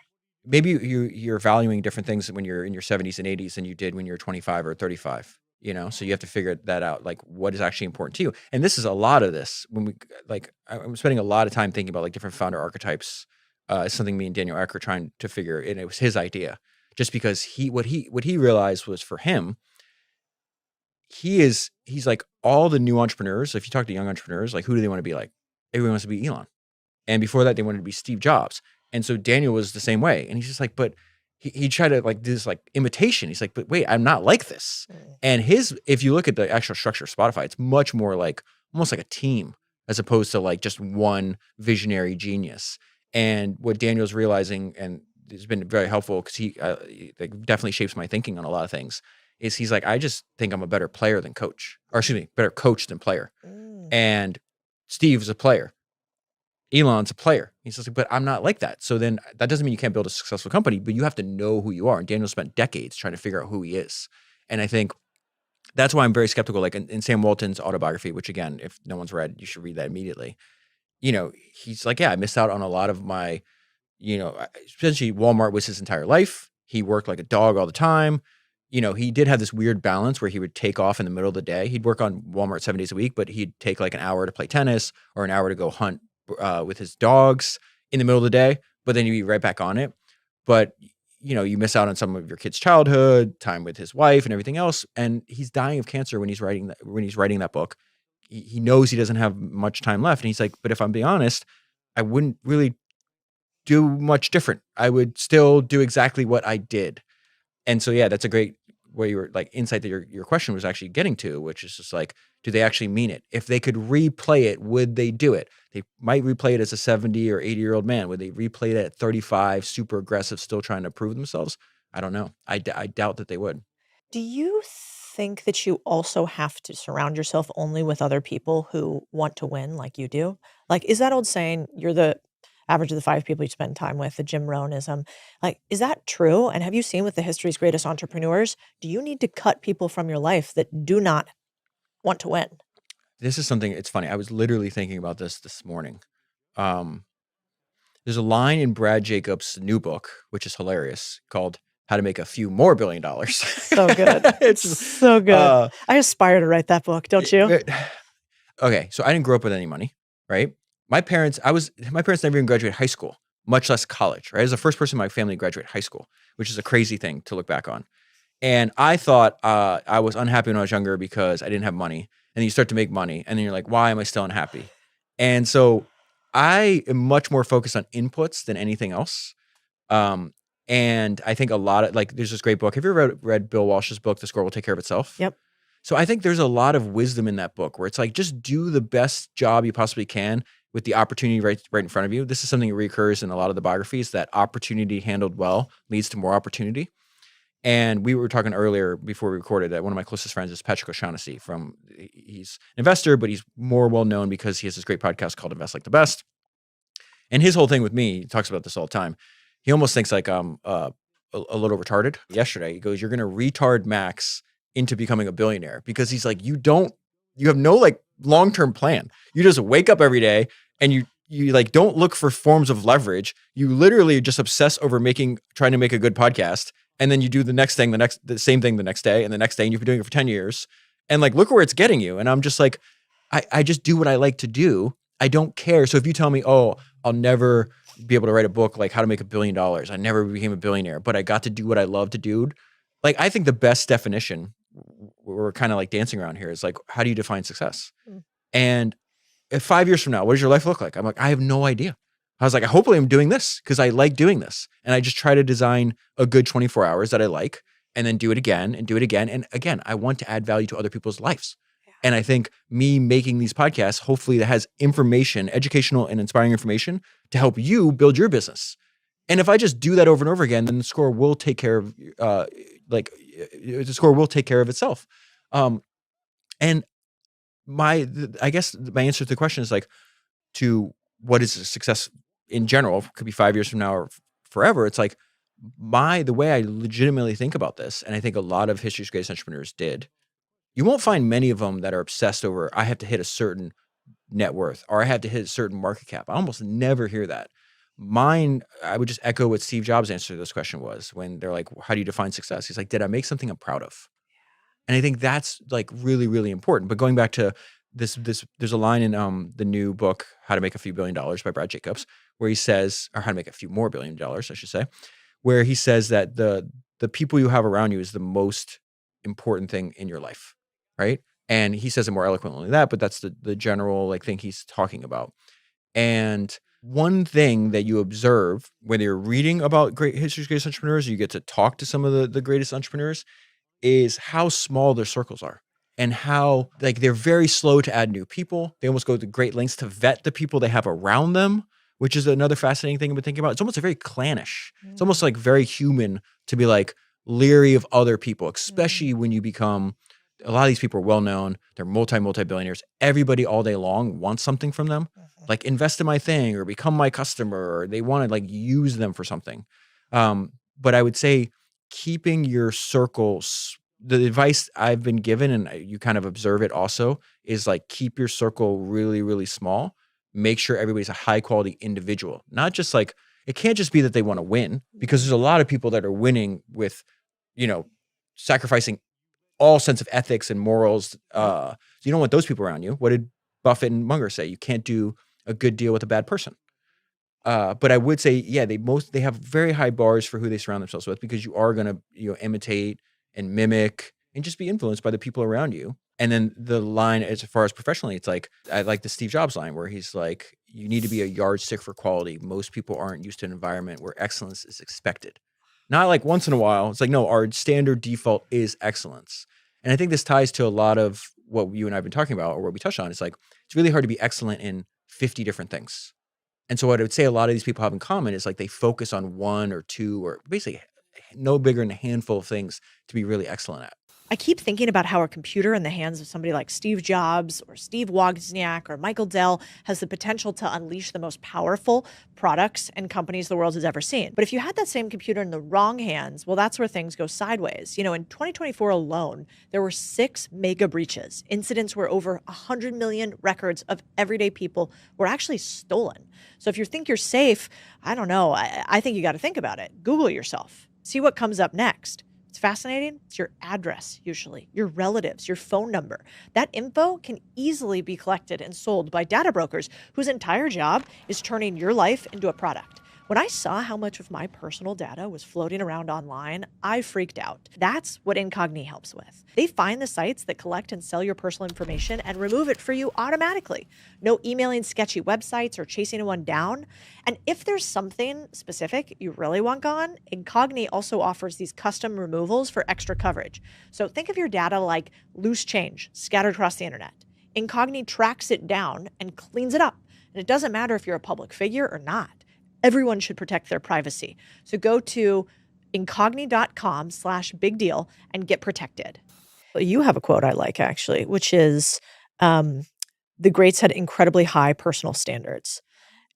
Maybe you're valuing different things when you're in your 70s and 80s than you did when you're 25 or 35. You know, so you have to figure that out, like what is actually important to you. And this is a lot of this when we like, I'm spending a lot of time thinking about like different founder archetypes. It's something me and Daniel Eck are trying to figure, and it was his idea. Just because what he realized was for him, he's like all the new entrepreneurs. So if you talk to young entrepreneurs, like who do they want to be like? Everyone wants to be Elon. And before that, they wanted to be Steve Jobs. And so Daniel was the same way. And he's just like, but he tried to like do this like imitation. He's like, but wait, I'm not like this. And if you look at the actual structure of Spotify, it's much more like almost like a team as opposed to like just one visionary genius. And what Daniel's realizing, and it's been very helpful because he like definitely shapes my thinking on a lot of things, is he's like, I just think I'm a better player than coach, or excuse me, better coach than player. And Steve is a player. Elon's a player. He's just like, but I'm not like that. So then that doesn't mean you can't build a successful company, but you have to know who you are. And Daniel spent decades trying to figure out who he is. And I think that's why I'm very skeptical. Like in Sam Walton's autobiography, which again, if no one's read, you should read that immediately. You know, he's like, yeah, I missed out on a lot of my, you know, essentially Walmart was his entire life. He worked like a dog all the time. You know, he did have this weird balance where he would take off in the middle of the day. He'd work on Walmart 7 days a week, but he'd take like an hour to play tennis or an hour to go hunt with his dogs in the middle of the day, but then you'd be right back on it. But you miss out on some of your kid's childhood, time with his wife and everything else. And he's dying of cancer when he's writing that book. He knows he doesn't have much time left. And he's like, but if I'm being honest, I wouldn't really do much different. I would still do exactly what I did. And so, yeah, that's a great where you were like insight that your question was actually getting to, which is just like, do they actually mean it? If they could replay it, would they do it? They might replay it as a 70 or 80-year-old man. Would they replay it at 35, super aggressive, still trying to prove themselves? I don't know. I doubt that they would.
Do you think that you also have to surround yourself only with other people who want to win like you do? Like, is that old saying, you're the average of the 5 people you spend time with, the Jim Rohnism? Like, is that true? And have you seen with the history's greatest entrepreneurs, do you need to cut people from your life that do not want to win?
This is something, it's funny. I was literally thinking about this morning. There's a line in Brad Jacobs' new book, which is hilarious, called How to Make a Few More $1 billion.
So good. It's so good. I aspire to write that book, don't you?
Okay, so I didn't grow up with any money, right? My parents never even graduated high school, much less college, right? I was the first person in my family to graduate high school, which is a crazy thing to look back on. And I thought I was unhappy when I was younger because I didn't have money. And then you start to make money, and then you're like, why am I still unhappy? And so I am much more focused on inputs than anything else. And I think a lot of, like, there's this great book. Have you ever read Bill Walsh's book, The Score Will Take Care of Itself?
Yep.
So I think there's a lot of wisdom in that book where it's like, just do the best job you possibly can with the opportunity right in front of you. This is something that recurs in a lot of the biographies, that opportunity handled well leads to more opportunity. And we were talking earlier before we recorded that one of my closest friends is Patrick O'Shaughnessy he's an investor, but he's more well known because he has this great podcast called Invest Like the Best. And his whole thing with me, he talks about this all the time. He almost thinks like I'm a little retarded. Yesterday, he goes, you're going to retard Max into becoming a billionaire, because he's like, you have no like long-term plan. You just wake up every day and you like don't look for forms of leverage. You literally just obsess over trying to make a good podcast. And then you do the same thing the next day and the next day, and you've been doing it for 10 years. And like, look where it's getting you. And I'm just like, I just do what I like to do. I don't care. So if you tell me, oh, I'll never be able to write a book like How to Make $1 billion, I never became a billionaire, but I got to do what I love to do. Like, I think the best definition, we're kind of like dancing around here, is like, how do you define success? And if 5 years from now, what does your life look like? I'm like, I have no idea. I was like, hopefully I'm doing this because I like doing this. And I just try to design a good 24 hours that I like, and then do it again and do it again. And again, I want to add value to other people's lives. Yeah. And I think me making these podcasts, hopefully that has information, educational and inspiring information to help you build your business. And if I just do that over and over again, then the score will take care of, the score will take care of itself. And I guess my answer to the question is like, to what is a success in general, it could be 5 years from now or forever. It's like the way I legitimately think about this, and I think a lot of history's greatest entrepreneurs did, you won't find many of them that are obsessed over, I have to hit a certain net worth or I have to hit a certain market cap. I almost never hear that. Mine, I would just echo what Steve Jobs' answer to this question was when they're like, how do you define success? He's like, did I make something I'm proud of? And I think that's like really, really important. But going back to this, there's a line in the new book, How to Make a Few $1 billion by Brad Jacobs, where he says, or How to Make a Few More $1 billion, I should say, where he says that the people you have around you is the most important thing in your life, right? And he says it more eloquently than that, but that's the general like thing he's talking about. And one thing that you observe when you're reading about history's greatest entrepreneurs, you get to talk to some of the greatest entrepreneurs, is how small their circles are and how like they're very slow to add new people. They almost go to great lengths to vet the people they have around them, which is another fascinating thing I've been thinking about. It's almost very clannish. It's almost like very human to be like leery of other people, especially when you become, a lot of these people are well-known. They're multi-billionaires. Everybody all day long wants something from them. Like invest in my thing or become my customer, or they want to like use them for something. But I would say keeping your circles, the advice I've been given, and you kind of observe it also, is like keep your circle really, really small. Make sure everybody's a high quality individual. Not just like, it can't just be that they want to win, because there's a lot of people that are winning with, sacrificing all sense of ethics and morals. You don't want those people around you. What did Buffett and Munger say? You can't do a good deal with a bad person. But I would say, yeah, they have very high bars for who they surround themselves with, because you are gonna, imitate and mimic and just be influenced by the people around you. And then the line, as far as professionally, it's like, I like the Steve Jobs line where he's like, you need to be a yardstick for quality. Most people aren't used to an environment where excellence is expected. Not like once in a while. It's like, no, our standard default is excellence. And I think this ties to a lot of what you and I have been talking about, or what we touched on. It's like, it's really hard to be excellent in 50 different things. And so what I would say a lot of these people have in common is like they focus on one or two, or basically no bigger than a handful of things to be really excellent at.
I keep thinking about how a computer in the hands of somebody like Steve Jobs or Steve Wozniak or Michael Dell has the potential to unleash the most powerful products and companies the world has ever seen. But if you had that same computer in the wrong hands, well, that's where things go sideways. In 2024 alone, there were 6 mega breaches, incidents where over 100 million records of everyday people were actually stolen. So if you think you're safe, I don't know. I think you got to think about it. Google yourself. See what comes up next. It's fascinating. It's your address, usually, your relatives, your phone number. That info can easily be collected and sold by data brokers whose entire job is turning your life into a product. When I saw how much of my personal data was floating around online, I freaked out. That's what Incogni helps with. They find the sites that collect and sell your personal information and remove it for you automatically. No emailing sketchy websites or chasing one down. And if there's something specific you really want gone, Incogni also offers these custom removals for extra coverage. So think of your data like loose change scattered across the internet. Incogni tracks it down and cleans it up. And it doesn't matter if you're a public figure or not. Everyone should protect their privacy. So go to incogni.com/bigdeal and get protected. You have a quote I like, actually, which is the greats had incredibly high personal standards.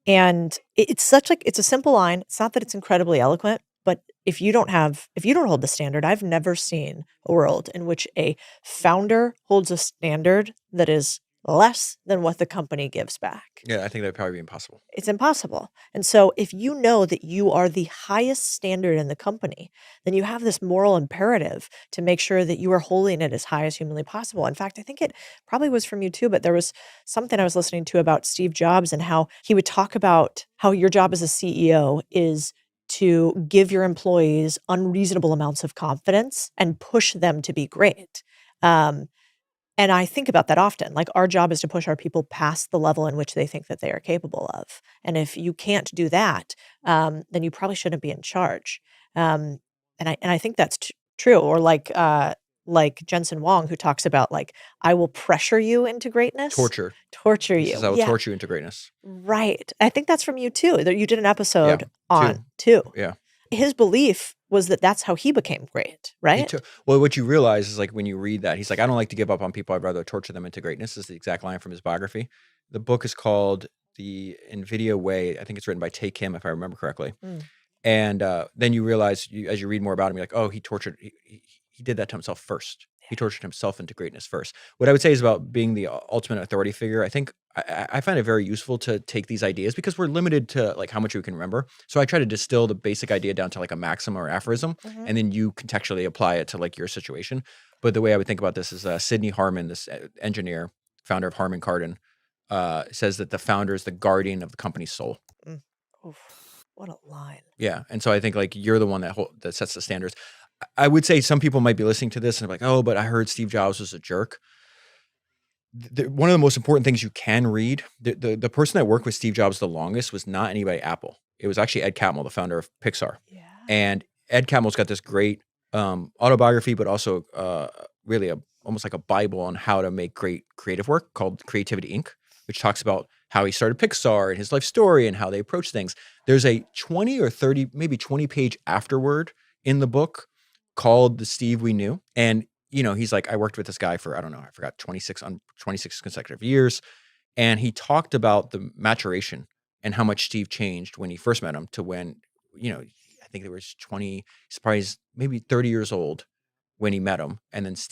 And it's a simple line. It's not that it's incredibly eloquent, but if you don't hold the standard, I've never seen a world in which a founder holds a standard that is less than what the company gives back.
Yeah, I think that'd probably be impossible.
It's impossible. And so if you know that you are the highest standard in the company, then you have this moral imperative to make sure that you are holding it as high as humanly possible. In fact, I think it probably was from you too, but there was something I was listening to about Steve Jobs and how he would talk about how your job as a CEO is to give your employees unreasonable amounts of confidence and push them to be great. And I think about that often. Like, our job is to push our people past the level in which they think that they are capable of. And if you can't do that, then you probably shouldn't be in charge. And I think that's true. Or like Jensen Wong, who talks about like, I will pressure you into greatness.
Torture
you.
He says, I will torture you into greatness.
Right. I think that's from you too. That you did an episode
Yeah,
on too.
Yeah.
His belief was that that's how he became great, right?
Well, what you realize is like when you read that, he's like, I don't like to give up on people. I'd rather torture them into greatness. This is the exact line from his biography. The book is called The NVIDIA Way. I think it's written by Tae Kim, if I remember correctly. And then you realize, as you read more about him, you're like, oh, he did that to himself first. He tortured himself into greatness first. What I would say is about being the ultimate authority figure, I think I find it very useful to take these ideas because we're limited to like how much we can remember. So I try to distill the basic idea down to like a maxim or aphorism, and then you contextually apply it to like your situation. But the way I would think about this is Sidney Harman, this engineer, founder of Harman Kardon, says that the founder is the guardian of the company's soul.
Oof, what a line.
Yeah. And so I think like you're the one that sets the standards. I would say some people might be listening to this and like, oh, but I heard Steve Jobs was a jerk. One of the most important things you can read, the person that worked with Steve Jobs the longest was not anybody at Apple. It was actually Ed Catmull, the founder of Pixar. Yeah. And Ed Catmull's got this great autobiography, but also really almost like a Bible on how to make great creative work called Creativity Inc., which talks about how he started Pixar and his life story and how they approach things. There's a 20 or 30, maybe 20 page afterword in the book called The Steve We Knew. And, you know, he's like, I worked with this guy for, I don't know, I forgot, 26 consecutive years. And he talked about the maturation and how much Steve changed when he first met him to when, you know, I think there was he's probably maybe 30 years old when he met him. And then Steve